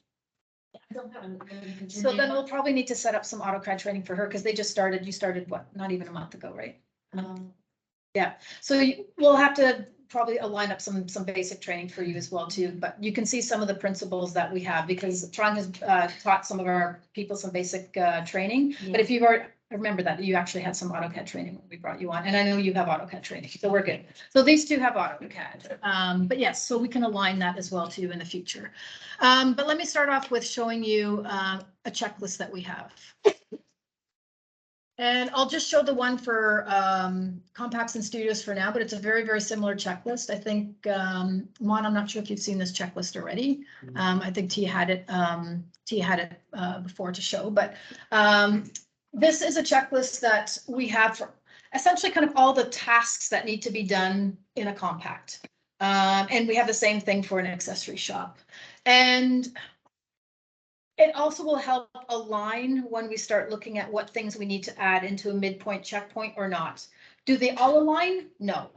I don't have an- So then we'll probably need to set up some AutoCAD training for her because they just started. You started what? Not even a month ago, right? So we'll have to probably align up some basic training for you as well too, but you can see some of the principles that we have because Trung has taught some of our people some basic training. But if you've already, remember that you actually had some AutoCAD training when we brought you on, and I know you have AutoCAD training, so we're good. So these two have AutoCAD, but yes, so we can align that as well too in the future. But let me start off with showing you a checklist that we have. And I'll just show the one for compacts and studios for now, but it's a very, very similar checklist. I think, Mon, I'm not sure if you've seen this checklist already. I think T had it before to show, but this is a checklist that we have for essentially kind of all the tasks that need to be done in a compact. And we have the same thing for an accessory shop. And it also will help align when we start looking at what things we need to add into a midpoint checkpoint or not. Do they all align? No.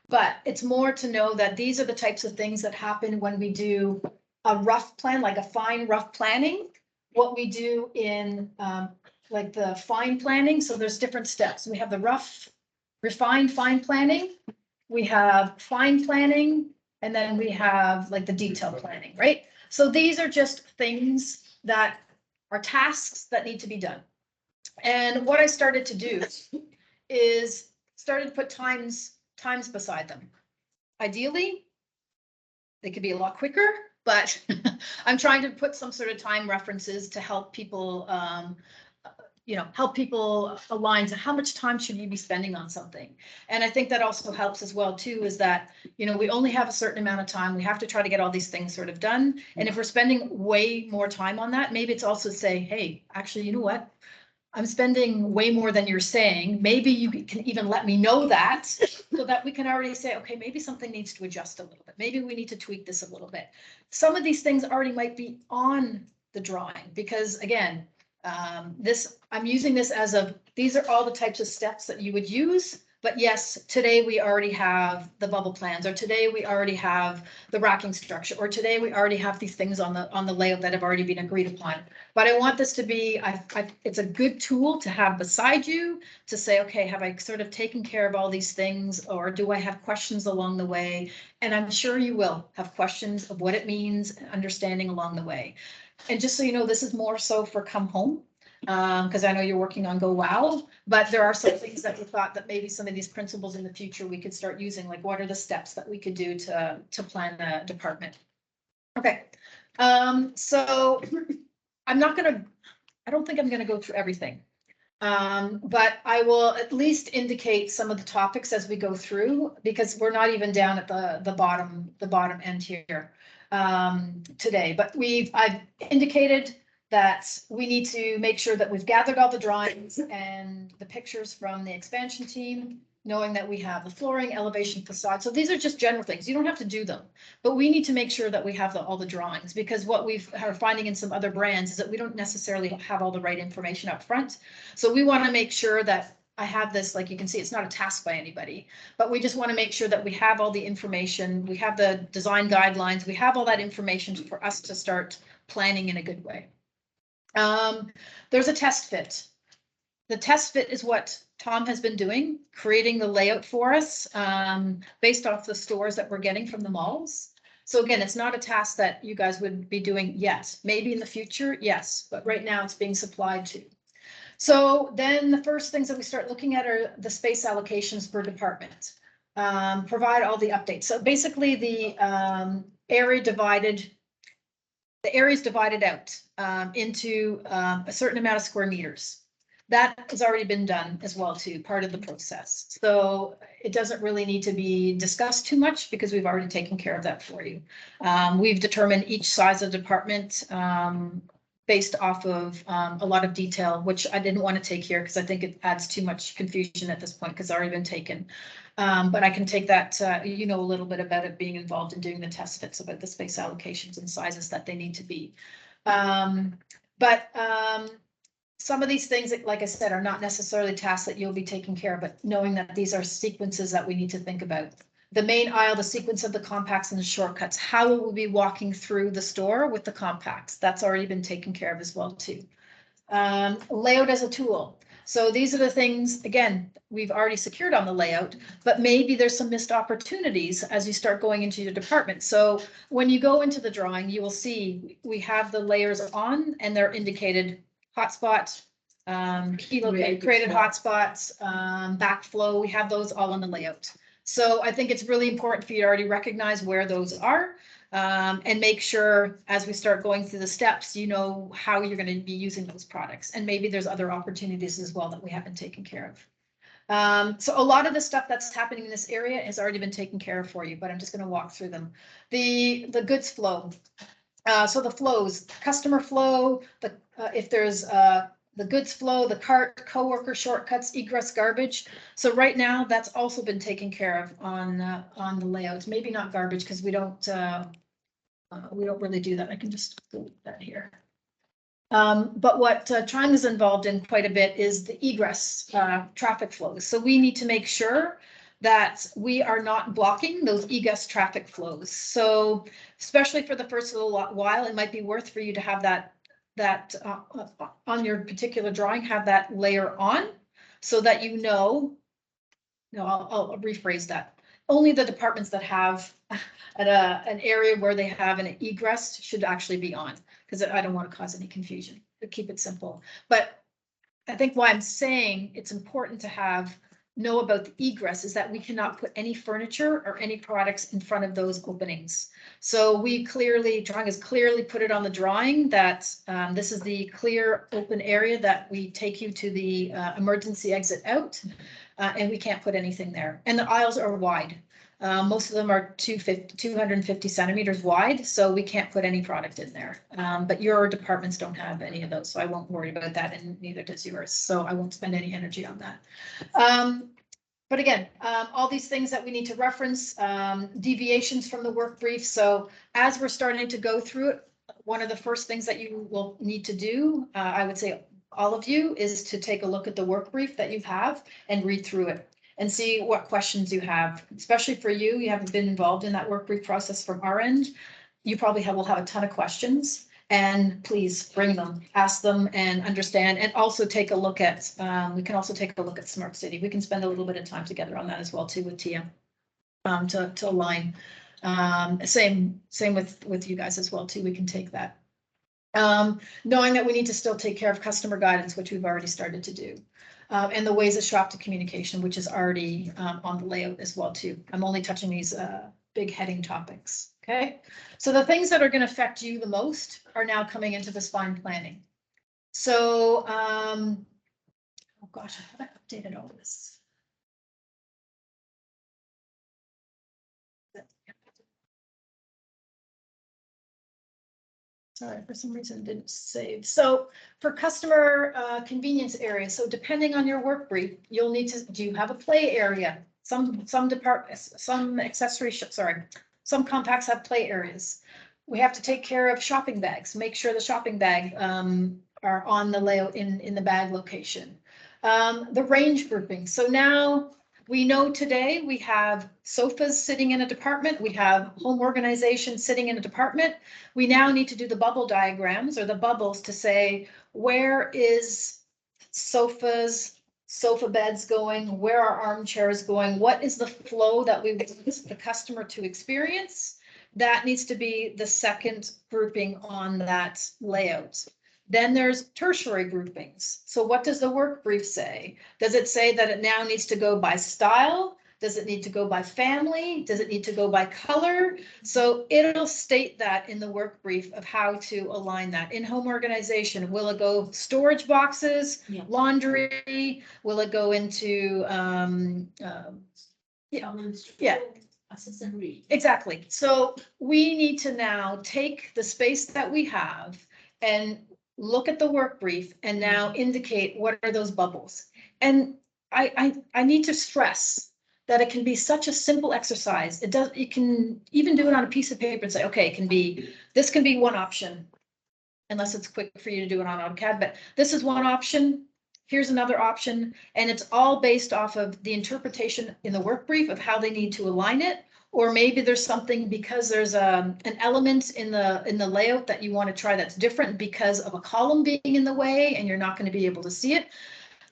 But it's more to know that these are the types of things that happen when we do a rough plan, like a fine rough planning. What we do in like the fine planning. So there's different steps. We have the rough, refined fine planning. We have fine planning, and then we have like the detailed planning, right? So these are just things that are tasks that need to be done. And what I started to do is started to put times beside them. Ideally, they could be a lot quicker, but I'm trying to put some sort of time references to help people, help people align to how much time should you be spending on something. And I think that also helps as well too, is that, we only have a certain amount of time. We have to try to get all these things sort of done. And if we're spending way more time on that, maybe it's also say, hey, actually, you know what? I'm spending way more than you're saying. Maybe you can even let me know that so that we can already say, okay, maybe something needs to adjust a little bit. Maybe we need to tweak this a little bit. Some of these things already might be on the drawing because again, I'm using this as these are all the types of steps that you would use. But yes, today we already have the bubble plans, or today we already have the racking structure, or today we already have these things on the layout that have already been agreed upon. But I want this to be, it's a good tool to have beside you to say, okay, have I sort of taken care of all these things, or do I have questions along the way? And I'm sure you will have questions of what it means, understanding along the way. And just so you know, this is more so for come home, because I know you're working on Go Wow, but there are some things that we thought that maybe some of these principles in the future we could start using, like what are the steps that we could do to plan a department? Okay, so I don't think I'm gonna go through everything. But I will at least indicate some of the topics as we go through, because we're not even down at the bottom end here today, but I've indicated that we need to make sure that we've gathered all the drawings and the pictures from the expansion team, knowing that we have the flooring, elevation, facade. So these are just general things. You don't have to do them, but we need to make sure that we have all the drawings, because what we are finding in some other brands is that we don't necessarily have all the right information up front. So we want to make sure that I have this, like you can see, it's not a task by anybody, but we just want to make sure that we have all the information, we have the design guidelines, we have all that information for us to start planning in a good way. There's a test fit. The test fit is what Tom has been doing, creating the layout for us based off the stores that we're getting from the malls. So again, it's not a task that you guys would be doing yet. Maybe in the future, yes, but right now it's being supplied to. So then the first things that we start looking at are the space allocations per department. Provide all the updates. So basically the area is divided out into a certain amount of square meters. That has already been done as well too, part of the process. So it doesn't really need to be discussed too much because we've already taken care of that for you. We've determined each size of department based off of a lot of detail, which I didn't want to take here because I think it adds too much confusion at this point because it's already been taken. But I can take that, you know, a little bit about it being involved in doing the test fits about the space allocations and sizes that they need to be. Some of these things, like I said, are not necessarily tasks that you'll be taking care of, but knowing that these are sequences that we need to think about. The main aisle, the sequence of the compacts and the shortcuts, how will we be walking through the store with the compacts? That's already been taken care of as well too. Layout as a tool. So these are the things, again, we've already secured on the layout, but maybe there's some missed opportunities as you start going into your department. So when you go into the drawing, you will see we have the layers on and they're indicated hotspot, created hotspots, backflow. We have those all on the layout. So I think it's really important for you to already recognize where those are and make sure as we start going through the steps, you know how you're going to be using those products. And maybe there's other opportunities as well that we haven't taken care of. So a lot of the stuff that's happening in this area has already been taken care of for you, but I'm just going to walk through them. The goods flow. So the flows, customer flow, if there's the goods flow, the cart, coworker shortcuts, egress, garbage. So right now, that's also been taken care of on the layout. Maybe not garbage because we don't really do that. I can just delete that here. But what Triangle is involved in quite a bit is the egress traffic flows. So we need to make sure that we are not blocking those egress traffic flows. So especially for the first little while, it might be worth for you to have that on your particular drawing, have that layer on so that you know, no, I'll rephrase that. Only the departments that have an area where they have an egress should actually be on, because I don't want to cause any confusion, to keep it simple. But I think why I'm saying it's important to know about the egress is that we cannot put any furniture or any products in front of those openings. So we clearly, drawing has clearly put it on the drawing that this is the clear open area that we take you to the emergency exit out, and we can't put anything there. And the aisles are wide. Most of them are 250 centimeters wide, so we can't put any product in there. But your departments don't have any of those, so I won't worry about that, and neither does yours. So I won't spend any energy on that. But again, all these things that we need to reference, deviations from the work brief. So as we're starting to go through it, one of the first things that you will need to do, I would say all of you, is to take a look at the work brief that you have and read through it and see what questions you have, especially for you. You haven't been involved in that work brief process from our end. You probably will have a ton of questions. And please bring them, ask them and understand, and also take a look at, we can also take a look at Smart City. We can spend a little bit of time together on that as well too with Tia, to align. Same with you guys as well too. We can take that. Knowing that we need to still take care of customer guidance, which we've already started to do. And the ways of shop to communication, which is already on the layout as well too. I'm only touching these big heading topics. Okay, so the things that are going to affect you the most are now coming into the spine planning. So, oh gosh, I thought I updated all this. Sorry, for some reason it didn't save. So for customer convenience area, so depending on your work brief, you'll need to, do you have a play area? Some departments, some accessories, sorry. Some compacts have play areas. We have to take care of shopping bags. Make sure the shopping bag are on the layout in the bag location. The range grouping. So now we know today we have sofas sitting in a department. We have home organization sitting in a department. We now need to do the bubble diagrams or the bubbles to say, where is sofa beds going, where are armchairs going, what is the flow that we want the customer to experience? That needs to be the second grouping on that layout. Then there's tertiary groupings. So what does the work brief say? Does it say that it now needs to go by style? Does it need to go by family? Does it need to go by color? So it'll state that in the work brief of how to align that. In home organization, will it go storage boxes, laundry? Will it go into, accessory. Exactly. So we need to now take the space that we have and look at the work brief and now indicate what are those bubbles. And I need to stress that it can be such a simple exercise. You can even do it on a piece of paper and say, okay, this can be one option. Unless it's quick for you to do it on AutoCAD, but this is one option. Here's another option, and it's all based off of the interpretation in the work brief of how they need to align it. Or maybe there's something because there's an element in the layout that you want to try that's different because of a column being in the way and you're not going to be able to see it.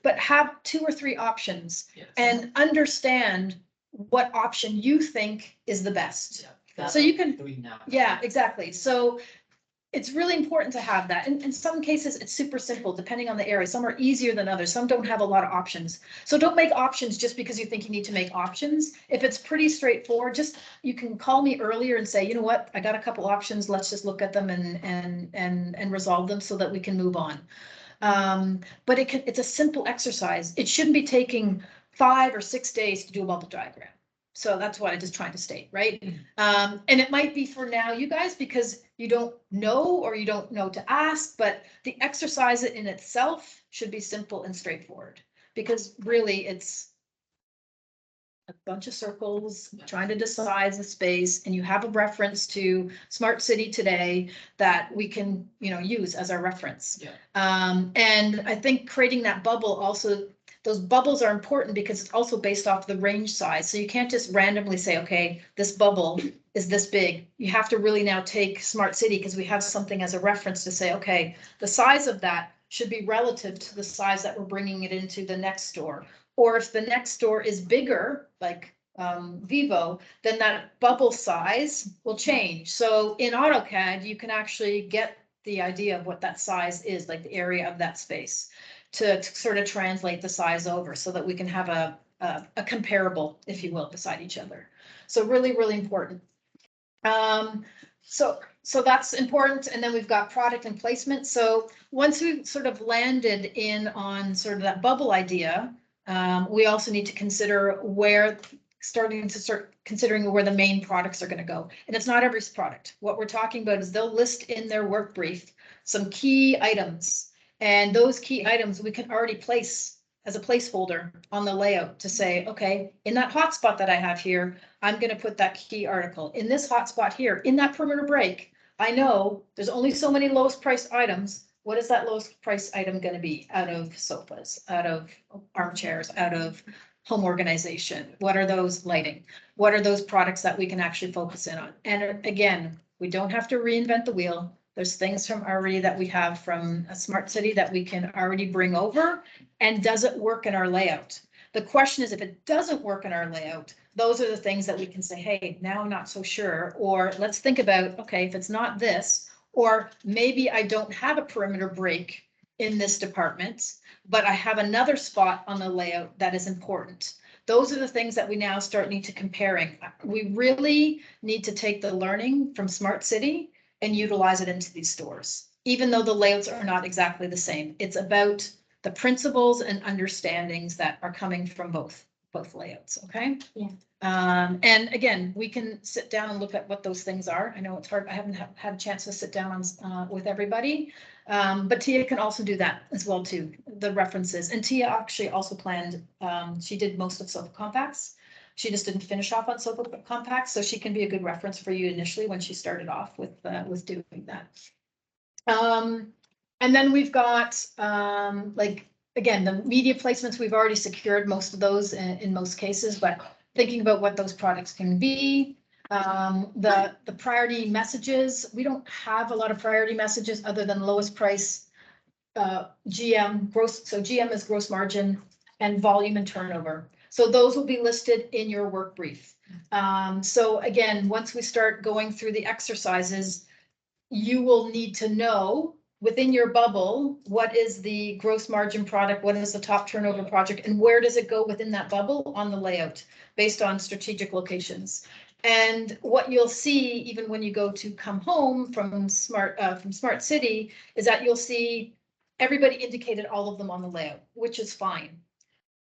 But have 2 or 3 options Yes. and understand what option you think is the best. Yeah. So you can, Doing now. yeah, exactly. So it's really important to have that. In some cases, it's super simple, depending on the area. Some are easier than others. Some don't have a lot of options. So don't make options just because you think you need to make options. If it's pretty straightforward, you can call me earlier and say, you know what, I got a couple options. Let's just look at them and resolve them so that we can move on. But it's a simple exercise. It shouldn't be taking 5 or 6 days to do a bubble diagram. So that's what I just trying to state, right? And it might be for now, you guys, because you don't know or you don't know to ask, but the exercise in itself should be simple and straightforward. Because really it's a bunch of circles trying to decide the space, and you have a reference to Smart City today that we can, use as our reference. Yeah. And I think creating that bubble also, those bubbles are important because it's also based off the range size. So you can't just randomly say, okay, this bubble is this big. You have to really now take Smart City because we have something as a reference to say, okay, the size of that should be relative to the size that we're bringing it into the next store. Or if the next store is bigger, like Vivo, then that bubble size will change. So in AutoCAD, you can actually get the idea of what that size is, like the area of that space, to sort of translate the size over so that we can have a comparable, if you will, beside each other. So really, really important. So that's important. And then we've got product and placement. So once we've sort of landed in on sort of that bubble idea, we also need to consider start considering where the main products are going to go. And it's not every product. What we're talking about is they'll list in their work brief some key items. And those key items we can already place as a placeholder on the layout to say, okay, in that hotspot that I have here, I'm going to put that key article. In this hotspot here, in that perimeter break, I know there's only so many lowest priced items. What is that lowest price item going to be out of sofas, out of armchairs, out of home organization? What are those lighting? What are those products that we can actually focus in on? And again, we don't have to reinvent the wheel. There's things from already that we have from a Smart City that we can already bring over. And does it work in our layout? The question is, if it doesn't work in our layout, those are the things that we can say, hey, now I'm not so sure. Or let's think about, okay, if it's not this, or maybe I don't have a perimeter break in this department, but I have another spot on the layout that is important. Those are the things that we now need to comparing. We really need to take the learning from Smart City and utilize it into these stores, even though the layouts are not exactly the same. It's about the principles and understandings that are coming from both layouts, okay? Yeah. And again, we can sit down and look at what those things are. I know it's hard. I haven't had a chance to sit down with everybody, but Tia can also do that as well too, the references. And Tia actually also planned, she did most of Sofa Compacts. She just didn't finish off on Sofa Compacts, so she can be a good reference for you initially when she started off with doing that. And then we've got like, again, the media placements, we've already secured most of those in most cases, but thinking about what those products can be. The priority messages, we don't have a lot of priority messages other than lowest price, GM, gross. So GM is gross margin and volume and turnover. So those will be listed in your work brief. So again, once we start going through the exercises, you will need to know within your bubble, what is the gross margin product? What is the top turnover project? And where does it go within that bubble on the layout based on strategic locations? And what you'll see, even when you go to come home from Smart City, is that you'll see everybody indicated all of them on the layout, which is fine.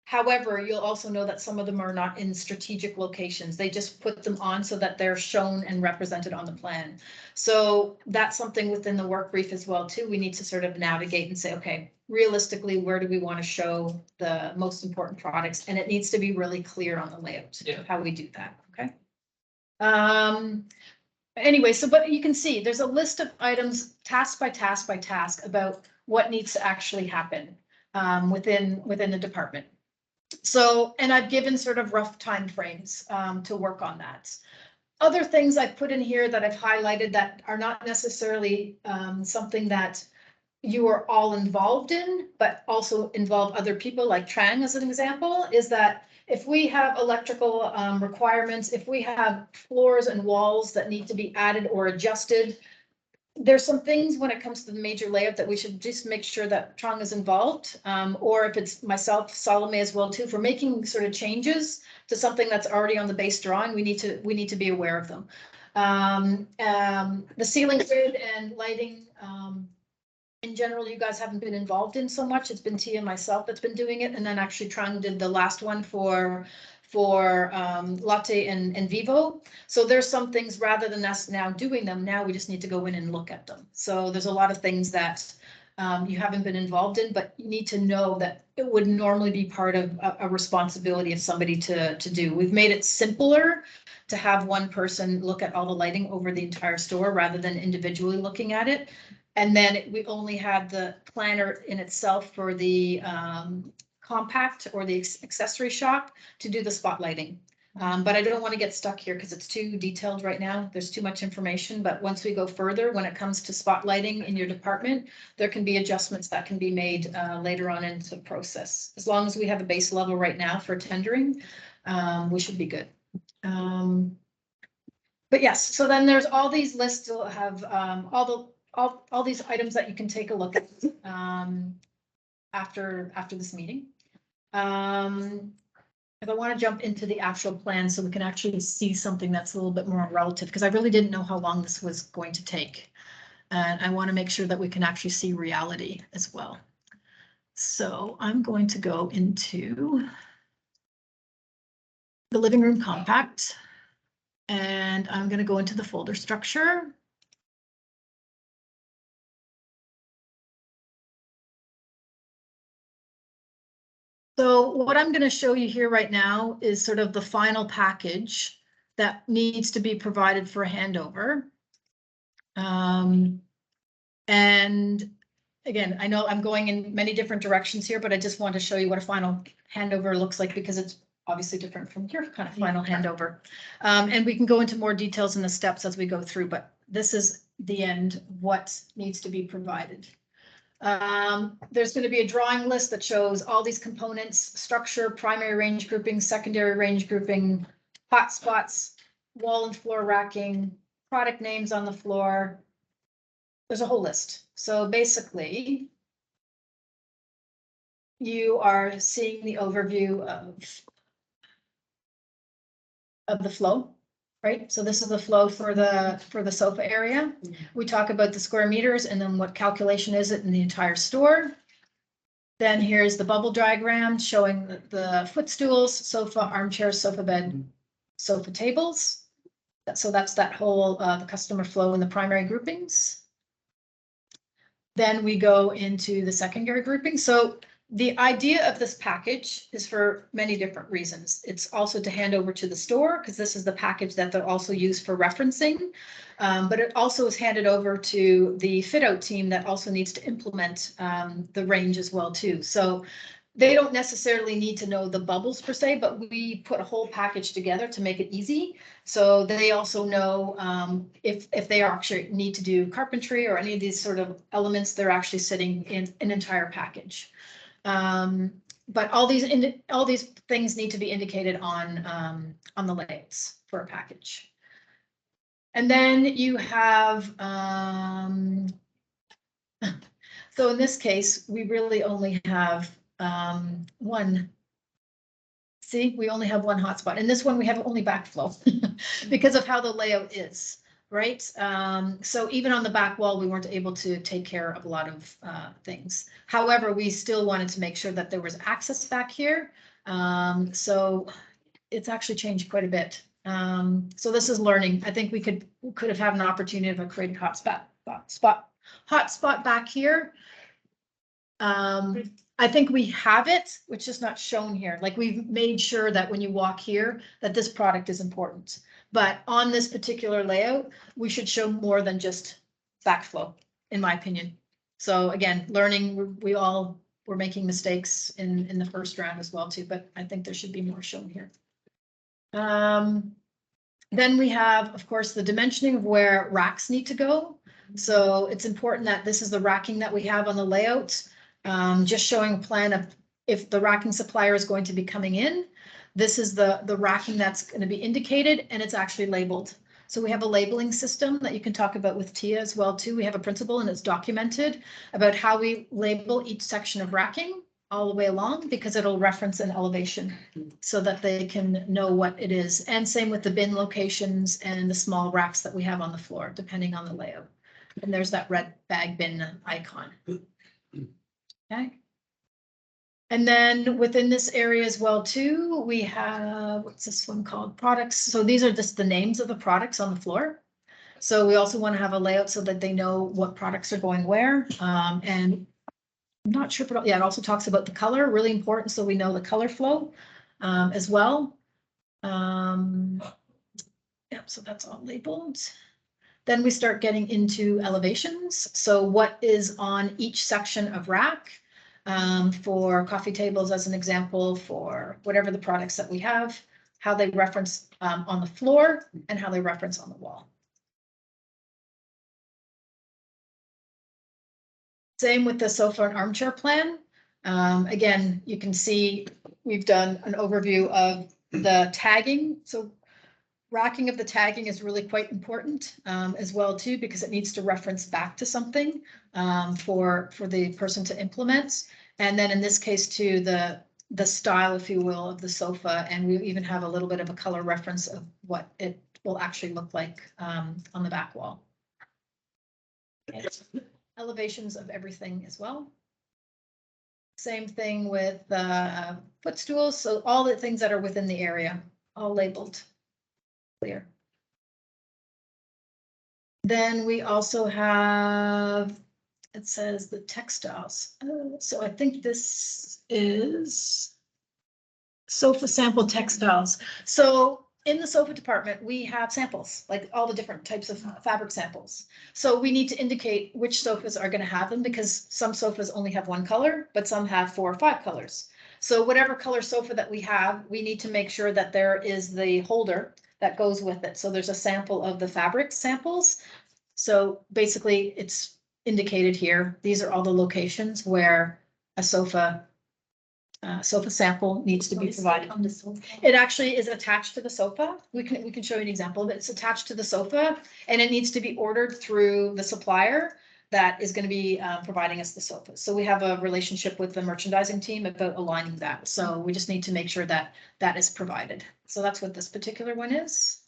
However, you'll also know that some of them are not in strategic locations. They just put them on so that they're shown and represented on the plan. So that's something within the work brief as well too. We need to sort of navigate and say, okay, realistically, where do we want to show the most important products? And it needs to be really clear on the layout, Yeah. how we do that, okay? Anyway, so, but you can see there's a list of items, task by task by task, about what needs to actually happen within the department. So, and I've given sort of rough timeframes to work on that. Other things I've put in here that I've highlighted that are not necessarily something that you are all involved in, but also involve other people, like Trang as an example, is that if we have electrical requirements, if we have floors and walls that need to be added or adjusted, there's some things when it comes to the major layout that we should just make sure that Trong is involved, or if it's myself, Salome as well too, for making sort of changes to something that's already on the base drawing, we need to be aware of them. The ceiling grid and lighting, in general, you guys haven't been involved in so much. It's been Tia and myself that's been doing it, and then actually Trong did the last one for Latte and Vivo. So there's some things, rather than us now doing them, now we just need to go in and look at them. So there's a lot of things that you haven't been involved in, but you need to know that it would normally be part of a responsibility of somebody to do. We've made it simpler to have one person look at all the lighting over the entire store rather than individually looking at it. And then we only had the planner in itself for the compact or the accessory shop to do the spotlighting. But I don't want to get stuck here because it's too detailed right now. There's too much information, but once we go further, when it comes to spotlighting in your department, there can be adjustments that can be made later on into the process. As long as we have a base level right now for tendering, we should be good. But yes, so then there's all these lists will have all these items that you can take a look at after this meeting. If I want to jump into the actual plan so we can actually see something that's a little bit more relative, because I really didn't know how long this was going to take. And I want to make sure that we can actually see reality as well. So I'm going to go into the living room compact, and I'm going to go into the folder structure. So what I'm going to show you here right now is sort of the final package that needs to be provided for a handover. And again, I know I'm going in many different directions here, but I just want to show you what a final handover looks like because it's obviously different from your kind of final handover. And we can go into more details in the steps as we go through, but this is the end, what needs to be provided. There's going to be a drawing list that shows all these components: structure, primary range grouping, secondary range grouping, hotspots, wall and floor racking, product names on the floor. There's a whole list. So basically, you are seeing the overview of the flow, right? So this is the flow for the sofa area. We talk about the square meters and then what calculation is it in the entire store. Then here's the bubble diagram showing the footstools, sofa, armchairs, sofa bed, sofa tables. So that's that whole the customer flow in the primary groupings. Then we go into the secondary grouping. So the idea of this package is for many different reasons. It's also to hand over to the store because this is the package that they'll also use for referencing. But it also is handed over to the fit out team that also needs to implement the range as well too. So they don't necessarily need to know the bubbles per se, but we put a whole package together to make it easy. So they also know if they actually need to do carpentry or any of these sort of elements, they're actually sitting in an entire package. But all these things need to be indicated on the layouts for a package. And then you have, so in this case, we really only have one. See, we only have one hotspot. In this one, we have only backflow because of how the layout is, right? So even on the back wall, we weren't able to take care of a lot of things. However, we still wanted to make sure that there was access back here So it's actually changed quite a bit. So this is learning. I think we could have had an opportunity of a created hotspot back here. I think we have it, which is not shown here. Like we've made sure that when you walk here, that this product is important. But on this particular layout, we should show more than just backflow, in my opinion. So again, learning, we all were making mistakes in the first round as well too, but I think there should be more shown here. Then we have, of course, the dimensioning of where racks need to go. So it's important that this is the racking that we have on the layout. Just showing a plan of if the racking supplier is going to be coming in, this is the racking that's going to be indicated, and it's actually labeled. So we have a labeling system that you can talk about with Tia as well too. We have a principle and it's documented about how we label each section of racking all the way along, because it'll reference an elevation so that they can know what it is. And same with the bin locations and the small racks that we have on the floor, depending on the layout. And there's that red bag bin icon. Okay. And then within this area as well too, we have, what's this one called? Products. So these are just the names of the products on the floor. So we also want to have a layout so that they know what products are going where. And I'm not sure, but yeah, it also talks about the color, really important. So we know the color flow as well. Yep, so that's all labeled. Then we start getting into elevations. So what is on each section of rack for coffee tables, as an example, for whatever the products that we have, how they reference on the floor and how they reference on the wall. Same with the sofa and armchair plan. Again, you can see we've done an overview of the tagging. So racking of the tagging is really quite important as well too, because it needs to reference back to something for the person to implement. And then in this case too, the style, if you will, of the sofa, and we even have a little bit of a color reference of what it will actually look like on the back wall. Okay. Elevations of everything as well. Same thing with footstools. So all the things that are within the area, all labeled clear. Then we also have, it says the textiles. So I think this is sofa sample textiles. So in the sofa department, we have samples, like all the different types of fabric samples. So we need to indicate which sofas are going to have them, because some sofas only have one color, but some have 4 or 5 colors. So whatever color sofa that we have, we need to make sure that there is the holder that goes with it. So there's a sample of the fabric samples. So basically it's indicated here. These are all the locations where a sofa sample needs to be provided. On the sofa. It actually is attached to the sofa. We can show you an example of it. It's attached to the sofa, and it needs to be ordered through the supplier that is going to be providing us the sofa. So we have a relationship with the merchandising team about aligning that. So we just need to make sure that that is provided. So that's what this particular one is.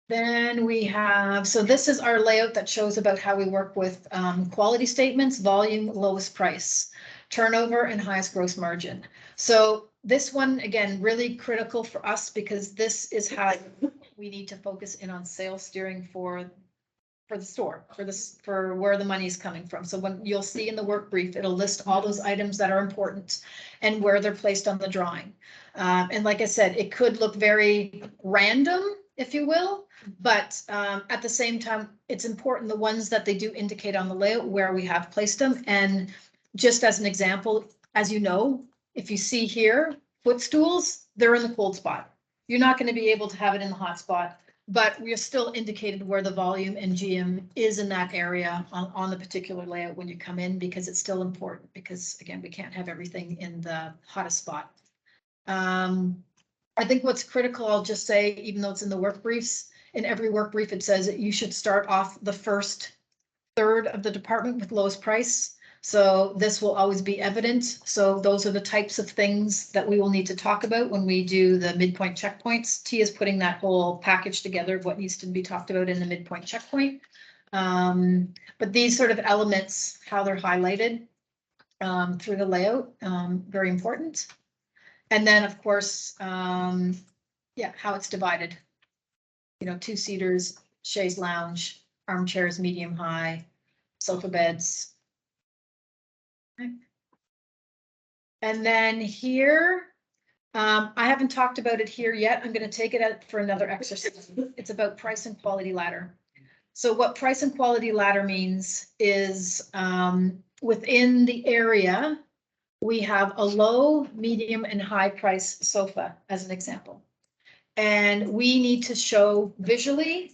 Then we have, so this is our layout that shows about how we work with quality statements, volume, lowest price, turnover, and highest gross margin. So this one, again, really critical for us, because this is how we need to focus in on sales steering for the store, for where the money is coming from. So when you'll see in the work brief, it'll list all those items that are important and where they're placed on the drawing. And like I said, it could look very random, if you will, but at the same time, it's important the ones that they do indicate on the layout where we have placed them. And just as an example, as you know, if you see here, footstools, they're in the cold spot. You're not going to be able to have it in the hot spot, but we are still indicated where the volume and GM is in that area on the particular layout when you come in, because it's still important, because again, we can't have everything in the hottest spot. I think what's critical, I'll just say, even though it's in the work briefs, in every work brief, it says that you should start off the first third of the department with lowest price. So this will always be evident. So those are the types of things that we will need to talk about when we do the midpoint checkpoints. T is putting that whole package together of what needs to be talked about in the midpoint checkpoint. But these sort of elements, how they're highlighted, through the layout, very important. And then, of course, yeah, how it's divided. You know, 2-seaters, chaise lounge, armchairs, medium high, sofa beds. Okay. And then here, I haven't talked about it here yet. I'm going to take it out for another exercise. It's about price and quality ladder. So what price and quality ladder means is within the area, we have a low, medium, and high price sofa as an example. And we need to show visually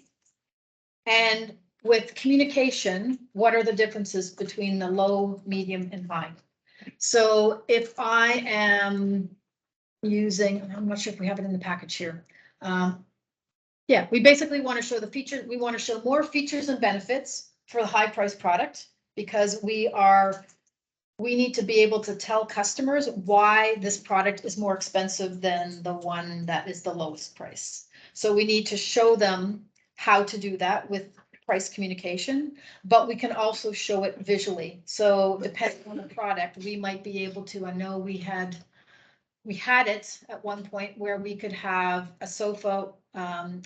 and with communication, what are the differences between the low, medium, and high? So if I am using, I'm not sure if we have it in the package here. Yeah, we basically want to show the features. We want to show more features and benefits for the high price product because we need to be able to tell customers why this product is more expensive than the one that is the lowest price. So we need to show them how to do that with price communication, but we can also show it visually. So depending on the product, we might be able to, I know we had it at one point where we could have a sofa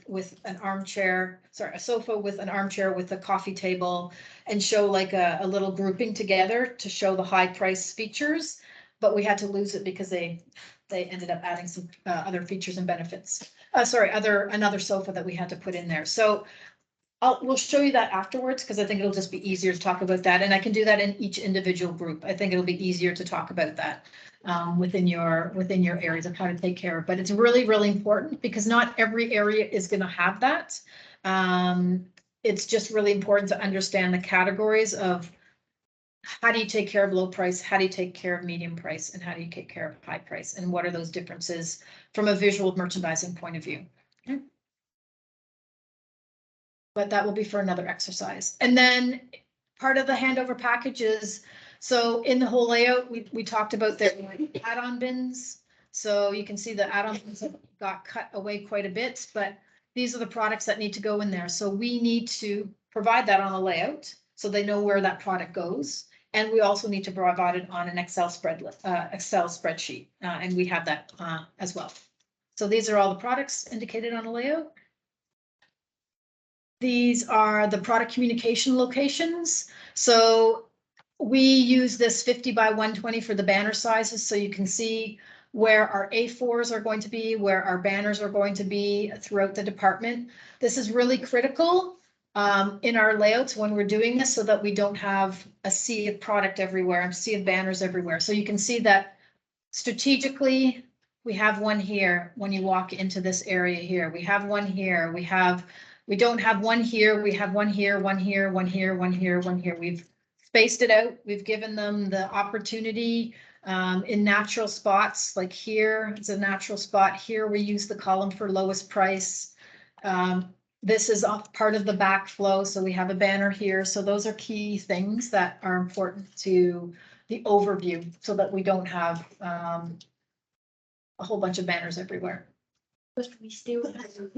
with an armchair, a sofa with an armchair with a coffee table and show like a little grouping together to show the high price features. But we had to lose it because they ended up adding some other features and benefits. Another sofa that we had to put in there. So we'll show you that afterwards because I think it'll just be easier to talk about that. And I can do that in each individual group. I think it'll be easier to talk about that within your areas of how to take care of. But it's really, really important because not every area is going to have that. It's just really important to understand the categories of how do you take care of low price, how do you take care of medium price, and how do you take care of high price, and what are those differences from a visual merchandising point of view. Okay. But that will be for another exercise. And then part of the handover packages. So in the whole layout, we talked about the add-on bins. So you can see the add-on bins have got cut away quite a bit, but these are the products that need to go in there. So we need to provide that on a layout so they know where that product goes. And we also need to provide it on an Excel spreadsheet. And we have that as well. So these are all the products indicated on a layout. These are the product communication locations. So we use this 50 by 120 for the banner sizes. So you can see where our A4s are going to be, where our banners are going to be throughout the department. This is really critical in our layouts when we're doing this so that we don't have a sea of product everywhere, a sea of banners everywhere. So you can see that strategically, we have one here when you walk into this area here. We have one here. We don't have one here. We have one here, one here, one here, one here, one here. We've spaced it out. We've given them the opportunity in natural spots, like here, it's a natural spot. Here we use the column for lowest price. This is part of the backflow, so we have a banner here. So those are key things that are important to the overview so that we don't have a whole bunch of banners everywhere. But we still have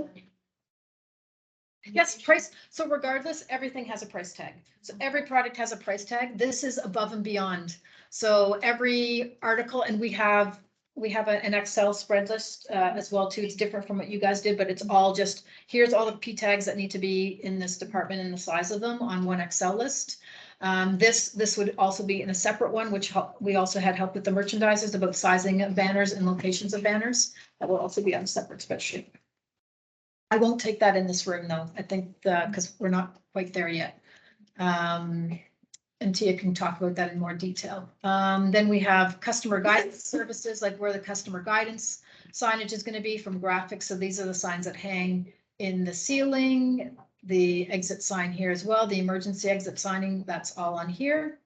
Yes, price. So regardless, everything has a price tag. So every product has a price tag. This is above and beyond. So every article, and we have an Excel spread list as well too. It's different from what you guys did, but it's all just, here's all the P tags that need to be in this department and the size of them on one Excel list. This would also be in a separate one, which we also had help with the merchandisers about sizing of banners and locations of banners. That will also be on a separate spreadsheet. I won't take that in this room though. I think because we're not quite there yet. And Tia can talk about that in more detail. Then we have customer guidance services, like where the customer guidance signage is going to be from graphics. So these are the signs that hang in the ceiling, the exit sign here as well, the emergency exit signing, that's all on here.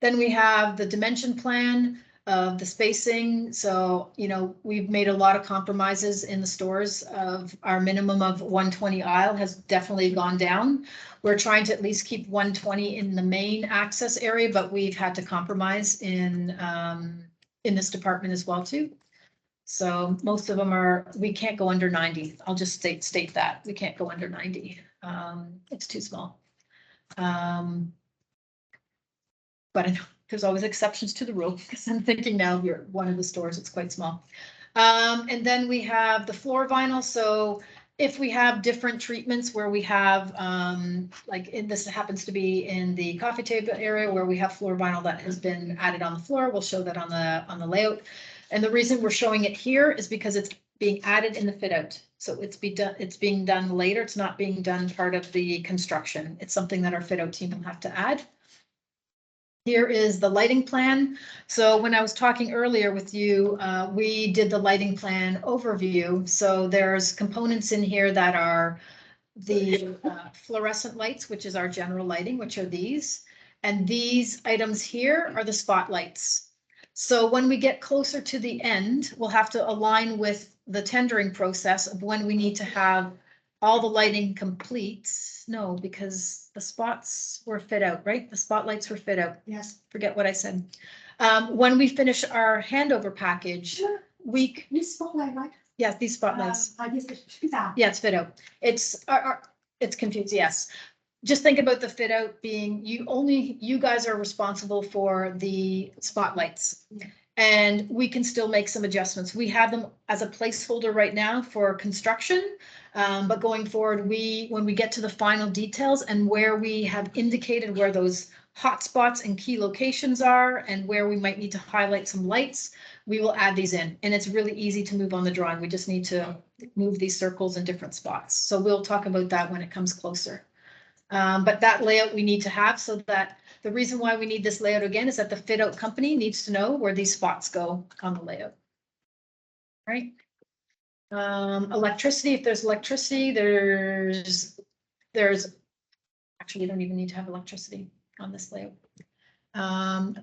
Then we have the dimension plan of the spacing. So, you know, we've made a lot of compromises in the stores of our minimum of 120 aisle has definitely gone down. We're trying to at least keep 120 in the main access area, but we've had to compromise in this department as well too. So most of them we can't go under 90. I'll just state that we can't go under 90. It's too small. But there's always exceptions to the rule, because I'm thinking now you're one of the stores, it's quite small. And then we have the floor vinyl, so if we have different treatments where we have, like this happens to be in the coffee table area where we have floor vinyl that has been added on the floor, we'll show that on the layout. And the reason we're showing it here is because it's being added in the fit out. So it's being done later. It's not being done part of the construction. It's something that our fit out team will have to add. Here is the lighting plan. So when I was talking earlier with you, we did the lighting plan overview. So there's components in here that are the fluorescent lights, which is our general lighting, which are these. And these items here are the spotlights. So when we get closer to the end, we'll have to align with the tendering process of when we need to have all the lighting complete. No, because the spots were fit out, right? The spotlights were fit out. Yes. Forget what I said. When we finish our handover package, This spotlight, right? yeah, these spotlights. This is fit out. Yeah, it's fit out. It's confused, yes. Just think about the fit out being, you guys are responsible for the spotlights. And we can still make some adjustments. We have them as a placeholder right now for construction. But going forward, when we get to the final details and where we have indicated where those hotspots and key locations are and where we might need to highlight some lights, we will add these in. And it's really easy to move on the drawing. We just need to move these circles in different spots. So we'll talk about that when it comes closer. But that layout we need to have, so that the reason why we need this layout again is that the fit out company needs to know where these spots go on the layout. Right? Electricity, if there's electricity, there's actually, you don't even need to have electricity on this layout.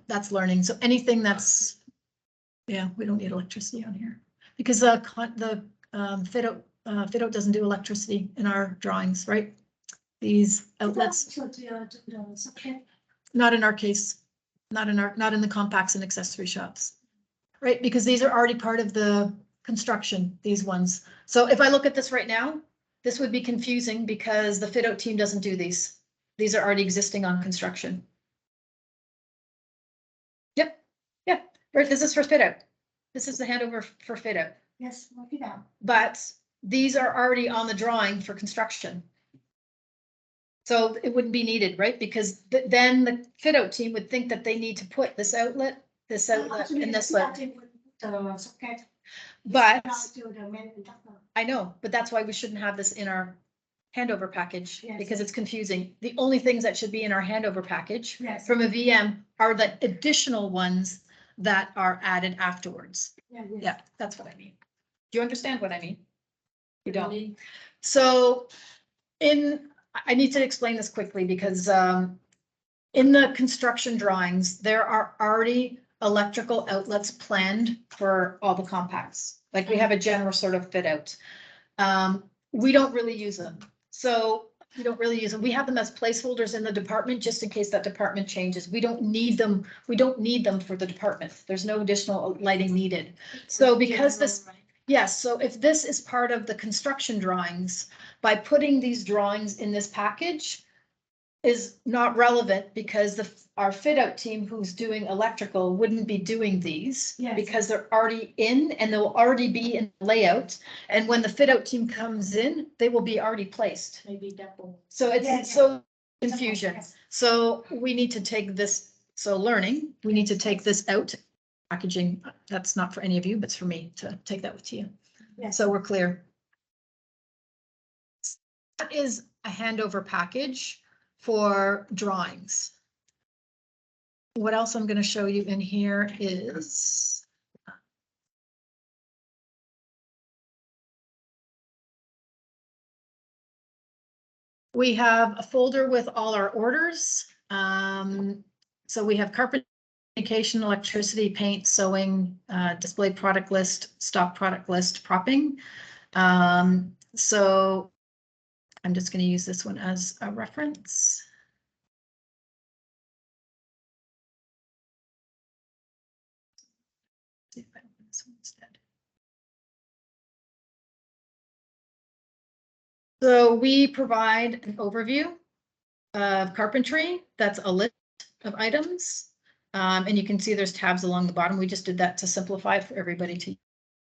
That's learning. So anything that's, yeah, we don't need electricity on here because the fit out doesn't do electricity in our drawings, right? These outlets, So the socket. not in our case, not in the compacts and accessory shops, right? Because these are already part of the construction, these ones. So if I look at this right now, this would be confusing because the fit out team doesn't do these. These are already existing on construction. Yep, yeah, right, this is for fit out. This is the handover for fit out. Yes, fit out. But these are already on the drawing for construction. So it wouldn't be needed, right? Because then the fit out team would think that they need to put this outlet, and this outlet. The socket. But To the main conductor. I know, but that's why we shouldn't have this in our handover package Yes. because it's confusing. The only things that should be in our handover package Yes. from a VM are the additional ones that are added afterwards. Yeah, yes. Yeah, that's what I mean. Do you understand what I mean? You don't. Đi. So I need to explain this quickly because in the construction drawings, there are already electrical outlets planned for all the compacts. Like we have a general sort of fit out. We don't really use them. So we don't really use them. We have them as placeholders in the department just in case that department changes. We don't need them. We don't need them for the department. There's no additional lighting needed. So because this, yes, so if this is part of the construction drawings, by putting these drawings in this package is not relevant because our fit out team who's doing electrical wouldn't be doing these. Yes. Because they're already in and they'll already be in layout. And when the fit out team comes in, they will be already placed. Maybe double. So it's Yes. so confusion. Yes. So we need to take this, so learning, we need to take this out. Packaging, that's not for any of you, but it's for me to take that with you. Yes. So we're clear. That is a handover package for drawings. What else I'm going to show you in here is we have a folder with all our orders. So we have carpet, communication, electricity, paint, sewing, display product list, stock product list, propping. So I'm just going to use this one as a reference. See if I open this one instead. So we provide an overview of carpentry. That's a list of items. And you can see there's tabs along the bottom. We just did that to simplify for everybody to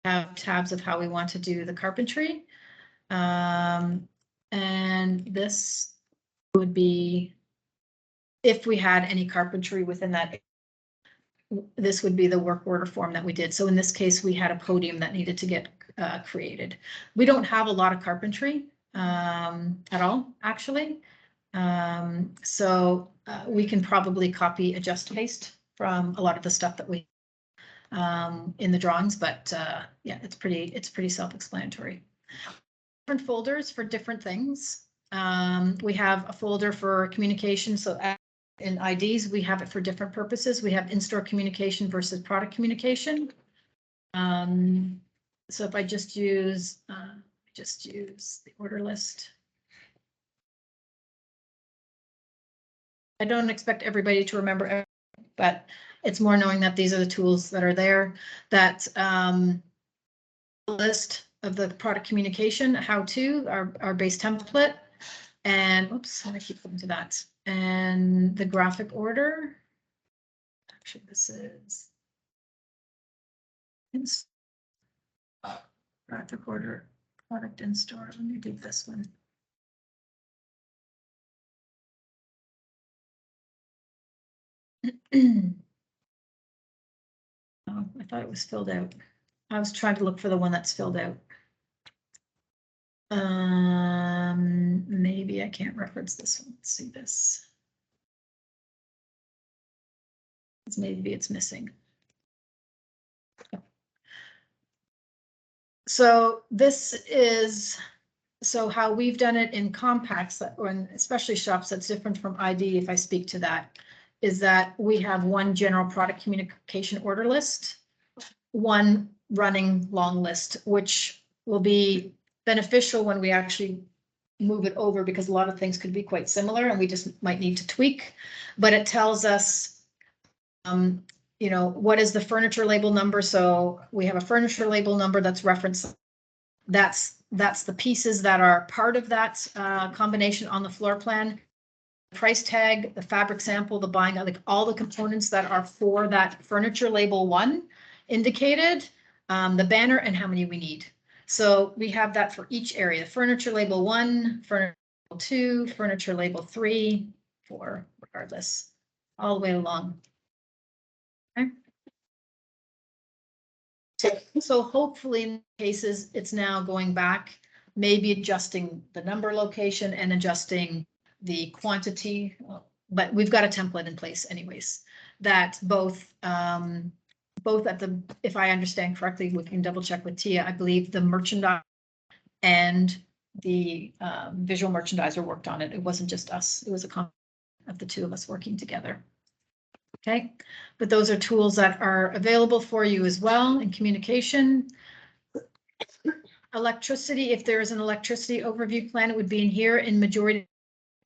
have tabs of how we want to do the carpentry. And this would be if we had any carpentry within that, this would be the work order form that we did. So in this case, we had a podium that needed to get created. We don't have a lot of carpentry at all, actually. So we can probably copy, adjust, paste from a lot of the stuff that we in the drawings, but yeah, it's pretty self-explanatory. Different folders for different things. We have a folder for communication, so in IDs, we have it for different purposes. We have in-store communication versus product communication. So if I just use the order list. I don't expect everybody to remember everything, but it's more knowing that these are the tools that are there, that list of the product communication, how to, our base template, and oops, I'm gonna keep going to that. And the graphic order. Actually, this is graphic order, product in store. Let me do this one. Oh, I thought it was filled out. I was trying to look for the one that's filled out. Maybe I can't reference this one. Let's see this. Maybe it's missing. So this is, so how we've done it in compacts, or in especially shops, that's different from ID, if I speak to that, is that we have one general product communication order list, one running long list, which will be beneficial when we actually move it over, because a lot of things could be quite similar and we just might need to tweak, but it tells us, you know, what is the furniture label number? So we have a furniture label number that's referenced. That's the pieces that are part of that combination on the floor plan. Price tag, the fabric sample, the buying, like all the components that are for that furniture label 1 indicated, the banner, and how many we need. So we have that for each area: furniture label 1, furniture label 2, furniture label 3, 4, regardless, all the way along. Okay. So hopefully in cases, it's now going back, maybe adjusting the number location and adjusting the quantity, but we've got a template in place anyways, that both at the, if I understand correctly, we can double check with Tia, I believe the merchandise and the visual merchandiser worked on it. It wasn't just us. It was a combination of the two of us working together. Okay, but those are tools that are available for you as well in communication. Electricity, if there is an electricity overview plan, it would be in here. In majority,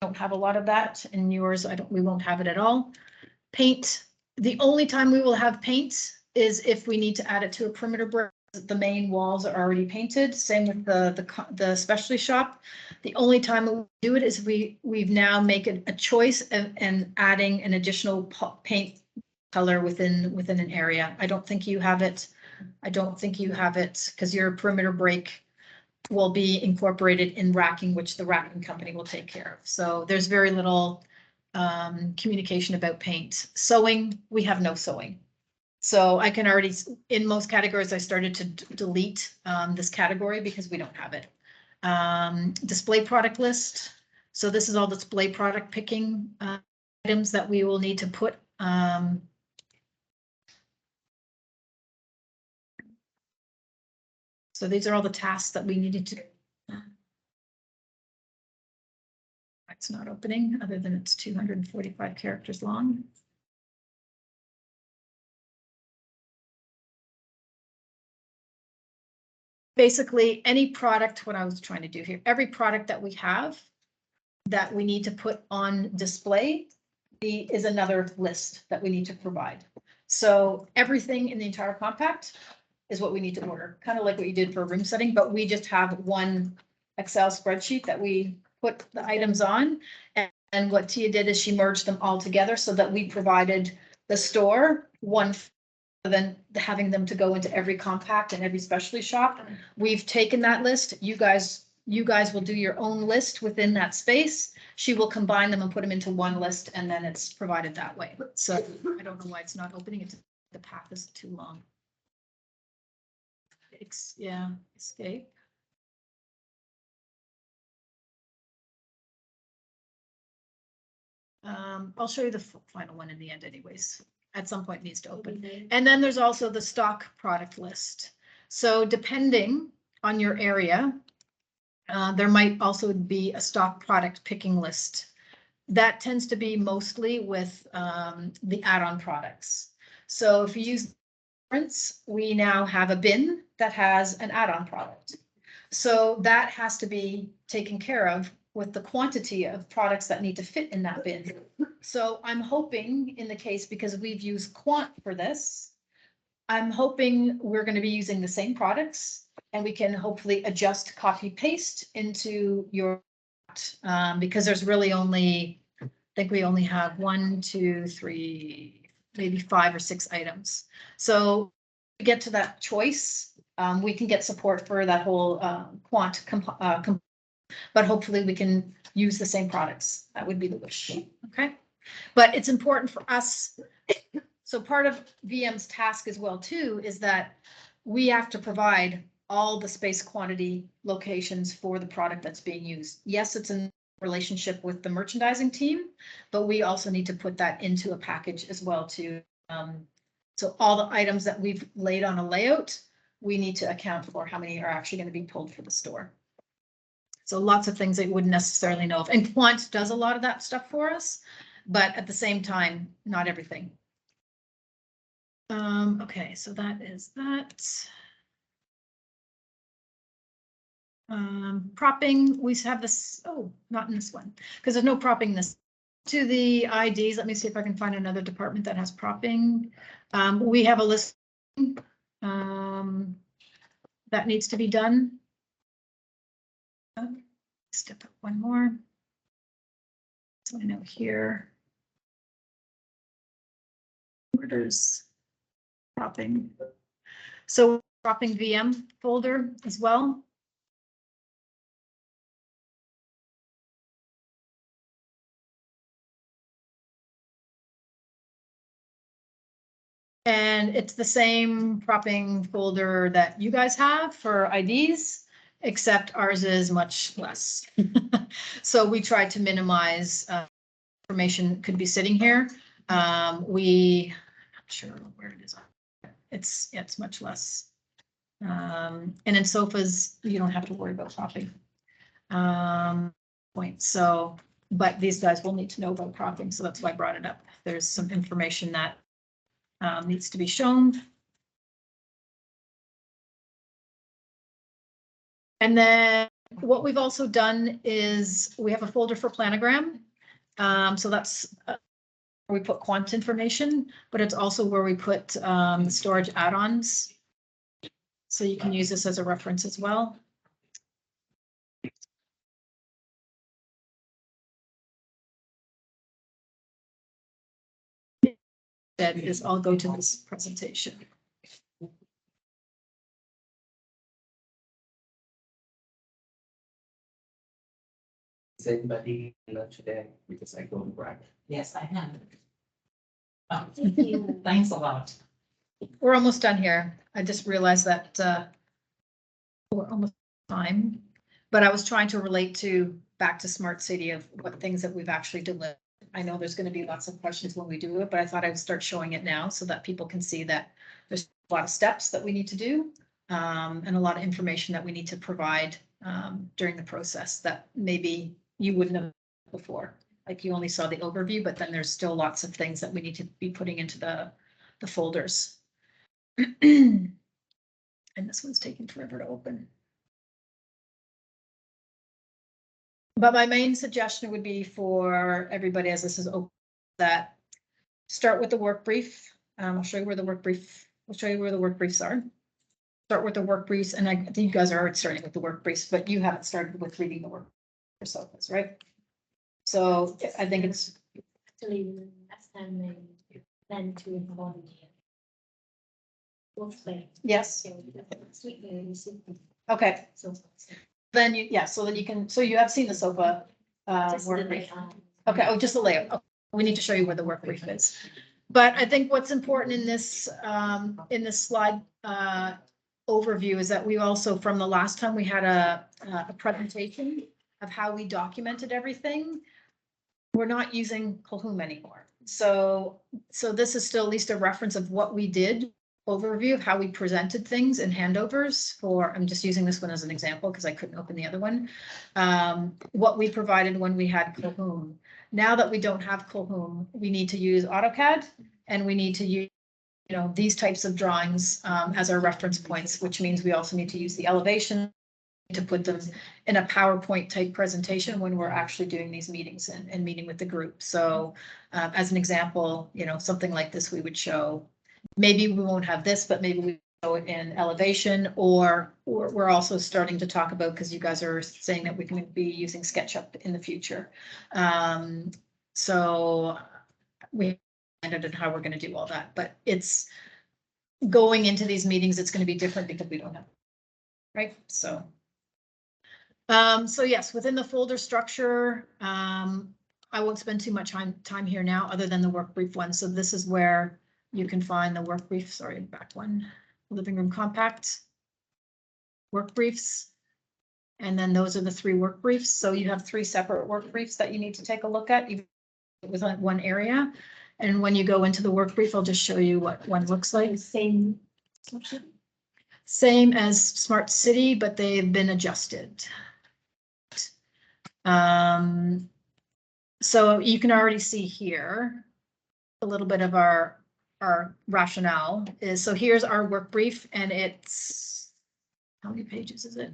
I don't have a lot of that. In yours, we won't have it at all. Paint, the only time we will have paint is if we need to add it to a perimeter brick. The main walls are already painted. Same with the specialty shop. The only time we do it is we've now make it a choice and adding an additional paint color within an area. I don't think you have it. I don't think you have it because your perimeter break will be incorporated in racking, which the racking company will take care of. So there's very little communication about paint. Sewing, we have no sewing. So I can already, in most categories, I started to delete this category because we don't have it. Display product list. So this is all display product picking items that we will need to put. So these are all the tasks that we needed to. It's not opening, other than it's 245 characters long. Basically, any product, what I was trying to do here, every product that we have that we need to put on display is another list that we need to provide. So everything in the entire compact is what we need to order, kind of like what you did for room setting, but we just have one Excel spreadsheet that we put the items on. And what Tia did is she merged them all together so that we provided the store, one, than having them to go into every compact and every specialty shop. We've taken that list. You guys will do your own list within that space. She will combine them and put them into one list, and then it's provided that way. So I don't know why it's not opening it. The path is too long. Yeah, escape. I'll show you the final one in the end anyways. At some point it needs to open. And then there's also the stock product list. So depending on your area, there might also be a stock product picking list. That tends to be mostly with the add-on products. So if you use Prince, we now have a bin that has an add-on product. So that has to be taken care of with the quantity of products that need to fit in that bin. So I'm hoping in the case, because we've used Quant for this, I'm hoping we're going to be using the same products and we can hopefully adjust copy paste into your, because there's really only, I think we only have 1, 2, 3, maybe 5 or 6 items. So to get to that choice, we can get support for that whole Quant but hopefully we can use the same products. That would be the wish, okay? But it's important for us. So part of VM's task as well too, is that we have to provide all the space quantity locations for the product that's being used. Yes, it's in relationship with the merchandising team, but we also need to put that into a package as well too. So all the items that we've laid on a layout, we need to account for how many are actually going to be pulled for the store. So lots of things that you wouldn't necessarily know of. And Quant does a lot of that stuff for us, but at the same time, not everything. Okay, so that is that. Propping, we have this, oh, not in this one, because there's no propping this. To the IDs, let me see if I can find another department that has propping. We have a list that needs to be done. Step up one more. So I know here. Orders, propping. So propping VM folder as well. And it's the same propping folder that you guys have for IDs, except ours is much less. So we tried to minimize information could be sitting here. I'm not sure where it is. It's much less. And in sofas, you don't have to worry about propping. So, but these guys will need to know about propping, so that's why I brought it up. There's some information that needs to be shown. And then what we've also done is we have a folder for planogram. So that's where we put Quant information, but it's also where we put storage add-ons. So you can use this as a reference as well. That is, I'll go to this presentation. Is anybody lunch today? Because I go to work. Yes, I have. Oh, Thank you. thanks a lot. We're almost done here. I just realized that we're almost time, but I was trying to relate to back to Smart City of what things that we've actually delivered. I know there's going to be lots of questions when we do it, but I thought I would start showing it now so that people can see that there's a lot of steps that we need to do and a lot of information that we need to provide during the process that maybe you wouldn't have before. Like you only saw the overview, but then there's still lots of things that we need to be putting into the folders. And this one's taking forever to open. But my main suggestion would be for everybody, as this is open, that start with the work brief. I'll show you where the work brief, we'll show you where the work briefs are. Start with the work briefs, and I think you guys are already starting with the work briefs, but you haven't started with reading the work yourself, right? So I think it's Actually, last time plan to inform you. Workspace. Yes, Sweet very simple. okay, So. then you, yeah, so then you can, so you have seen the SOPA, Just the work brief. layout. Okay, oh, just the layout. Oh, we need to show you where the work brief is. But I think what's important in this slide, overview is that we also, from the last time we had a presentation of how we documented everything, we're not using Kahum anymore. So this is still at least a reference of what we did, overview of how we presented things in handovers for, I'm just using this one as an example because I couldn't open the other one. What we provided when we had Kahum. Now that we don't have Kahum, we need to use AutoCAD and we need to use, you know, these types of drawings as our reference points, which means we also need to use the elevation to put them in a PowerPoint type presentation when we're actually doing these meetings and meeting with the group. So as an example, you know, something like this, we would show, maybe we won't have this, but maybe we show it in elevation, or we're also starting to talk about, because you guys are saying that we can be using SketchUp in the future. So we ended on how we're going to do all that, but it's going into these meetings, it's going to be different because we don't have, right? So yes, within the folder structure, I won't spend too much time here now, other than the work brief one. So this is where you can find the work brief, sorry, back one, living room compact, work briefs. And then those are the 3 work briefs. So you have 3 separate work briefs that you need to take a look at, even within one area. And when you go into the work brief, I'll just show you what one looks like. Same as Smart City, but they've been adjusted. So you can already see here a little bit of our rationale is, so here's our work brief, and it's, how many pages is it?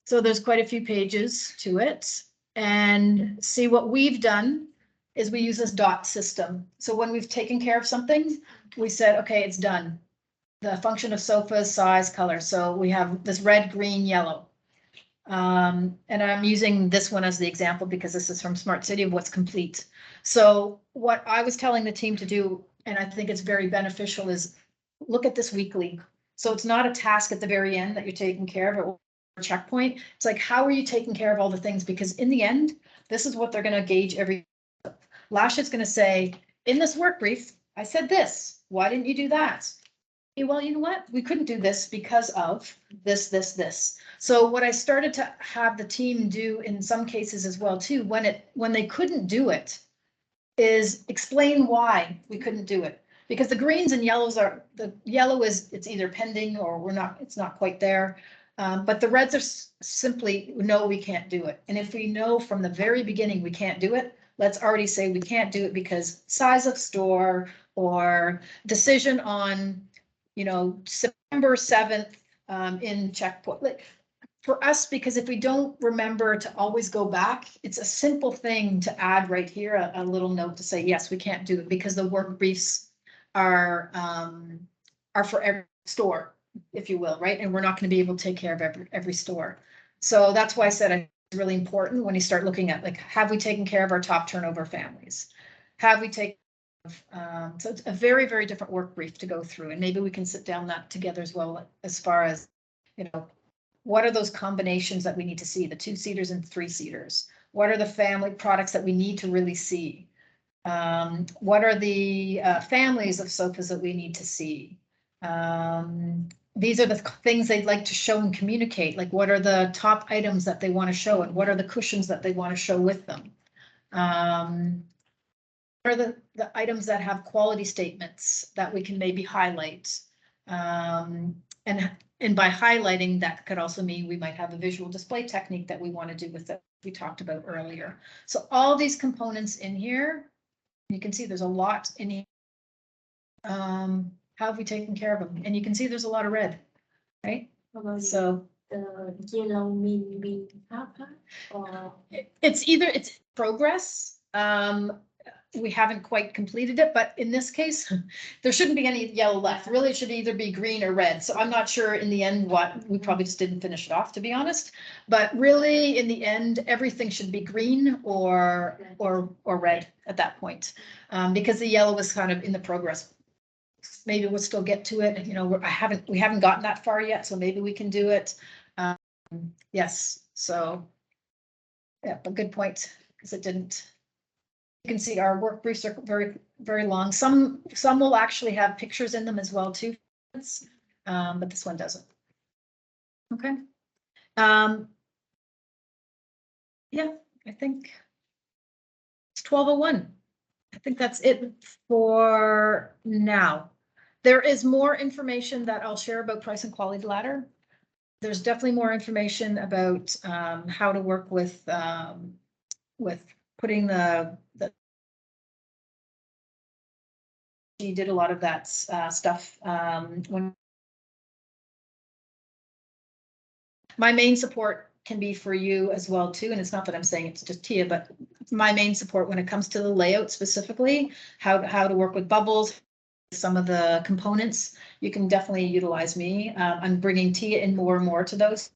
So there's quite a few pages to it, and see what we've done is we use this dot system. So when we've taken care of something, we said, okay, it's done. The function of sofa, size, color. So we have this red, green, yellow. And I'm using this one as the example because this is from Smart City of what's complete. So what I was telling the team to do, and I think it's very beneficial, is look at this weekly. So it's not a task at the very end that you're taking care of, or a checkpoint. It's like, how are you taking care of all the things? Because in the end, this is what they're going to gauge every. Lasha's going to say, in this work brief, I said this. Why didn't you do that? Well, you know what? We couldn't do this because of this, this, this. So what I started to have the team do in some cases as well too, when they couldn't do it, is explain why we couldn't do it. Because the greens and yellows are, the yellow is, it's either pending or it's not quite there. But the reds are simply, no, we can't do it. And if we know from the very beginning we can't do it, let's already say we can't do it because size of store or decision on, you know, September 7th in checkpoint. For us, because if we don't remember to always go back, it's a simple thing to add right here, a little note to say, yes, we can't do it because the work briefs are for every store, if you will, right? And we're not going to be able to take care of every store. So that's why I said it's really important when you start looking at, like, have we taken care of our top turnover families? Have we taken so it's a very, very different work brief to go through, and maybe we can sit down that together as well, as far as, you know, what are those combinations that we need to see, the 2-seaters and 3-seaters? What are the family products that we need to really see? What are the families of sofas that we need to see? These are the things they'd like to show and communicate, like what are the top items that they want to show, and what are the cushions that they want to show with them? Are the items that have quality statements that we can maybe highlight. And by highlighting, that could also mean we might have a visual display technique that we want to do with it, we talked about earlier. So all these components in here, you can see there's a lot in here. How have we taken care of them? And you can see there's a lot of red, right? So the yellow mean half or it's either it's progress. we haven't quite completed it, but in this case, there shouldn't be any yellow left. Really, it should either be green or red. So I'm not sure in the end what, we probably just didn't finish it off, to be honest. But really, in the end, everything should be green or red at that point. Because the yellow was kind of in the progress. Maybe we'll still get to it, you know, we haven't gotten that far yet, so maybe we can do it. Yes, so. Yeah, but good point, because it didn't. You can see our work briefs are very, very long. Some will actually have pictures in them as well too. But this one doesn't. Okay. Yeah, I think it's 12:01. I think that's it for now. There is more information that I'll share about price and quality ladder. There's definitely more information about how to work with putting the. She did a lot of that stuff when. My main support can be for you as well too, and it's not that I'm saying it's just Tia, but my main support when it comes to the layout specifically, how to work with bubbles, some of the components, you can definitely utilize me. I'm bringing Tia in more and more to those.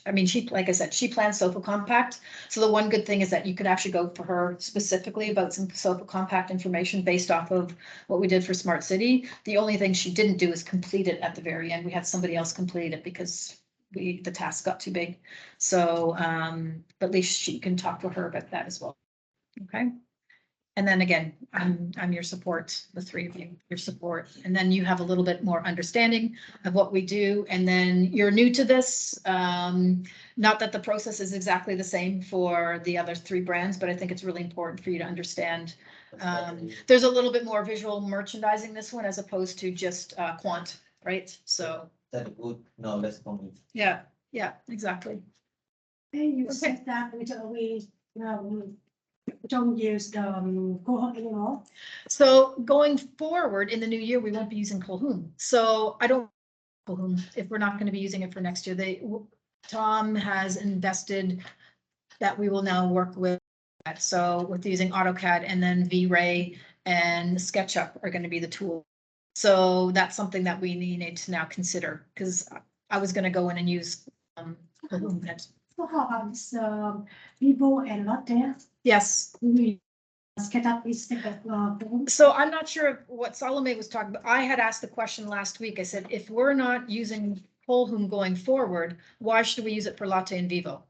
I mean, like I said, she plans Sofa Compact. So the one good thing is that you could actually go for her specifically about some Sofa Compact information based off of what we did for Smart City. The only thing she didn't do is complete it at the very end. We had somebody else complete it because the task got too big. So, but at least she can talk to her about that as well. Okay. And then again, I'm your support, the three of you, your support. And then you have a little bit more understanding of what we do. And then you're new to this. Not that the process is exactly the same for the other three brands, but I think it's really important for you to understand. There's a little bit more visual merchandising this one as opposed to just quant, right? So. That good knowledge for me. Yeah, exactly. Hey, you Okay. said that we don't use the cohort anymore. So going forward in the new year, we won't be using Colhoun. So I don't Colhoun if we're not going to be using it for next year. Tom has invested that we will now work with that. So with using AutoCAD and then V-Ray and SketchUp are going to be the tool. So that's something that we need to now consider because I was going to go in and use Colhoun. So how about this Vivo and Lotte? Yes. We set up this phone. So I'm not sure what Salome was talking about. I had asked the question last week. I said, if we're not using Colhoun going forward, why should we use it for Lotte and Vivo?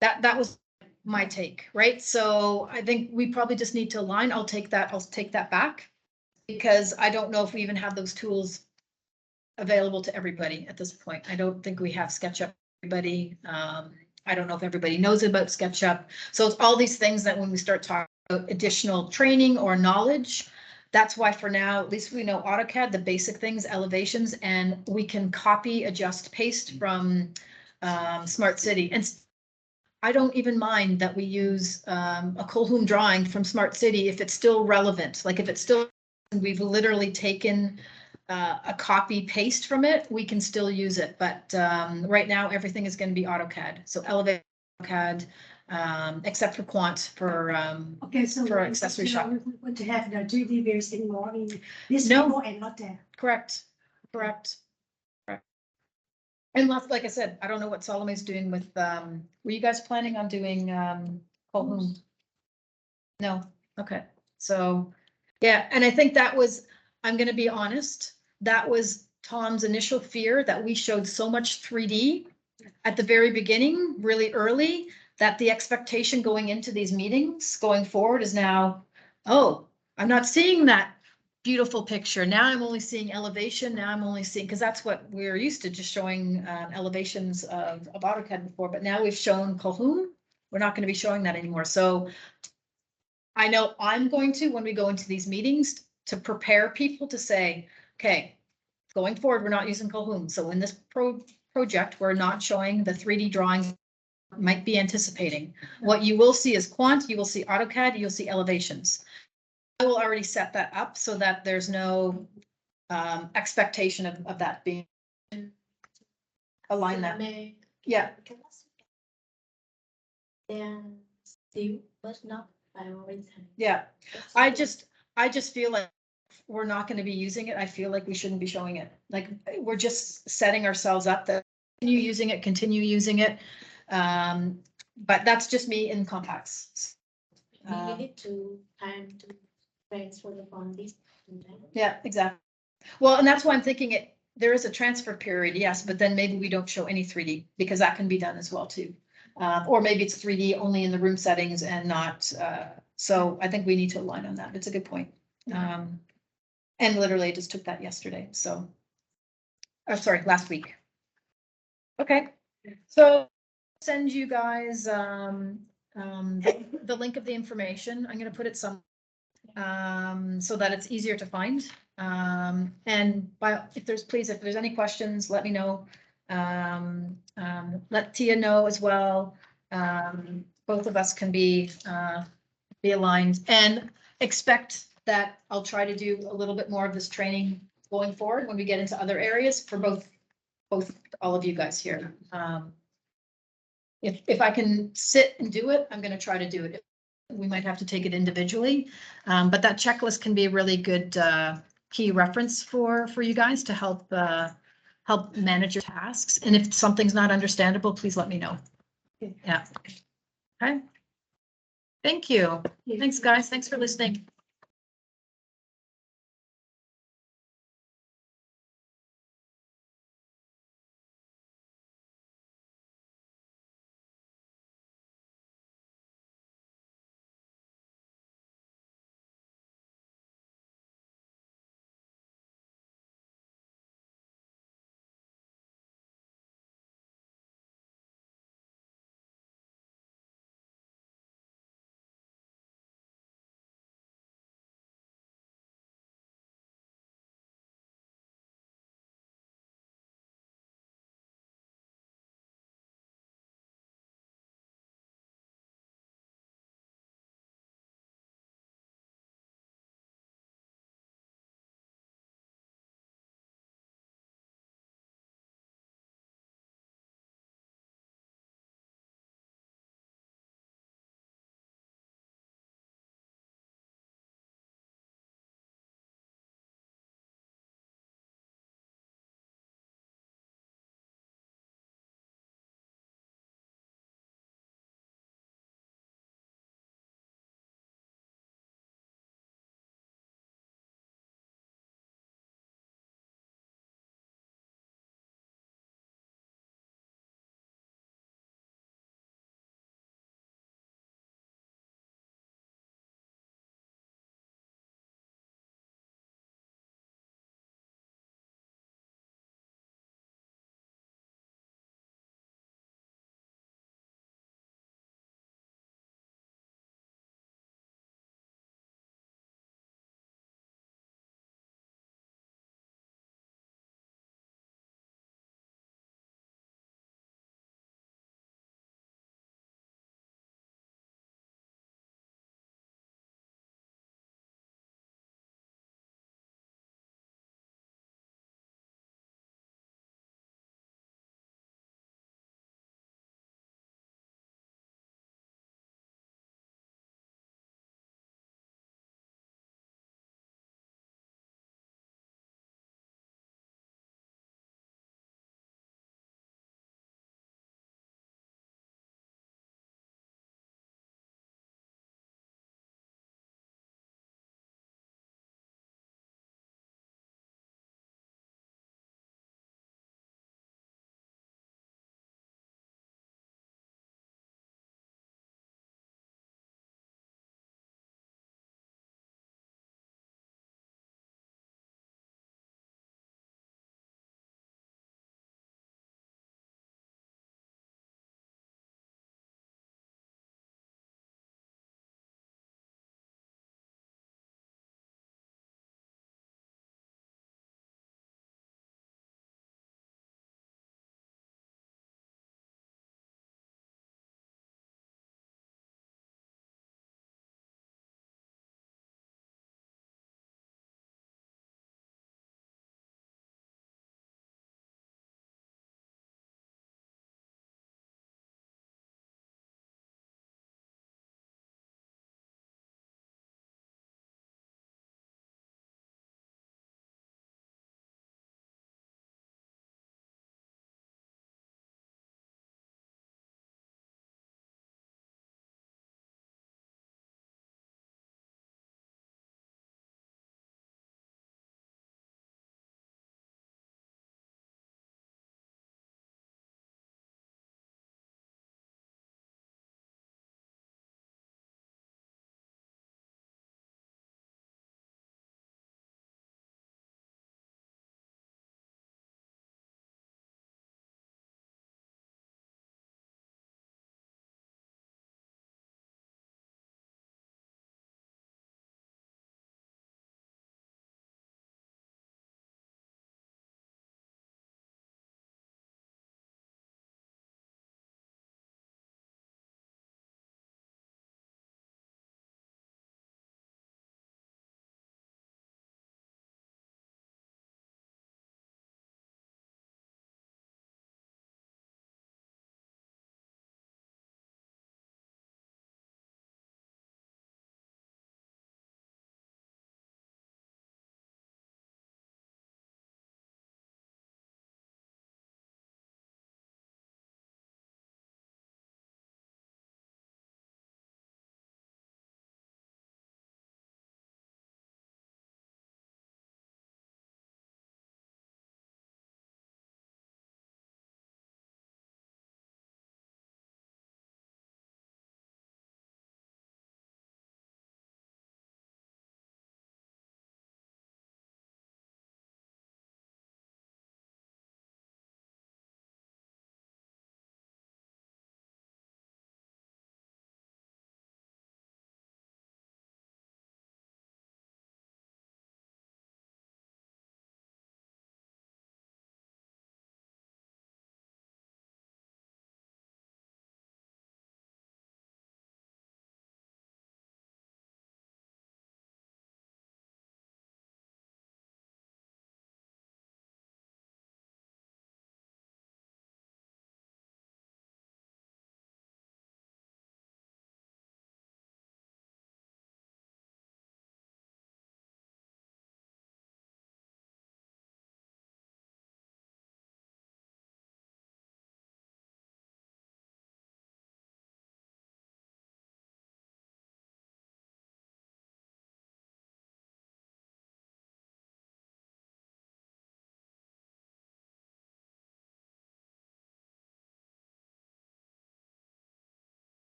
That was my take, right? So I think we probably just need to align. I'll take that back because I don't know if we even have those tools available to everybody at this point. I don't think we have SketchUp for everybody. I don't know if everybody knows about SketchUp. So it's all these things that when we start talking about additional training or knowledge, that's why for now, at least we know AutoCAD, the basic things, elevations, and we can copy, adjust, paste from Smart City. And I don't even mind that we use a Colhoun drawing from Smart City if it's still relevant. Like if it's still, we've literally taken a copy paste from it, we can still use it. But right now, everything is going to be AutoCAD. So Elevate AutoCAD, except for Quant for Okay, so for accessory shop. We want to have the 2D views anymore in this No. Vivo and Lotte. Correct. Unless, like I said, I don't know what Salome's doing with, were you guys planning on doing Colhoun? No, okay, so, yeah, and I think that was, I'm gonna be honest, that was Tom's initial fear that we showed so much 3D at the very beginning, really early, that the expectation going into these meetings going forward is now, oh, I'm not seeing that beautiful picture. Now I'm only seeing elevation. Now I'm only seeing, because that's what we're used to, just showing elevations of AutoCAD before, but now we've shown Colhoun. We're not going to be showing that anymore. So I know I'm going to, when we go into these meetings, to prepare people to say, okay, going forward, we're not using Colhoun. So in this project, we're not showing the 3D drawings might be anticipating. What you will see is Quant, you will see AutoCAD, you'll see elevations. I will already set that up so that there's no expectation of that being align that. Yeah. Then still, but not I always have. Yeah, I just feel like we're not gonna be using it. I feel like we shouldn't be showing it. Like, we're just setting ourselves up to continue using it. But that's just me in compacts. We need to time to transfer the from this. Yeah, exactly. Well, and that's why I'm thinking there is a transfer period, yes, but then maybe we don't show any 3D because that can be done as well too. Or maybe it's 3D only in the room settings and not, so I think we need to align on that. It's a good point. And literally I just took that yesterday, so. Sorry, last week. Okay, so send you guys, the link of the information. I'm gonna put it some, so that it's easier to find. And if there's any questions, let me know. Let Tia know as well. Both of us can be aligned and expect that I'll try to do a little bit more of this training going forward when we get into other areas for both all of you guys here. If I can sit and do it, I'm gonna try to do it. We might have to take it individually, but that checklist can be a really good key reference for you guys to help manage your tasks. And if something's not understandable, please let me know. Yeah. Okay. Thank you. Thanks, guys. Thanks for listening.